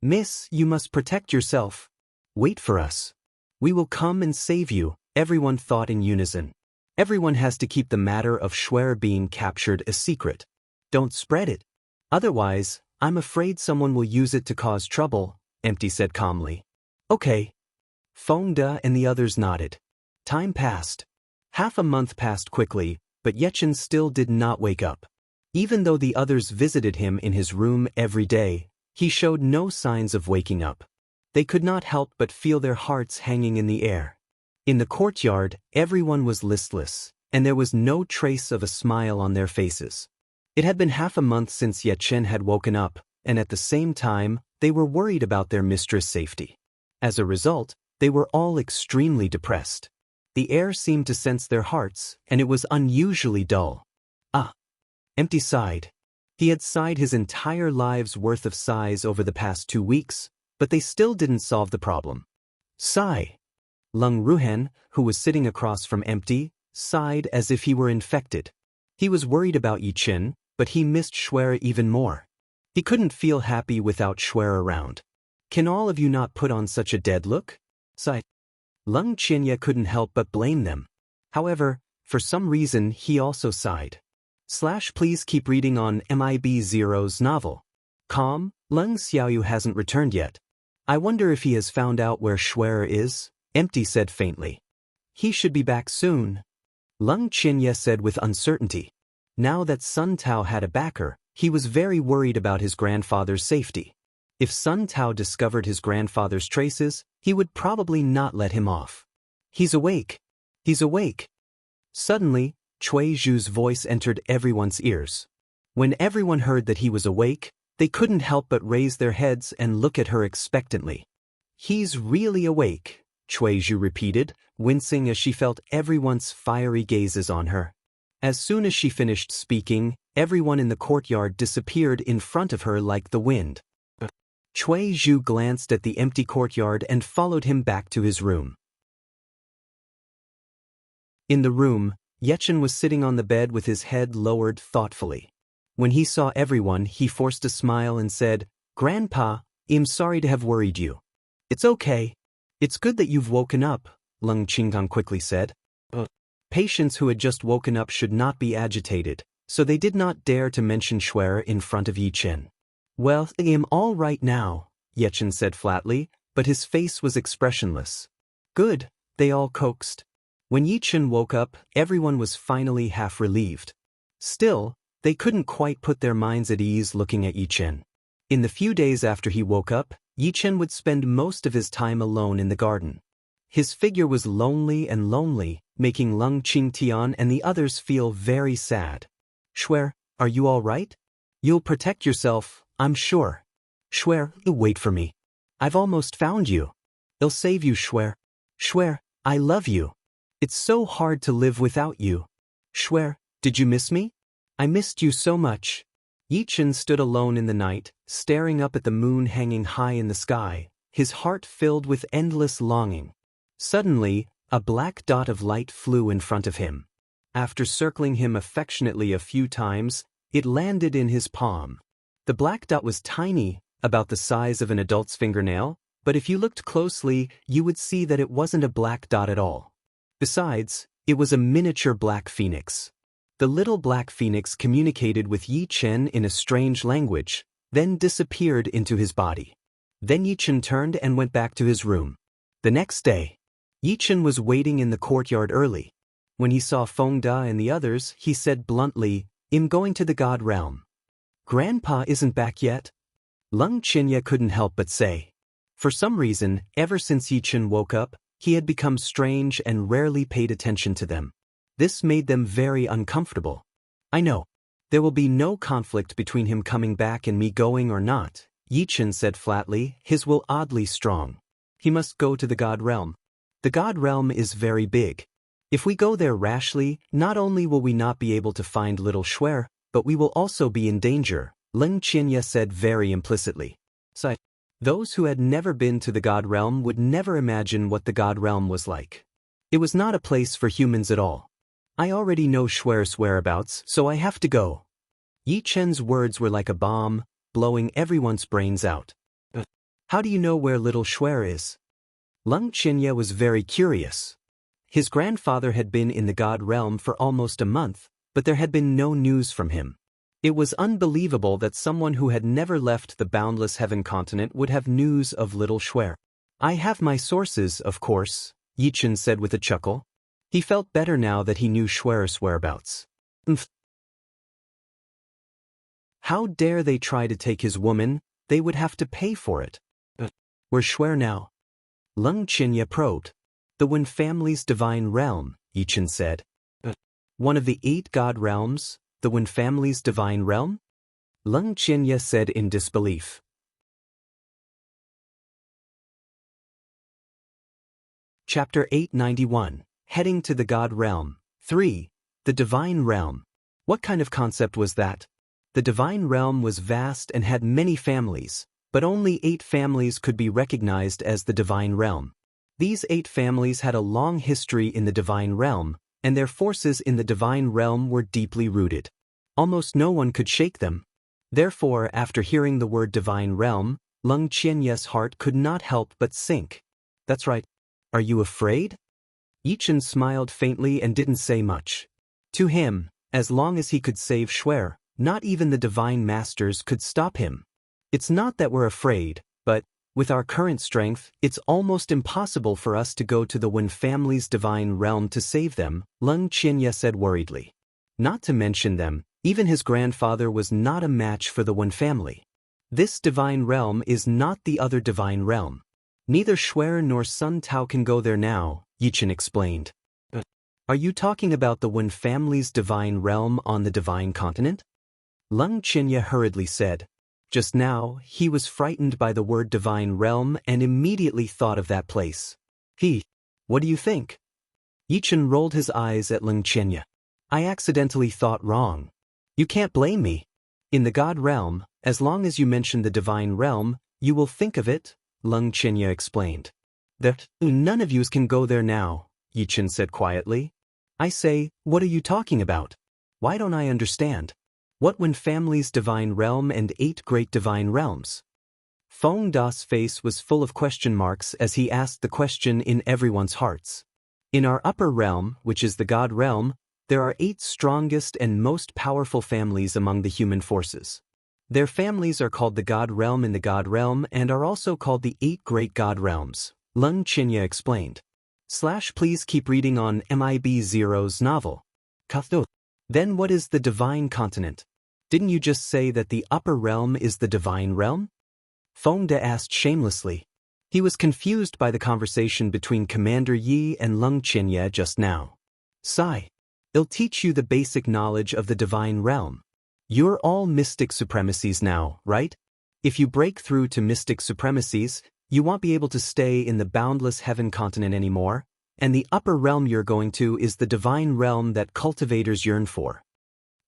Miss, you must protect yourself. Wait for us. We will come and save you, everyone thought in unison. Everyone has to keep the matter of Shuer being captured a secret. Don't spread it. Otherwise, I'm afraid someone will use it to cause trouble, Empty said calmly. Okay. Feng De and the others nodded. Time passed. Half a month passed quickly, but Yechen still did not wake up. Even though the others visited him in his room every day, he showed no signs of waking up. They could not help but feel their hearts hanging in the air. In the courtyard, everyone was listless, and there was no trace of a smile on their faces. It had been half a month since Yechen had woken up, and at the same time, they were worried about their mistress' safety. As a result, they were all extremely depressed. The air seemed to sense their hearts, and it was unusually dull. Empty sighed. He had sighed his entire life's worth of sighs over the past 2 weeks, but they still didn't solve the problem. Sigh. Lung Ruhen, who was sitting across from Empty, sighed as if he were infected. He was worried about Yichen, but he missed Shuer even more. He couldn't feel happy without Shuer around. Can all of you not put on such a dead look? Sighed. Lung Qianye couldn't help but blame them. However, for some reason he also sighed. Please keep reading on MIB Zero's novel. Lung Xiaoyu hasn't returned yet. I wonder if he has found out where Shuer is, Empty said faintly. He should be back soon. Lung Qianye said with uncertainty. Now that Sun Tao had a backer, he was very worried about his grandfather's safety. If Sun Tao discovered his grandfather's traces, he would probably not let him off. He's awake. He's awake. Suddenly, Cui Zhu's voice entered everyone's ears. When everyone heard that he was awake, they couldn't help but raise their heads and look at her expectantly. He's really awake, Cui Zhu repeated, wincing as she felt everyone's fiery gazes on her. As soon as she finished speaking, everyone in the courtyard disappeared in front of her like the wind. Cui Zhu glanced at the empty courtyard and followed him back to his room. In the room, Yechen was sitting on the bed with his head lowered thoughtfully. When he saw everyone, he forced a smile and said, "Grandpa, I'm sorry to have worried you." "It's okay. It's good that you've woken up," Lung Qinggang quickly said. Patients who had just woken up should not be agitated, so they did not dare to mention Shuer in front of Yichen. "Well, I'm all right now," Yechen said flatly, but his face was expressionless. "Good," they all coaxed. When Yichen woke up, everyone was finally half relieved. Still, they couldn't quite put their minds at ease looking at Yichen. In the few days after he woke up, Yichen would spend most of his time alone in the garden. His figure was lonely, making Lung Qingtian and the others feel very sad. "Shuer, are you all right? You'll protect yourself, I'm sure. Shuer, wait for me. I've almost found you. I'll save you, Shuer. Shuer, I love you. It's so hard to live without you. Shuer, did you miss me? I missed you so much." Yichen stood alone in the night, staring up at the moon hanging high in the sky, his heart filled with endless longing. Suddenly, a black dot of light flew in front of him. After circling him affectionately a few times, it landed in his palm. The black dot was tiny, about the size of an adult's fingernail, but if you looked closely, you would see that it wasn't a black dot at all. Besides, it was a miniature black phoenix. The little black phoenix communicated with Yichen in a strange language, then disappeared into his body. Then Yichen turned and went back to his room. The next day, Yichen was waiting in the courtyard early. When he saw Feng De and the others, he said bluntly, "I'm going to the God realm." "Grandpa isn't back yet?" Lung Qianye couldn't help but say. For some reason, ever since Yichen woke up, he had become strange and rarely paid attention to them. This made them very uncomfortable. "I know. There will be no conflict between him coming back and me going or not," Yichen said flatly, his will oddly strong. "He must go to the God realm. The God realm is very big. If we go there rashly, not only will we not be able to find little Shuer, but we will also be in danger," Lung Qianye said very implicitly. Those who had never been to the God realm would never imagine what the God realm was like. It was not a place for humans at all. "I already know Shuer's whereabouts, so I have to go." Yichen's words were like a bomb, blowing everyone's brains out. "How do you know where little Shuer is?" Lung Qianye was very curious. His grandfather had been in the God realm for almost a month, but there had been no news from him. It was unbelievable that someone who had never left the boundless heaven continent would have news of little Shuer. I have my sources, of course, Yichen said with a chuckle. He felt better now that he knew Schwer's whereabouts. How dare they try to take his woman? They would have to pay for it. Where's Schwer now? Leng Qinya probed. The Wen family's divine realm, Yichen said. One of the 8 god realms, the Wen family's divine realm? Leng Qinya said in disbelief. Chapter 891, Heading to the God Realm. 3. The Divine Realm. What kind of concept was that? The Divine Realm was vast and had many families, but only 8 families could be recognized as the Divine Realm. These 8 families had a long history in the Divine Realm, and their forces in the Divine Realm were deeply rooted. Almost no one could shake them. Therefore, after hearing the word Divine Realm, Leng Qianye's heart could not help but sink. That's right. Are you afraid? Yichen smiled faintly and didn't say much. To him, as long as he could save Schwer, not even the Divine Masters could stop him. It's not that we're afraid, but, with our current strength, it's almost impossible for us to go to the Wen family's divine realm to save them, Leng Qianye said worriedly. Not to mention them, even his grandfather was not a match for the Wen family. This divine realm is not the other divine realm. Neither Schwer nor Sun Tao can go there now, Yichen explained. Are you talking about the Wen family's divine realm on the divine continent? Leng Qianye hurriedly said. Just now, he was frightened by the word divine realm and immediately thought of that place. What do you think? Yichen rolled his eyes at Leng Qianye. I accidentally thought wrong. You can't blame me. In the God realm, as long as you mention the divine realm, you will think of it, Leng Qianye explained. None of yous can go there now, Yichen said quietly. I say, what are you talking about? Why don't I understand? What Wen family's divine realm and 8 great divine realms? Feng Da's face was full of question marks as he asked the question in everyone's hearts. In our upper realm, which is the God realm, there are 8 strongest and most powerful families among the human forces. Their families are called the God realm in the God realm and are also called the 8 great God realms, Leng Qianye explained. Please keep reading on MIB Zero's novel. Then what is the divine continent? Didn't you just say that the upper realm is the divine realm? Feng De asked shamelessly. He was confused by the conversation between Commander Yi and Leng Qianye just now. Sigh. It'll teach you the basic knowledge of the divine realm. You're all mystic supremacies now, right? If you break through to mystic supremacies, you won't be able to stay in the boundless heaven continent anymore, and the upper realm you're going to is the divine realm that cultivators yearn for.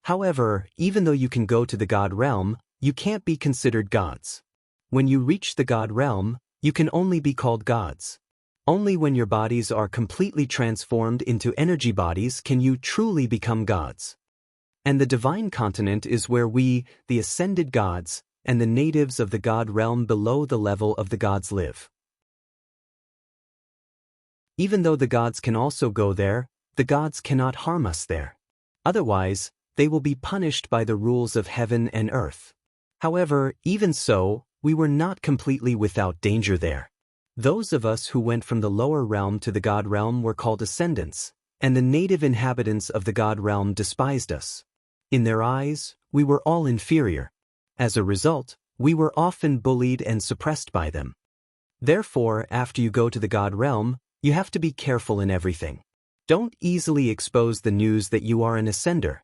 However, even though you can go to the God realm, you can't be considered gods. When you reach the God realm, you can only be called gods. Only when your bodies are completely transformed into energy bodies can you truly become gods. And the divine continent is where we, the ascended gods, and the natives of the God realm below the level of the gods live. Even though the gods can also go there, the gods cannot harm us there. Otherwise, they will be punished by the rules of heaven and earth. However, even so, we were not completely without danger there. Those of us who went from the lower realm to the God realm were called ascendants, and the native inhabitants of the God realm despised us. In their eyes, we were all inferior. As a result, we were often bullied and suppressed by them. Therefore, after you go to the God realm, you have to be careful in everything. Don't easily expose the news that you are an ascender.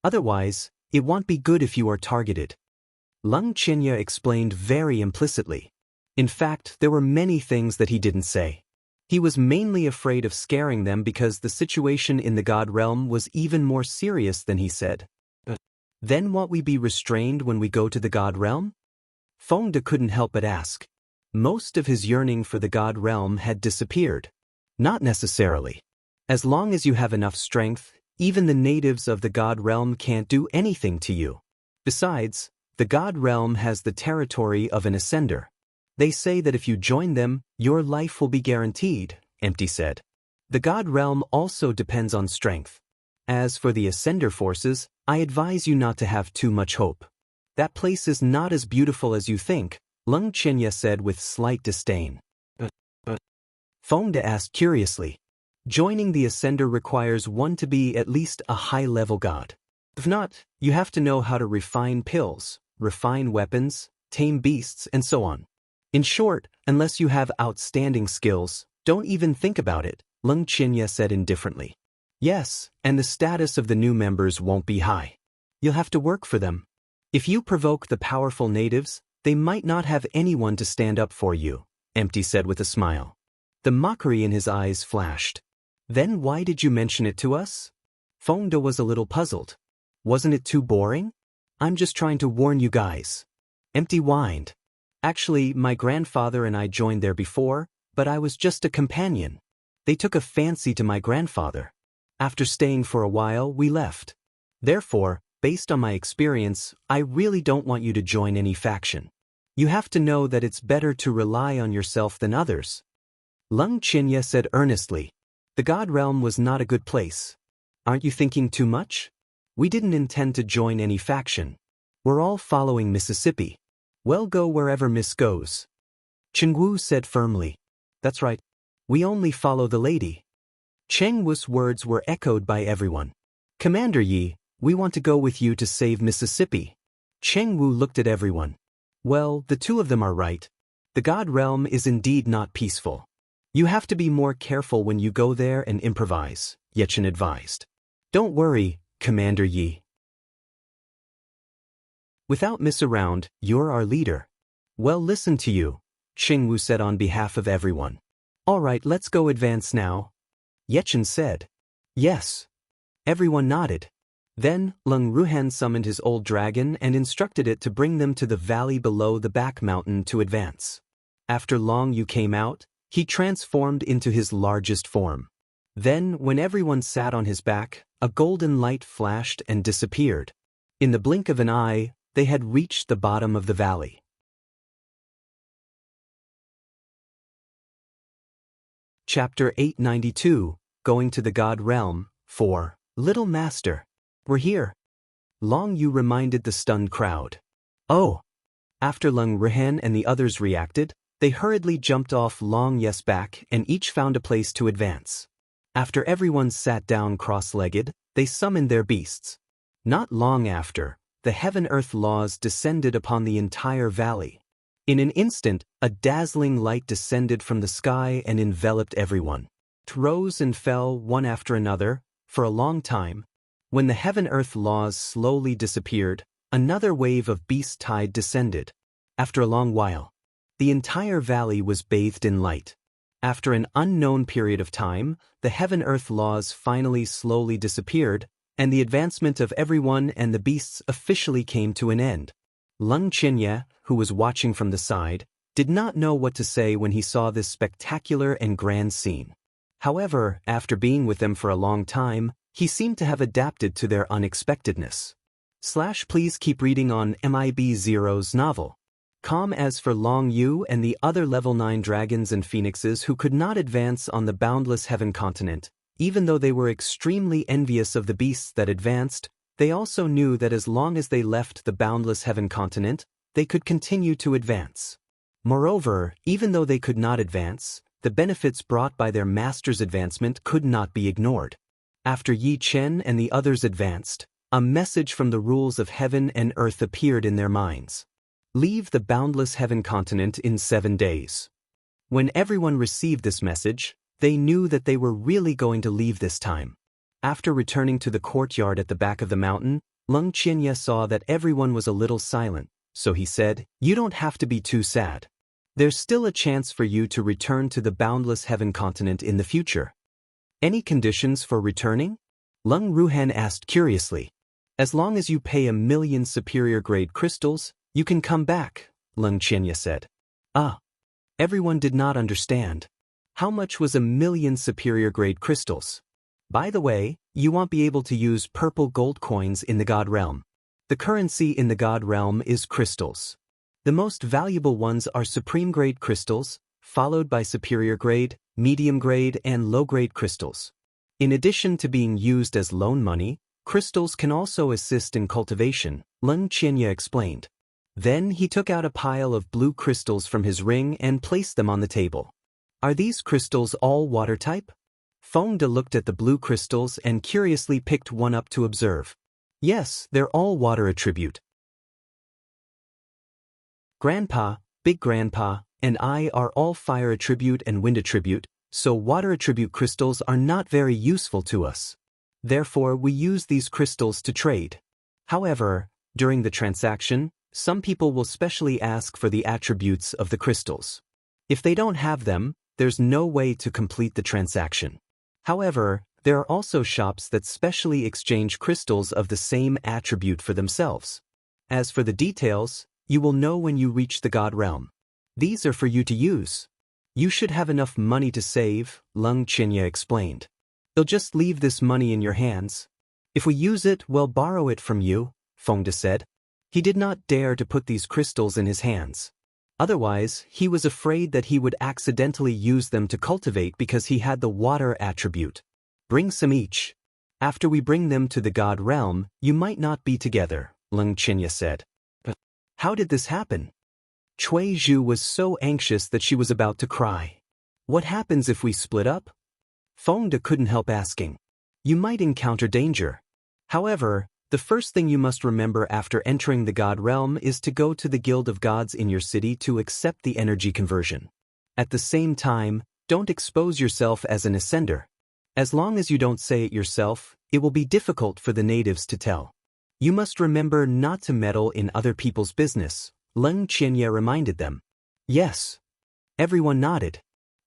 Otherwise, it won't be good if you are targeted. Leng Qianye explained very implicitly. In fact, there were many things that he didn't say. He was mainly afraid of scaring them because the situation in the God realm was even more serious than he said. Then won't we be restrained when we go to the God realm? Feng De couldn't help but ask. Most of his yearning for the God realm had disappeared. Not necessarily. As long as you have enough strength, even the natives of the God realm can't do anything to you. Besides, the God realm has the territory of an ascender. They say that if you join them, your life will be guaranteed, Empty said. The God realm also depends on strength. As for the ascender forces, I advise you not to have too much hope. That place is not as beautiful as you think, Leng Qianye said with slight disdain. Fengde asked curiously. Joining the Ascender requires one to be at least a high-level god. If not, you have to know how to refine pills, refine weapons, tame beasts, and so on. In short, unless you have outstanding skills, don't even think about it, Leng Qianye said indifferently. Yes, and the status of the new members won't be high. You'll have to work for them. If you provoke the powerful natives, they might not have anyone to stand up for you, Empty said with a smile. The mockery in his eyes flashed. Then why did you mention it to us? Fengde was a little puzzled. Wasn't it too boring? I'm just trying to warn you guys. Empty whined. Actually, my grandfather and I joined there before, but I was just a companion. They took a fancy to my grandfather. After staying for a while, we left. Therefore, based on my experience, I really don't want you to join any faction. You have to know that it's better to rely on yourself than others. Leng Qianye said earnestly. The God Realm was not a good place. Aren't you thinking too much? We didn't intend to join any faction. We're all following Mississippi. Well, go wherever Miss goes. Chengwu said firmly. That's right. We only follow the lady. Chengwu's words were echoed by everyone. Commander Yi, we want to go with you to save Mississippi. Chengwu looked at everyone. Well, the two of them are right. The God Realm is indeed not peaceful. You have to be more careful when you go there and improvise, Yechen advised. Don't worry, Commander Yi. Without Miss around, you're our leader. Well, listen to you, Chengwu said on behalf of everyone. All right, let's go advance now. Yechen said. Yes. Everyone nodded. Then, Leng Ruhan summoned his old dragon and instructed it to bring them to the valley below the back mountain to advance. After Long Yu came out, he transformed into his largest form. Then, when everyone sat on his back, a golden light flashed and disappeared. In the blink of an eye, they had reached the bottom of the valley. Chapter 892, Going to the God Realm, 4. Little Master. We're here. Long Yu reminded the stunned crowd. Oh! After Leng Ruhan and the others reacted, they hurriedly jumped off Long Yu's back and each found a place to advance. After everyone sat down cross-legged, they summoned their beasts. Not long after, the heaven-earth laws descended upon the entire valley. In an instant, a dazzling light descended from the sky and enveloped everyone. It rose and fell one after another, for a long time. When the heaven-earth laws slowly disappeared, another wave of beast tide descended. After a long while, the entire valley was bathed in light. After an unknown period of time, the heaven-earth laws finally slowly disappeared, and the advancement of everyone and the beasts officially came to an end. Leng Qianye, who was watching from the side, did not know what to say when he saw this spectacular and grand scene. However, after being with them for a long time, he seemed to have adapted to their unexpectedness. Please keep reading on MIB Zero's novel. As for Long Yu and the other level 9 dragons and phoenixes who could not advance on the boundless heaven continent, even though they were extremely envious of the beasts that advanced, they also knew that as long as they left the boundless heaven continent, they could continue to advance. Moreover, even though they could not advance, the benefits brought by their master's advancement could not be ignored. After Yi Chen and the others advanced, a message from the rules of heaven and earth appeared in their minds. Leave the boundless heaven continent in 7 days. When everyone received this message, they knew that they were really going to leave this time. After returning to the courtyard at the back of the mountain, Leng Qianye saw that everyone was a little silent, so he said, "You don't have to be too sad. There's still a chance for you to return to the boundless heaven continent in the future." Any conditions for returning? Leng Ruhan asked curiously. As long as you pay 1,000,000 superior-grade crystals, you can come back, Leng Qianye said. Everyone did not understand. How much was 1,000,000 superior-grade crystals? By the way, you won't be able to use purple gold coins in the God Realm. The currency in the God Realm is crystals. The most valuable ones are supreme-grade crystals, followed by superior-grade, medium-grade, and low-grade crystals. In addition to being used as loan money, crystals can also assist in cultivation, Leng Qianye explained. Then he took out a pile of blue crystals from his ring and placed them on the table. Are these crystals all water type? Fengde looked at the blue crystals and curiously picked one up to observe. Yes, they're all water attribute. Grandpa, Big Grandpa, and I are all fire attribute and wind attribute, so water attribute crystals are not very useful to us. Therefore, we use these crystals to trade. However, during the transaction, some people will specially ask for the attributes of the crystals. If they don't have them, there's no way to complete the transaction. However, there are also shops that specially exchange crystals of the same attribute for themselves. As for the details, you will know when you reach the God realm. These are for you to use. You should have enough money to save, Leng Qinya explained. They'll just leave this money in your hands. If we use it, we'll borrow it from you, Fengde said. He did not dare to put these crystals in his hands. Otherwise, he was afraid that he would accidentally use them to cultivate because he had the water attribute. Bring some each. After we bring them to the God realm, you might not be together, Leng Qinya said. But how did this happen? Cui Zhu was so anxious that she was about to cry. What happens if we split up? Fengde couldn't help asking. You might encounter danger. However, the first thing you must remember after entering the God realm is to go to the Guild of Gods in your city to accept the energy conversion. At the same time, don't expose yourself as an ascender. As long as you don't say it yourself, it will be difficult for the natives to tell. You must remember not to meddle in other people's business, Leng Qinya reminded them. Yes. Everyone nodded.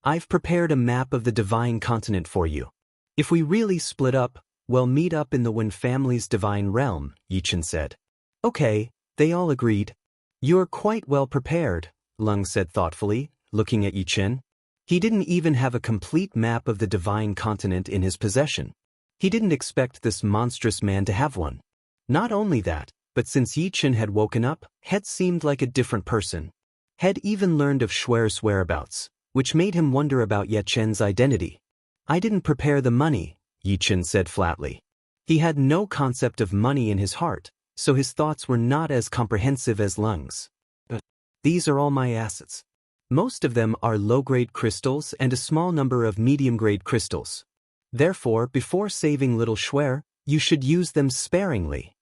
I've prepared a map of the divine continent for you. If we really split up, we'll meet up in the Wen family's divine realm, Yichen said. Okay, they all agreed. You're quite well prepared, Leng said thoughtfully, looking at Yichen. He didn't even have a complete map of the divine continent in his possession. He didn't expect this monstrous man to have one. Not only that, but since Yichen had woken up, Het seemed like a different person. Het even learned of Schwer's whereabouts, which made him wonder about Yichen's identity. I didn't prepare the money, Yichen said flatly. He had no concept of money in his heart, so his thoughts were not as comprehensive as Leng's. But these are all my assets. Most of them are low-grade crystals and a small number of medium-grade crystals. Therefore, before saving little Schwer, you should use them sparingly.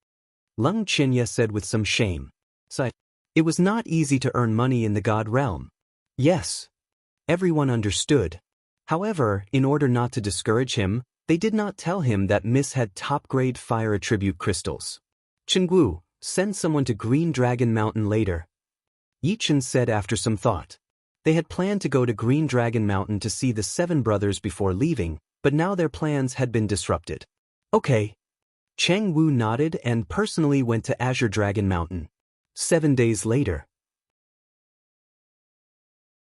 Leng Qinya said with some shame. It was not easy to earn money in the God realm. Yes. Everyone understood. However, in order not to discourage him, they did not tell him that Miss had top-grade fire attribute crystals. Chenggu, send someone to Green Dragon Mountain later. Yichen said after some thought. They had planned to go to Green Dragon Mountain to see the 7 brothers before leaving, but now their plans had been disrupted. Okay. Cheng Wu nodded and personally went to Azure Dragon Mountain. 7 days later.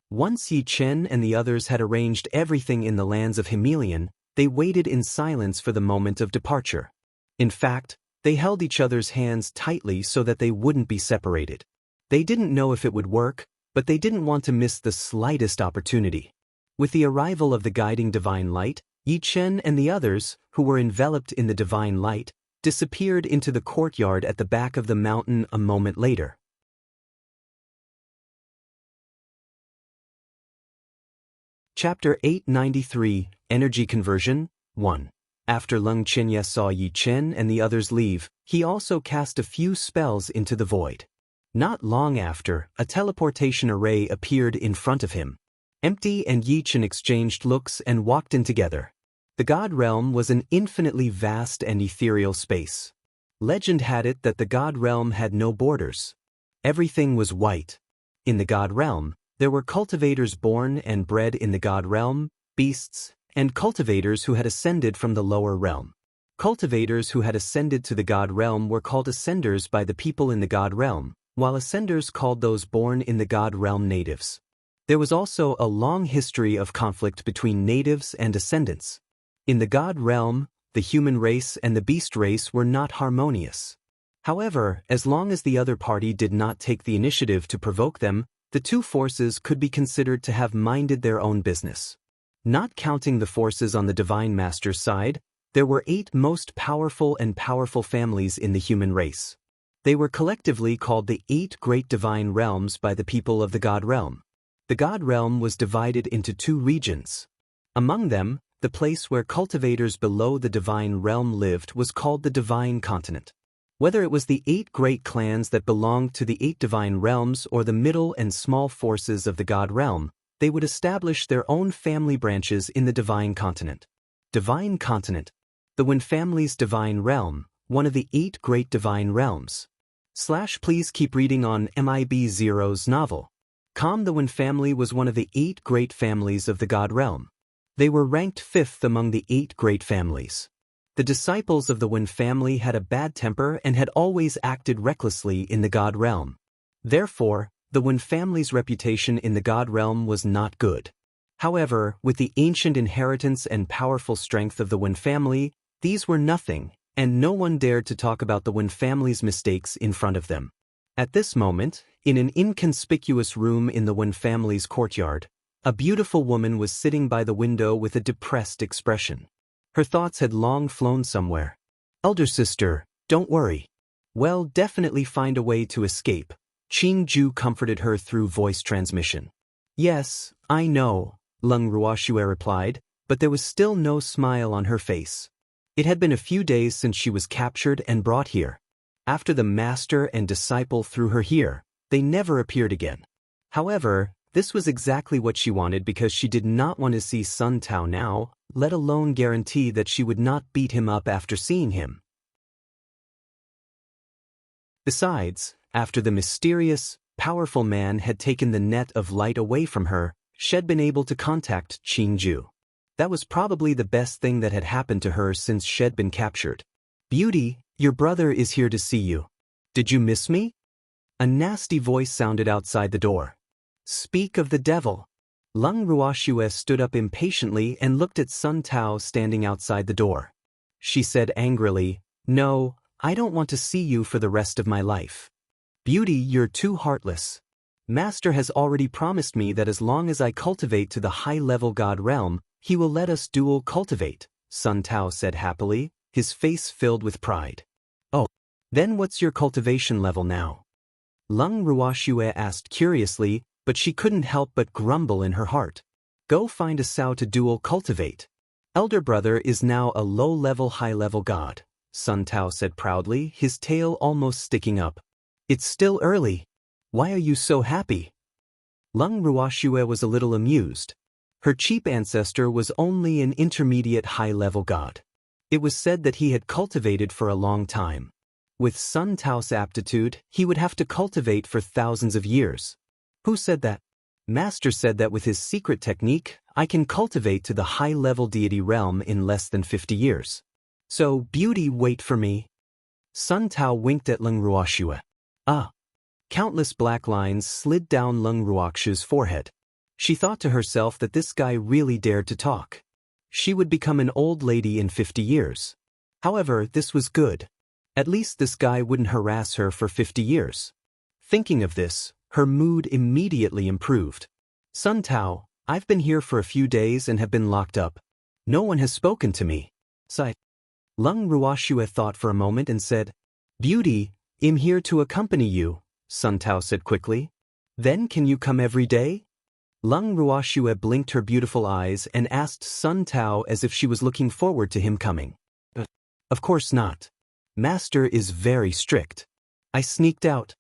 Once Yi Chen and the others had arranged everything in the lands of Himelian, they waited in silence for the moment of departure. In fact, they held each other's hands tightly so that they wouldn't be separated. They didn't know if it would work, but they didn't want to miss the slightest opportunity. With the arrival of the guiding divine light, Yi Chen and the others, who were enveloped in the divine light, disappeared into the courtyard at the back of the mountain a moment later. Chapter 893, Energy Conversion, 1. After Leng Qinya saw Yi Chen and the others leave, he also cast a few spells into the void. Not long after, a teleportation array appeared in front of him. Empty and Yi Chen exchanged looks and walked in together. The God Realm was an infinitely vast and ethereal space. Legend had it that the God Realm had no borders. Everything was white. In the God Realm, there were cultivators born and bred in the God Realm, beasts, and cultivators who had ascended from the lower realm. Cultivators who had ascended to the God Realm were called ascenders by the people in the God Realm, while ascenders called those born in the God Realm natives. There was also a long history of conflict between natives and ascendants. In the God Realm, the human race and the beast race were not harmonious. However, as long as the other party did not take the initiative to provoke them, the two forces could be considered to have minded their own business. Not counting the forces on the Divine Master's side, there were 8 most powerful and powerful families in the human race. They were collectively called the 8 Great Divine Realms by the people of the God Realm. The god realm was divided into two regions. Among them, the place where cultivators below the divine realm lived was called the divine continent. Whether it was the 8 great clans that belonged to the 8 divine realms or the middle and small forces of the god realm, they would establish their own family branches in the divine continent. Divine continent. The Wen family's divine realm, one of the 8 great divine realms. Please keep reading on MIB0's novel. The Wen family was one of the 8 great families of the god realm. They were ranked 5th among the 8 great families. The disciples of the Wen family had a bad temper and had always acted recklessly in the god realm. Therefore, the Wen family's reputation in the god realm was not good. However, with the ancient inheritance and powerful strength of the Wen family, these were nothing, and no one dared to talk about the Wen family's mistakes in front of them. At this moment, in an inconspicuous room in the Wen family's courtyard, a beautiful woman was sitting by the window with a depressed expression. Her thoughts had long flown somewhere. "Elder sister, don't worry. We'll definitely find a way to escape," Qingju comforted her through voice transmission. "Yes, I know," Leng Ruoxue replied, but there was still no smile on her face. It had been a few days since she was captured and brought here. After the master and disciple threw her here, they never appeared again. However, this was exactly what she wanted because she did not want to see Sun Tao now, let alone guarantee that she would not beat him up after seeing him. Besides, after the mysterious, powerful man had taken the net of light away from her, she had been able to contact Qingju. That was probably the best thing that had happened to her since she had been captured. "Beauty, your brother is here to see you. Did you miss me?" A nasty voice sounded outside the door. "Speak of the devil." Leng Ruoxue stood up impatiently and looked at Sun Tao standing outside the door. She said angrily, "No, I don't want to see you for the rest of my life. Beauty, you're too heartless. Master has already promised me that as long as I cultivate to the high-level god realm, he will let us dual cultivate," Sun Tao said happily, his face filled with pride. "Oh, then what's your cultivation level now?" Leng Ruoxue asked curiously, but she couldn't help but grumble in her heart. "Go find a Sao to dual cultivate. Elder brother is now a low-level high-level god," Sun Tao said proudly, his tail almost sticking up. "It's still early. Why are you so happy?" Leng Ruoxue was a little amused. Her cheap ancestor was only an intermediate high-level god. It was said that he had cultivated for a long time. With Sun Tao's aptitude, he would have to cultivate for thousands of years. Who said that? Master said that with his secret technique, I can cultivate to the high-level deity realm in less than 50 years. So, beauty, wait for me. Sun Tao winked at Leng Ruoxue. Ah. Countless black lines slid down Leng Ruoxue's forehead. She thought to herself that this guy really dared to talk. She would become an old lady in 50 years. However, this was good. At least this guy wouldn't harass her for 50 years. Thinking of this, her mood immediately improved. "Sun Tao, I've been here for a few days and have been locked up. No one has spoken to me." Sighed. Leng Ruoxue thought for a moment and said, "Beauty, I'm here to accompany you," Sun Tao said quickly. "Then can you come every day?" Leng Ruoxue blinked her beautiful eyes and asked Sun Tao as if she was looking forward to him coming. "Of course not. Master is very strict. I sneaked out,"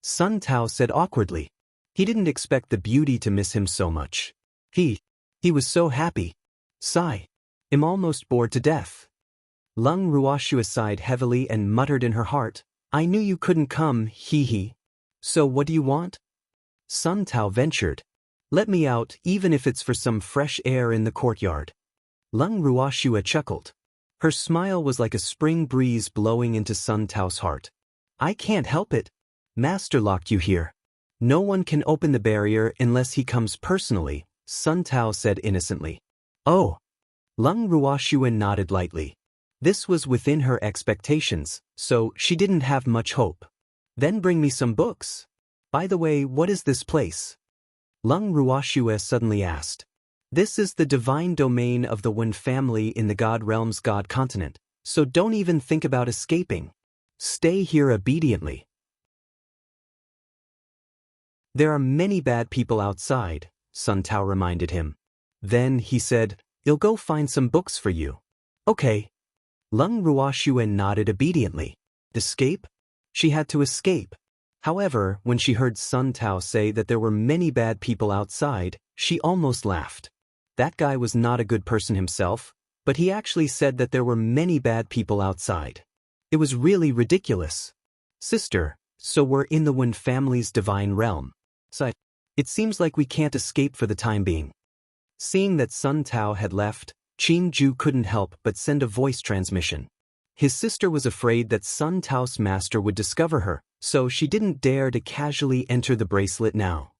Sun Tao said awkwardly. He didn't expect the beauty to miss him so much. He was so happy. Sigh. "I'm almost bored to death." Leng Ruoxue sighed heavily and muttered in her heart, "I knew you couldn't come, hee. So what do you want?" Sun Tao ventured. "Let me out even if it's for some fresh air in the courtyard." Leng Ruoxue chuckled. Her smile was like a spring breeze blowing into Sun Tao's heart. "I can't help it. Master locked you here. No one can open the barrier unless he comes personally," Sun Tao said innocently. "Oh." Leng Ruoxue nodded lightly. This was within her expectations, so she didn't have much hope. "Then bring me some books. By the way, what is this place?" Leng Ruoxue suddenly asked. "This is the divine domain of the Wen family in the god realm's god continent, so don't even think about escaping. Stay here obediently." There are many bad people outside, Sun Tao reminded him. Then, he said, I'll go find some books for you. Okay. Leng Ruoxue nodded obediently. Escape? She had to escape. However, when she heard Sun Tao say that there were many bad people outside, she almost laughed. That guy was not a good person himself, but he actually said that there were many bad people outside. It was really ridiculous. Sister, so we're in the Wen family's divine realm. So, it seems like we can't escape for the time being. Seeing that Sun Tao had left, Qin Ju couldn't help but send a voice transmission. His sister was afraid that Sun Tao's master would discover her, so she didn't dare to casually enter the bracelet now.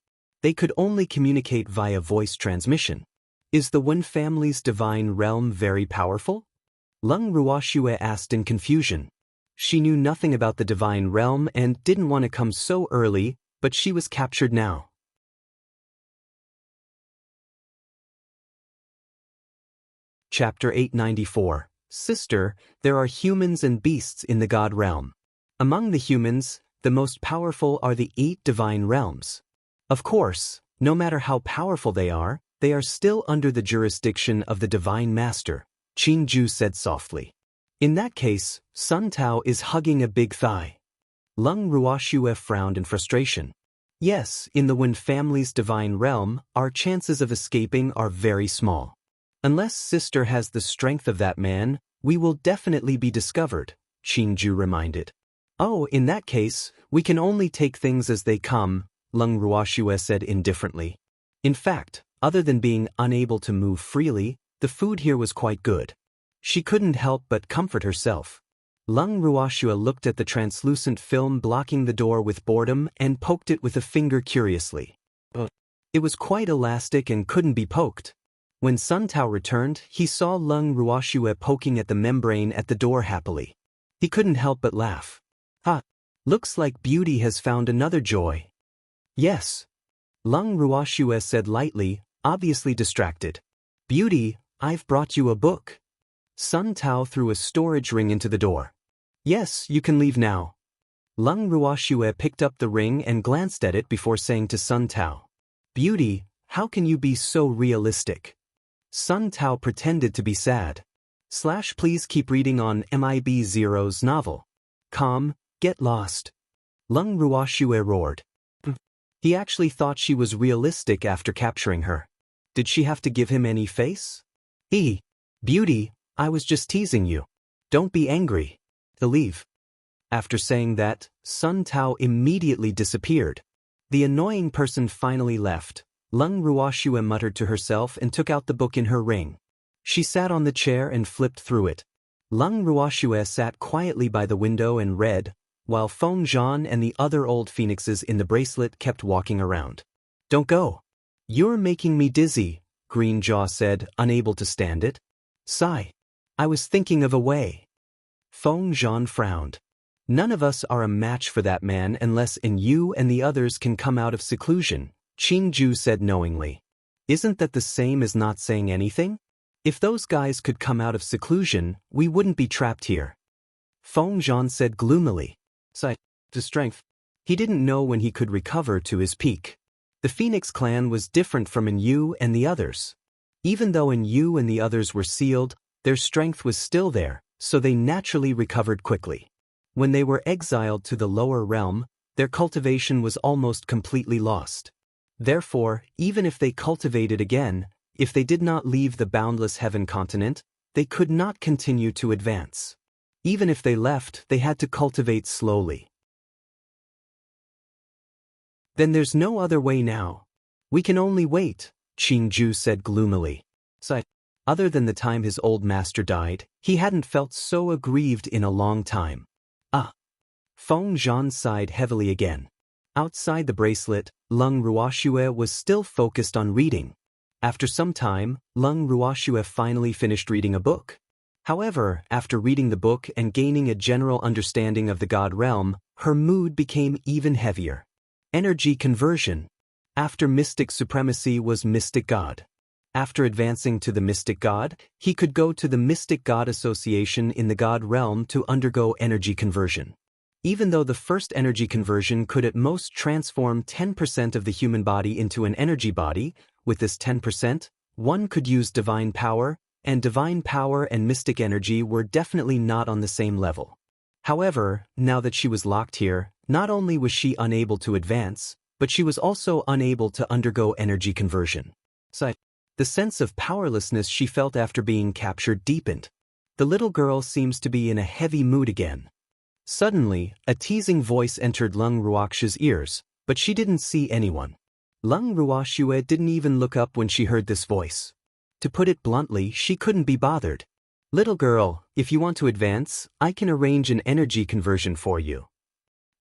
They could only communicate via voice transmission. Is the Wen family's divine realm very powerful? Leng Ruoxue asked in confusion. She knew nothing about the divine realm and didn't want to come so early, but she was captured now. Chapter 894. Sister, there are humans and beasts in the God realm. Among the humans, the most powerful are the 8 divine realms. Of course, no matter how powerful they are still under the jurisdiction of the divine master, Qin Ju said softly. In that case, Sun Tao is hugging a big thigh. Leng Ruoxue frowned in frustration. Yes, in the Wen family's divine realm, our chances of escaping are very small. Unless sister has the strength of that man, we will definitely be discovered, Qin Ju reminded. Oh, in that case, we can only take things as they come, Leng Ruoxue said indifferently. In fact, other than being unable to move freely, the food here was quite good. She couldn't help but comfort herself. Leng Ruoxue looked at the translucent film blocking the door with boredom and poked it with a finger curiously. It was quite elastic and couldn't be poked. When Sun Tao returned, he saw Leng Ruoxue poking at the membrane at the door happily. He couldn't help but laugh. Looks like beauty has found another joy. Yes. Leng Ruoxue said lightly, obviously distracted. Beauty, I've brought you a book. Sun Tao threw a storage ring into the door. Yes, you can leave now. Leng Ruoxue picked up the ring and glanced at it before saying to Sun Tao. Beauty, how can you be so realistic? Sun Tao pretended to be sad. Please keep reading on MIB Zero's novel. Get lost. Leng Ruoxue roared. He actually thought she was realistic after capturing her. Did she have to give him any face? Beauty, I was just teasing you. Don't be angry. To leave. After saying that, Sun Tao immediately disappeared. The annoying person finally left. Leng Ruoxue muttered to herself and took out the book in her ring. She sat on the chair and flipped through it. Leng Ruoxue sat quietly by the window and read, while Feng Zhan and the other old phoenixes in the bracelet kept walking around. Don't go. You're making me dizzy, Green Jaw said, unable to stand it. Sigh. I was thinking of a way. Feng Zhan frowned. None of us are a match for that man unless you and the others can come out of seclusion, Qin Ju said knowingly. Isn't that the same as not saying anything? If those guys could come out of seclusion, we wouldn't be trapped here. Feng Zhan said gloomily. To strength. He didn't know when he could recover to his peak. The Phoenix clan was different from Yu and the others. Even though Yu and the others were sealed, their strength was still there, so they naturally recovered quickly. When they were exiled to the lower realm, their cultivation was almost completely lost. Therefore, even if they cultivated again, if they did not leave the boundless heaven continent, they could not continue to advance. Even if they left, they had to cultivate slowly. Then there's no other way now. We can only wait, Qin Ju said gloomily. Other than the time his old master died, he hadn't felt so aggrieved in a long time. Feng Zhan sighed heavily again. Outside the bracelet, Leng Ruoxue was still focused on reading. After some time, Leng Ruoxue finally finished reading a book. However, after reading the book and gaining a general understanding of the God realm, her mood became even heavier. Energy conversion. After mystic supremacy was mystic God. After advancing to the mystic God, he could go to the mystic God association in the God realm to undergo energy conversion. Even though the first energy conversion could at most transform 10% of the human body into an energy body, with this 10%, one could use divine power, and divine power and mystic energy were definitely not on the same level. However, now that she was locked here, not only was she unable to advance, but she was also unable to undergo energy conversion. The sense of powerlessness she felt after being captured deepened. The little girl seems to be in a heavy mood again. Suddenly, a teasing voice entered Lung Ruoxue's ears, but she didn't see anyone. Lung Ruoxue didn't even look up when she heard this voice. To put it bluntly, she couldn't be bothered. Little girl, if you want to advance, I can arrange an energy conversion for you.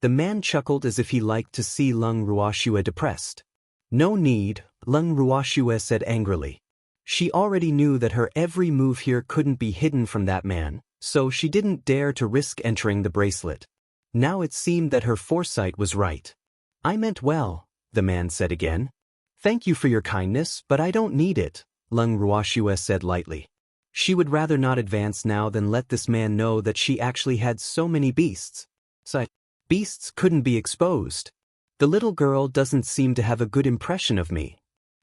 The man chuckled as if he liked to see Lung Ruoxue depressed. No need, Lung Ruoxue said angrily. She already knew that her every move here couldn't be hidden from that man, so she didn't dare to risk entering the bracelet. Now it seemed that her foresight was right. I meant well, the man said again. Thank you for your kindness, but I don't need it, Lung Ruoxue said lightly. She would rather not advance now than let this man know that she actually had so many beasts. Beasts couldn't be exposed. The little girl doesn't seem to have a good impression of me.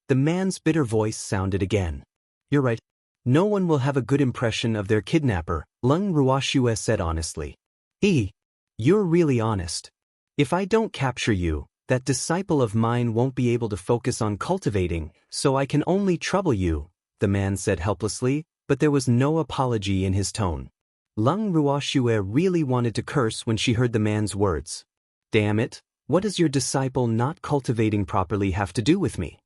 The man's bitter voice sounded again. You're right. No one will have a good impression of their kidnapper, Lung Ruoxue said honestly. You're really honest. If I don't capture you, that disciple of mine won't be able to focus on cultivating, so I can only trouble you, the man said helplessly, but there was no apology in his tone. Lung Ruoxue really wanted to curse when she heard the man's words. Damn it, what does your disciple not cultivating properly have to do with me?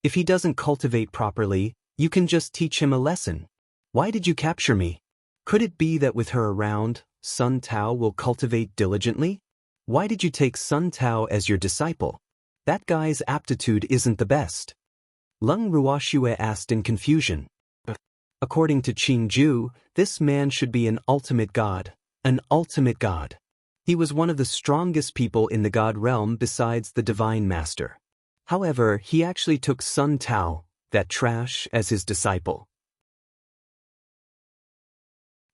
If he doesn't cultivate properly, you can just teach him a lesson. Why did you capture me? Could it be that with her around, Sun Tao will cultivate diligently? Why did you take Sun Tao as your disciple? That guy's aptitude isn't the best. Lung Ruoxue asked in confusion. According to Qingju, this man should be an ultimate god. An ultimate god. He was one of the strongest people in the god realm besides the divine master. However, he actually took Sun Tao, that trash, as his disciple.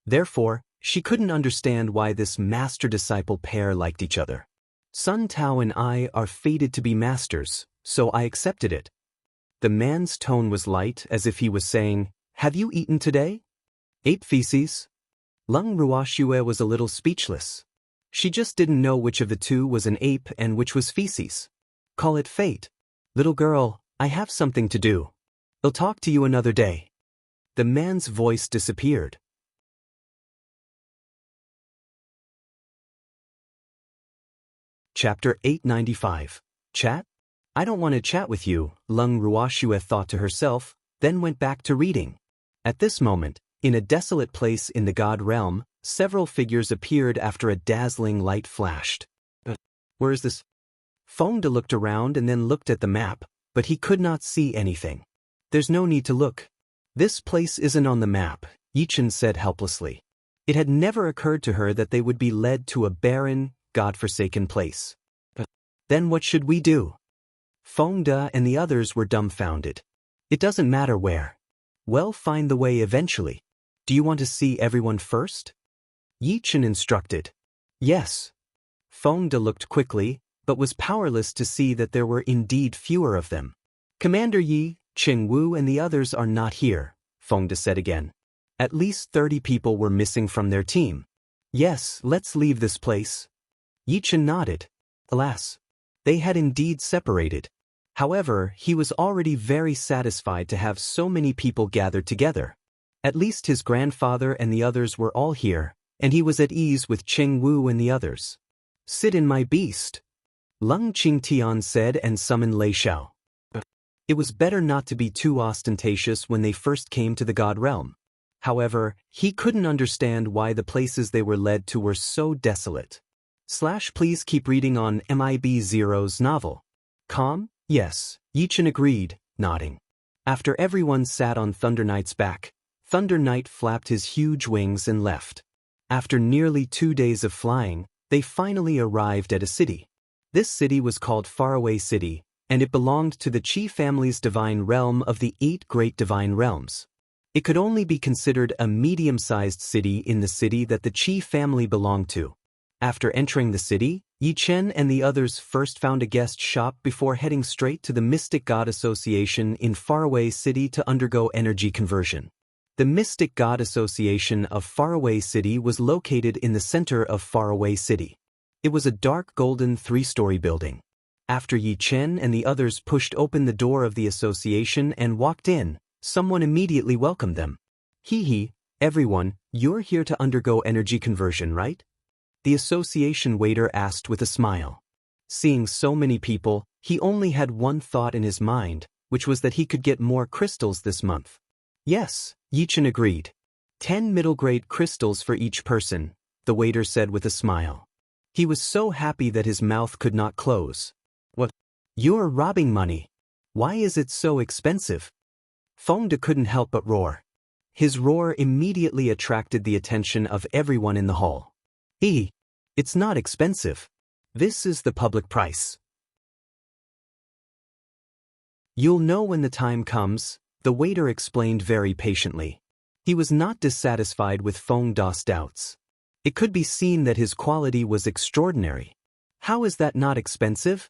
Therefore, she couldn't understand why this master-disciple pair liked each other. Sun Tao and I are fated to be masters, so I accepted it. The man's tone was light, as if he was saying, Have you eaten today? Ate feces? Lung Ruoxue was a little speechless. She just didn't know which of the two was an ape and which was feces. Call it fate. Little girl, I have something to do. I'll talk to you another day. The man's voice disappeared. Chapter 895. Chat? I don't want to chat with you, Lung Ruoxue thought to herself, then went back to reading. At this moment, in a desolate place in the god realm, several figures appeared after a dazzling light flashed. Where is this? Fengde looked around and then looked at the map, but he could not see anything. There's no need to look. This place isn't on the map, Yichen said helplessly. It had never occurred to her that they would be led to a barren, God-forsaken place. Then what should we do? Fengde and the others were dumbfounded. It doesn't matter where. We'll find the way eventually. Do you want to see everyone first? Yichen instructed. Yes. Fengde looked quickly, but was powerless to see that there were indeed fewer of them. Commander Yi, Qingwu and the others are not here, Fengde said again. At least 30 people were missing from their team. Yes, let's leave this place. Yichen nodded. Alas, they had indeed separated. However, he was already very satisfied to have so many people gathered together. At least his grandfather and the others were all here, and he was at ease with Qingwu and the others. Sit in my beast, Lung Qingtian said and summoned Lei Xiao. It was better not to be too ostentatious when they first came to the god realm. However, he couldn't understand why the places they were led to were so desolate. Please keep reading on MIB Zero's novel. Calm? Yes, Yichen agreed, nodding. After everyone sat on Thunder Knight's back, Thunder Knight flapped his huge wings and left. After nearly 2 days of flying, they finally arrived at a city. This city was called Faraway City, and it belonged to the Qi family's divine realm of the 8 great divine realms. It could only be considered a medium-sized city in the city that the Qi family belonged to. After entering the city, Yi Chen and the others first found a guest shop before heading straight to the Mystic God Association in Faraway City to undergo energy conversion. The Mystic God Association of Faraway City was located in the center of Faraway City. It was a dark golden 3-story building. After Yi Chen and the others pushed open the door of the association and walked in, someone immediately welcomed them. Hee, everyone, you're here to undergo energy conversion, right? The association waiter asked with a smile. Seeing so many people, he only had one thought in his mind, which was that he could get more crystals this month. Yes, Yi Chen agreed. 10 middle-grade crystals for each person, the waiter said with a smile. He was so happy that his mouth could not close. What? You're robbing money. Why is it so expensive? Feng De couldn't help but roar. His roar immediately attracted the attention of everyone in the hall. It's not expensive. This is the public price. You'll know when the time comes, the waiter explained very patiently. He was not dissatisfied with Feng De's doubts. It could be seen that his quality was extraordinary. How is that not expensive?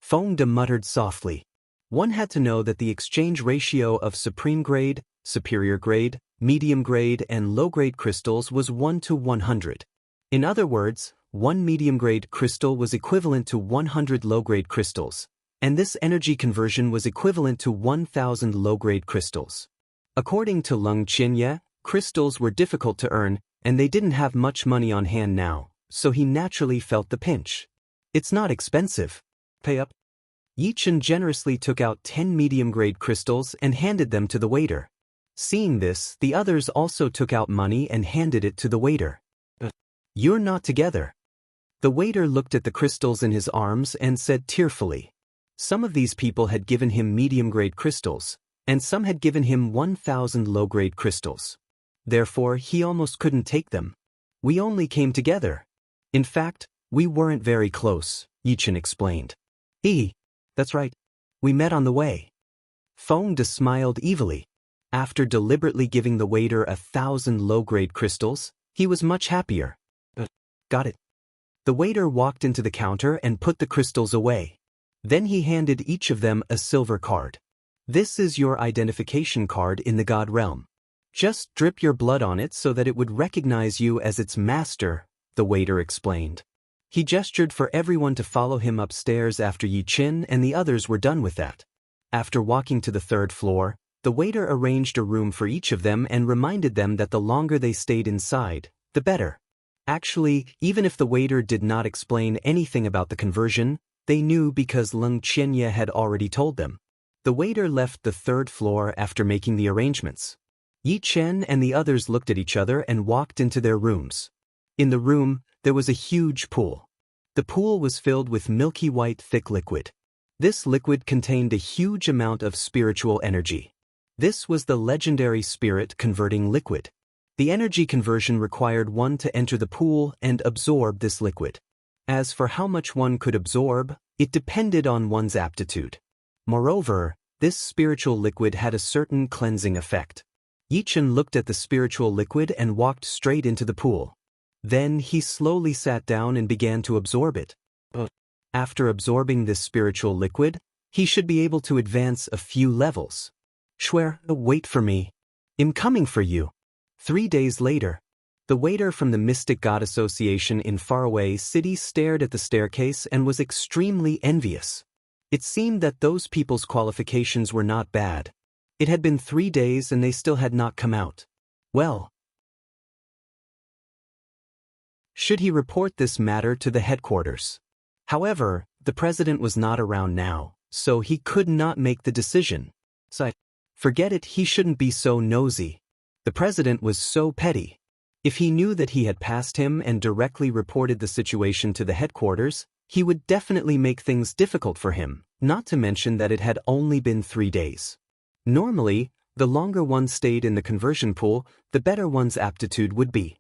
Feng De muttered softly. One had to know that the exchange ratio of supreme grade, superior grade, medium grade and low grade crystals was 1 to 100. In other words, 1 medium grade crystal was equivalent to 100 low grade crystals, and this energy conversion was equivalent to 1,000 low grade crystals. According to Leng Qianye, crystals were difficult to earn, and they didn't have much money on hand now, so he naturally felt the pinch. It's not expensive. Pay up. Yi Chen generously took out 10 medium-grade crystals and handed them to the waiter. Seeing this, the others also took out money and handed it to the waiter. You're not together. The waiter looked at the crystals in his arms and said tearfully. Some of these people had given him medium-grade crystals, and some had given him 1,000 low-grade crystals. Therefore, he almost couldn't take them. We only came together. In fact, we weren't very close, Yi Chen explained. That's right. We met on the way. Feng De smiled evilly. After deliberately giving the waiter 1,000 low-grade crystals, he was much happier. Got it. The waiter walked into the counter and put the crystals away. Then he handed each of them a silver card. This is your identification card in the God realm. Just drip your blood on it so that it would recognize you as its master, the waiter explained. He gestured for everyone to follow him upstairs after Yi Chen and the others were done with that. After walking to the 3rd floor, the waiter arranged a room for each of them and reminded them that the longer they stayed inside, the better. Actually, even if the waiter did not explain anything about the conversion, they knew because Leng Qianye had already told them. The waiter left the 3rd floor after making the arrangements. Yi Chen and the others looked at each other and walked into their rooms. In the room, there was a huge pool. The pool was filled with milky white thick liquid. This liquid contained a huge amount of spiritual energy. This was the legendary spirit converting liquid. The energy conversion required one to enter the pool and absorb this liquid. As for how much one could absorb, it depended on one's aptitude. Moreover, this spiritual liquid had a certain cleansing effect. Yi Chen looked at the spiritual liquid and walked straight into the pool. Then he slowly sat down and began to absorb it. After absorbing this spiritual liquid, he should be able to advance a few levels. Shuer, wait for me. I'm coming for you. 3 days later, the waiter from the Mystic God Association in Faraway City stared at the staircase and was extremely envious. It seemed that those people's qualifications were not bad. It had been 3 days and they still had not come out. Well, should he report this matter to the headquarters? However, the president was not around now, so he could not make the decision. Forget it, he shouldn't be so nosy. The president was so petty. If he knew that he had passed him and directly reported the situation to the headquarters, he would definitely make things difficult for him, not to mention that it had only been 3 days. Normally, the longer one stayed in the conversion pool, the better one's aptitude would be.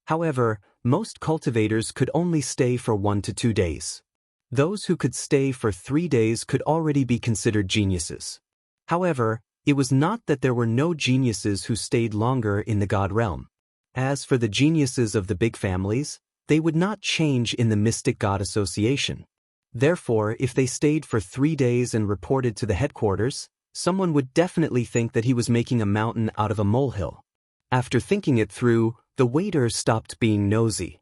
However, most cultivators could only stay for 1 to 2 days. Those who could stay for 3 days could already be considered geniuses. However, it was not that there were no geniuses who stayed longer in the God realm. As for the geniuses of the big families, they would not change in the mystic god association. Therefore, if they stayed for 3 days and reported to the headquarters, someone would definitely think that he was making a mountain out of a molehill. After thinking it through, the waiter stopped being nosy.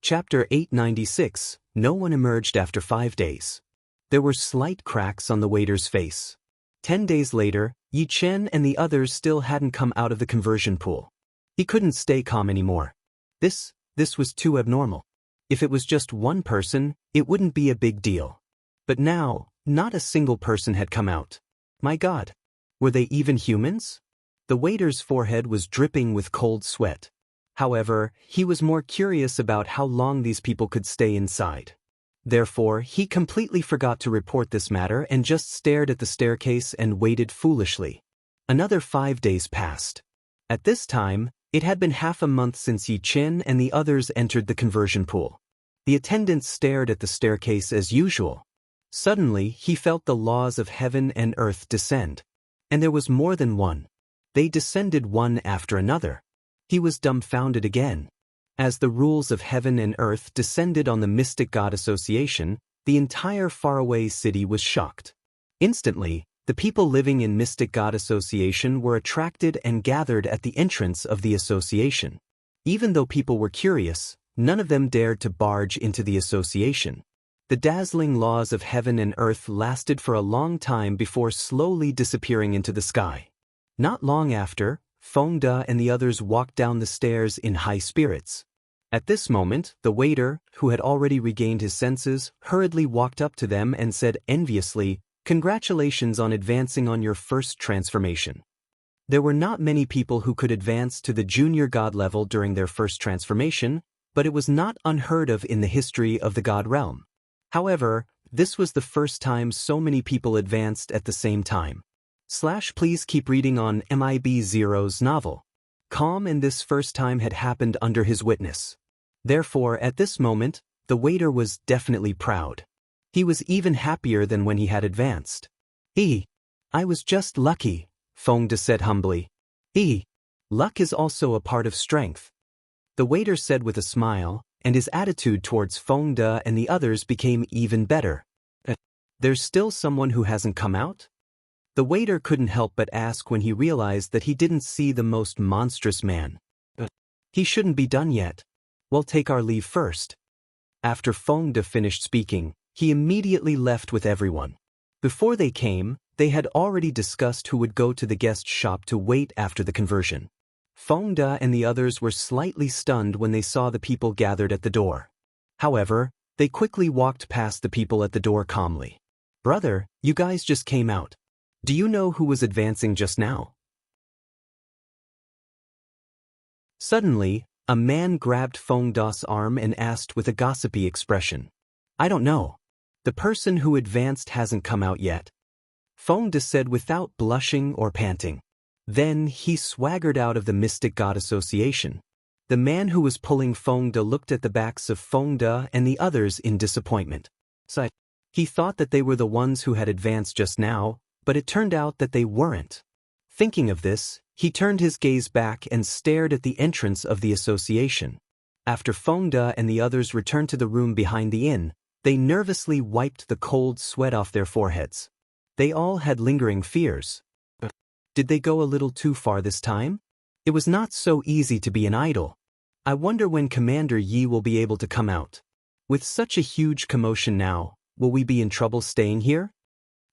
Chapter 896. No one emerged after 5 days. There were slight cracks on the waiter's face. 10 days later, Yi Chen and the others still hadn't come out of the conversion pool. He couldn't stay calm anymore. This was too abnormal. If it was just one person, it wouldn't be a big deal. But now, not a single person had come out. My God, were they even humans? The waiter's forehead was dripping with cold sweat. However, he was more curious about how long these people could stay inside. Therefore, he completely forgot to report this matter and just stared at the staircase and waited foolishly. Another 5 days passed. At this time, it had been half a month since Yi Chen and the others entered the conversion pool. The attendant stared at the staircase as usual. Suddenly, he felt the laws of heaven and earth descend. And there was more than one. They descended one after another. He was dumbfounded again. As the rules of heaven and earth descended on the mystic god association, the entire faraway city was shocked. Instantly, the people living in mystic god association were attracted and gathered at the entrance of the association. Even though people were curious, none of them dared to barge into the association. The dazzling laws of heaven and earth lasted for a long time before slowly disappearing into the sky. Not long after, Feng De and the others walked down the stairs in high spirits. At this moment, the waiter, who had already regained his senses, hurriedly walked up to them and said enviously, "Congratulations on advancing on your first transformation." There were not many people who could advance to the junior god level during their first transformation, but it was not unheard of in the history of the god realm. However, this was the first time so many people advanced at the same time. Please keep reading on MIB Zero's novel. Calm and this first time had happened under his witness. Therefore, at this moment, the waiter was definitely proud. He was even happier than when he had advanced. I was just lucky, Feng De said humbly. Luck is also a part of strength. The waiter said with a smile, and his attitude towards Feng De and the others became even better. There's still someone who hasn't come out? The waiter couldn't help but ask when he realized that he didn't see the most monstrous man. He shouldn't be done yet. We'll take our leave first. After Feng De finished speaking, he immediately left with everyone. Before they came, they had already discussed who would go to the guest shop to wait after the conversion. Feng De and the others were slightly stunned when they saw the people gathered at the door. However, they quickly walked past the people at the door calmly. Brother, you guys just came out. Do you know who was advancing just now? Suddenly, a man grabbed Feng De's arm and asked with a gossipy expression. I don't know. The person who advanced hasn't come out yet. Feng De said without blushing or panting. Then he swaggered out of the Mystic God Association. The man who was pulling Feng De looked at the backs of Feng De and the others in disappointment. He thought that they were the ones who had advanced just now, but it turned out that they weren't. Thinking of this, he turned his gaze back and stared at the entrance of the association. After Feng De and the others returned to the room behind the inn, they nervously wiped the cold sweat off their foreheads. They all had lingering fears. Did they go a little too far this time? It was not so easy to be an idol. I wonder when Commander Yi will be able to come out. With such a huge commotion now, will we be in trouble staying here?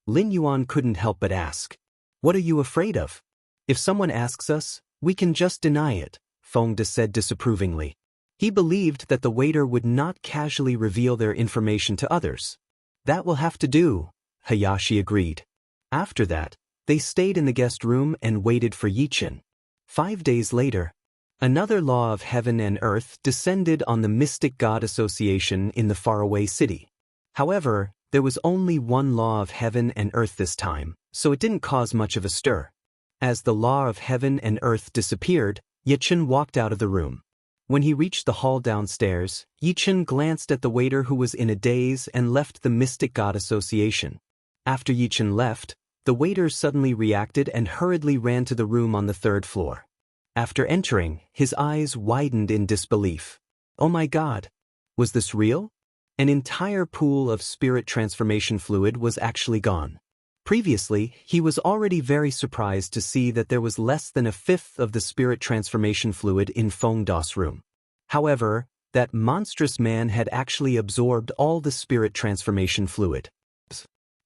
Lin Yuan couldn't help but ask. What are you afraid of? If someone asks us, we can just deny it, Feng De said disapprovingly. He believed that the waiter would not casually reveal their information to others. That will have to do, Hayashi agreed. After that, they stayed in the guest room and waited for Yi Chen. 5 days later, another law of heaven and earth descended on the Mystic God Association in the faraway city. However, there was only one law of heaven and earth this time, so it didn't cause much of a stir. As the law of heaven and earth disappeared, Yi Chen walked out of the room. When he reached the hall downstairs, Yi Chen glanced at the waiter who was in a daze and left the Mystic God Association. After Yi Chen left, The waiter suddenly reacted and hurriedly ran to the room on the third floor. After entering, his eyes widened in disbelief. Oh my God! Was this real? An entire pool of spirit transformation fluid was actually gone. Previously, he was already very surprised to see that there was less than a fifth of the spirit transformation fluid in Feng Da's room. However, that monstrous man had actually absorbed all the spirit transformation fluid.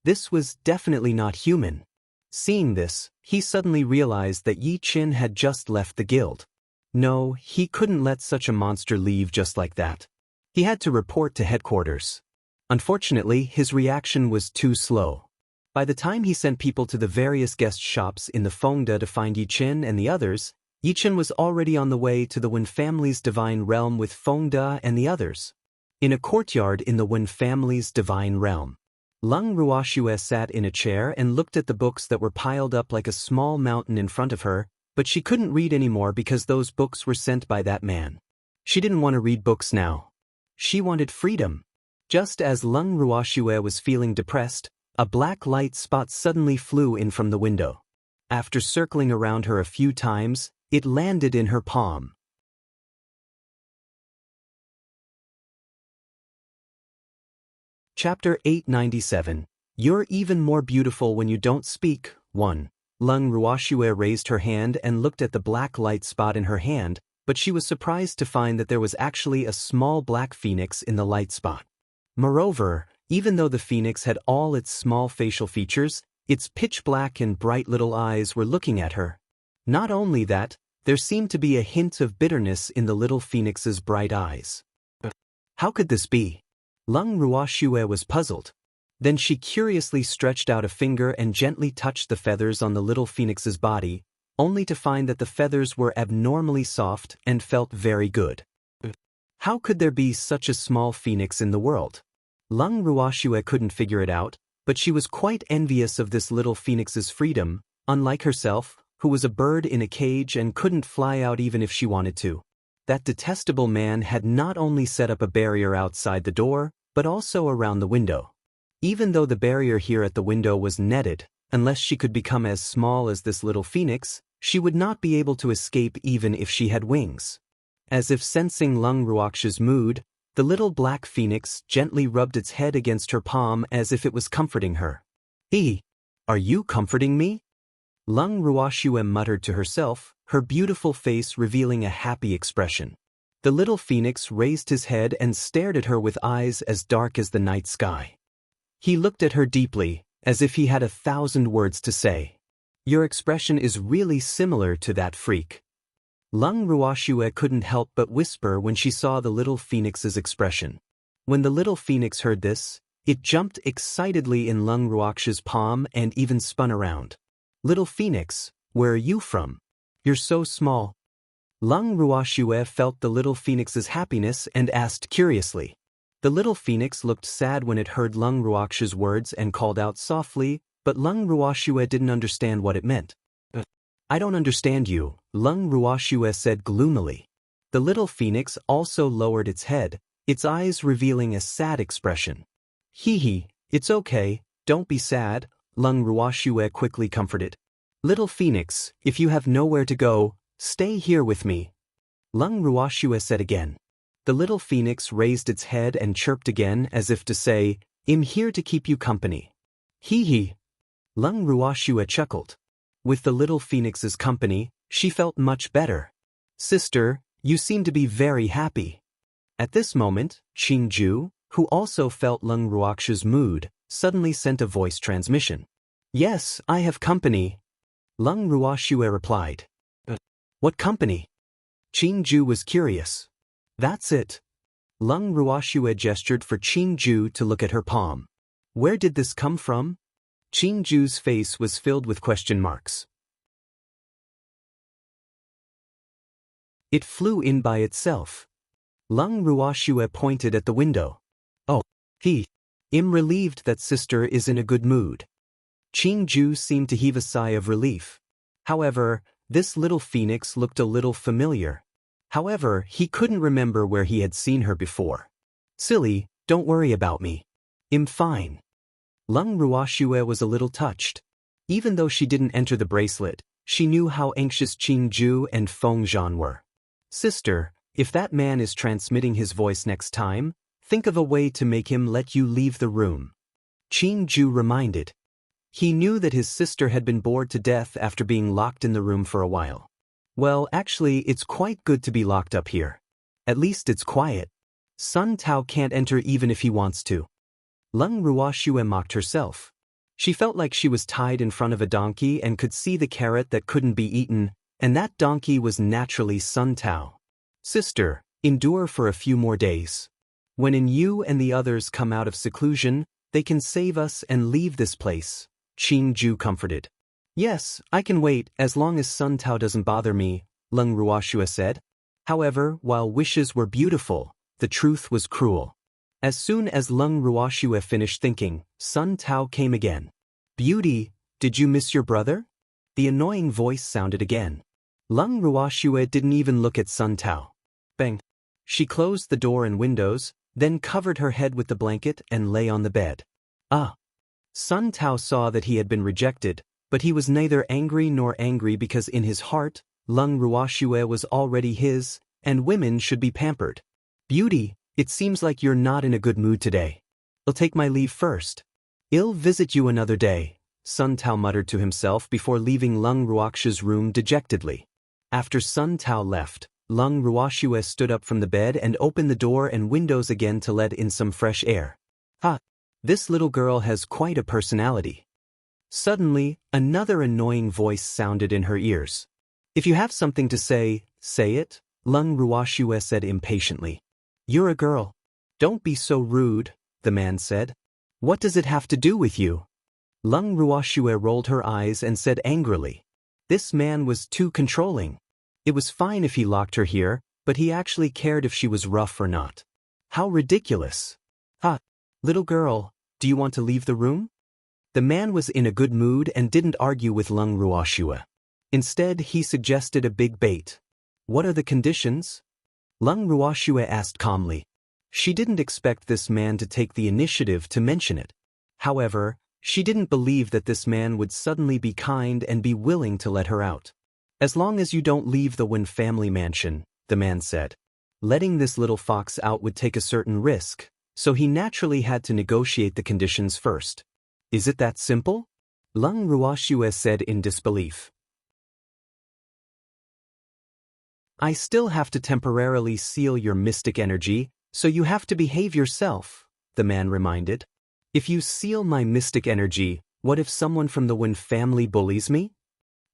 This was definitely not human. Seeing this, he suddenly realized that Yi Qin had just left the guild. No, he couldn't let such a monster leave just like that. He had to report to headquarters. Unfortunately, his reaction was too slow. By the time he sent people to the various guest shops in the Fengde to find Yi Qin and the others, Yi Qin was already on the way to the Wen family's divine realm with Fengde and the others. In a courtyard in the Wen family's divine realm, Leng Ruoxue sat in a chair and looked at the books that were piled up like a small mountain in front of her, but she couldn't read anymore because those books were sent by that man. She didn't want to read books now. She wanted freedom. Just as Leng Ruoxue was feeling depressed, a black light spot suddenly flew in from the window. After circling around her a few times, it landed in her palm. Chapter 897. You're even more beautiful when you don't speak. 1. Leng Ruoxue raised her hand and looked at the black light spot in her hand, but she was surprised to find that there was actually a small black phoenix in the light spot. Moreover, even though the phoenix had all its small facial features, its pitch-black and bright little eyes were looking at her. Not only that, there seemed to be a hint of bitterness in the little phoenix's bright eyes. How could this be? Leng Ruoxue was puzzled. Then she curiously stretched out a finger and gently touched the feathers on the little phoenix's body, only to find that the feathers were abnormally soft and felt very good. How could there be such a small phoenix in the world? Leng Ruoxue couldn't figure it out, but she was quite envious of this little phoenix's freedom, unlike herself, who was a bird in a cage and couldn't fly out even if she wanted to. That detestable man had not only set up a barrier outside the door, but also around the window. Even though the barrier here at the window was netted, unless she could become as small as this little phoenix, she would not be able to escape even if she had wings. As if sensing Leng Ruoxue's mood, the little black phoenix gently rubbed its head against her palm as if it was comforting her. Are you comforting me? Leng Ruoxue muttered to herself, her beautiful face revealing a happy expression. The little phoenix raised his head and stared at her with eyes as dark as the night sky. He looked at her deeply, as if he had 1,000 words to say. Your expression is really similar to that freak. Leng Ruoxue couldn't help but whisper when she saw the little phoenix's expression. When the little phoenix heard this, it jumped excitedly in Leng Ruoxue's palm and even spun around. Little phoenix, where are you from? You're so small. Leng Ruoxue felt the little phoenix's happiness and asked curiously. The little phoenix looked sad when it heard Leng Ruoxue's words and called out softly, but Leng Ruoxue didn't understand what it meant. I don't understand you, Leng Ruoxue said gloomily. The little phoenix also lowered its head, its eyes revealing a sad expression. It's okay, don't be sad, Leng Ruoxue quickly comforted. Little phoenix, if you have nowhere to go, stay here with me, Leng Ruoxue said again. The little phoenix raised its head and chirped again as if to say, I'm here to keep you company. Leng Ruoxue chuckled. With the little phoenix's company, she felt much better. Sister, you seem to be very happy. At this moment, Qingju, who also felt Leng Ruoxue's mood, suddenly sent a voice transmission. Yes, I have company. Leng Ruoxue replied. What company? Qingju was curious. That's it. Leng Ruoxue gestured for Qingju to look at her palm. Where did this come from? Qingju's face was filled with question marks. It flew in by itself. Leng Ruoxue pointed at the window. Oh, I'm relieved that sister is in a good mood. Qingju seemed to heave a sigh of relief. However, this little phoenix looked a little familiar. However, he couldn't remember where he had seen her before. Silly, don't worry about me. I'm fine. Leng Ruoxue was a little touched. Even though she didn't enter the bracelet, she knew how anxious Qing Ju and Feng Zhan were. Sister, if that man is transmitting his voice next time, think of a way to make him let you leave the room. Qing Ju reminded. He knew that his sister had been bored to death after being locked in the room for a while. Well, actually, it's quite good to be locked up here. At least it's quiet. Sun Tao can't enter even if he wants to. Leng Ruoxue mocked herself. She felt like she was tied in front of a donkey and could see the carrot that couldn't be eaten, and that donkey was naturally Sun Tao. Sister, endure for a few more days. When you and the others come out of seclusion, they can save us and leave this place, Qing Ju comforted. Yes, I can wait as long as Sun Tao doesn't bother me, Leng Ruoxue said. However, while wishes were beautiful, the truth was cruel. As soon as Leng Ruoxue finished thinking, Sun Tao came again. Beauty, did you miss your brother? The annoying voice sounded again. Leng Ruoxue didn't even look at Sun Tao. Bang. She closed the door and windows, then covered her head with the blanket and lay on the bed. Ah. Sun Tao saw that he had been rejected, but he was neither angry nor angry because in his heart, Leng Ruoxue was already his, and women should be pampered. Beauty, it seems like you're not in a good mood today. I'll take my leave first. I'll visit you another day, Sun Tao muttered to himself before leaving Leng Ruoxue's room dejectedly. After Sun Tao left, Leng Ruoxue stood up from the bed and opened the door and windows again to let in some fresh air. Ha! This little girl has quite a personality. Suddenly, another annoying voice sounded in her ears. If you have something to say, say it, Leng Ruoxue said impatiently. You're a girl. Don't be so rude, the man said. What does it have to do with you? Leng Ruoxue rolled her eyes and said angrily. This man was too controlling. It was fine if he locked her here, but he actually cared if she was rough or not. How ridiculous. Ha! Little girl, do you want to leave the room? The man was in a good mood and didn't argue with Leng Ruoxue. Instead, he suggested a big bait. What are the conditions? Leng Ruoxue asked calmly. She didn't expect this man to take the initiative to mention it. However, she didn't believe that this man would suddenly be kind and be willing to let her out. As long as you don't leave the Wen family mansion, the man said. Letting this little fox out would take a certain risk, so he naturally had to negotiate the conditions first. Is it that simple? Leng Ruoxue said in disbelief. I still have to temporarily seal your mystic energy, so you have to behave yourself, the man reminded. If you seal my mystic energy, what if someone from the Wen family bullies me?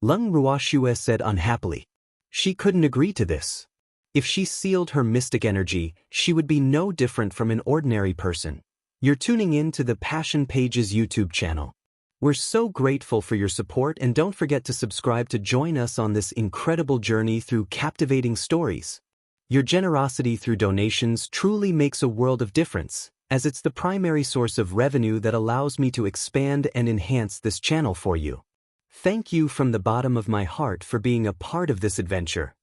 Leng Ruoxue said unhappily. She couldn't agree to this. If she sealed her mystic energy, she would be no different from an ordinary person. You're tuning in to the Passion Pages YouTube channel. We're so grateful for your support and don't forget to subscribe to join us on this incredible journey through captivating stories. Your generosity through donations truly makes a world of difference, as it's the primary source of revenue that allows me to expand and enhance this channel for you. Thank you from the bottom of my heart for being a part of this adventure.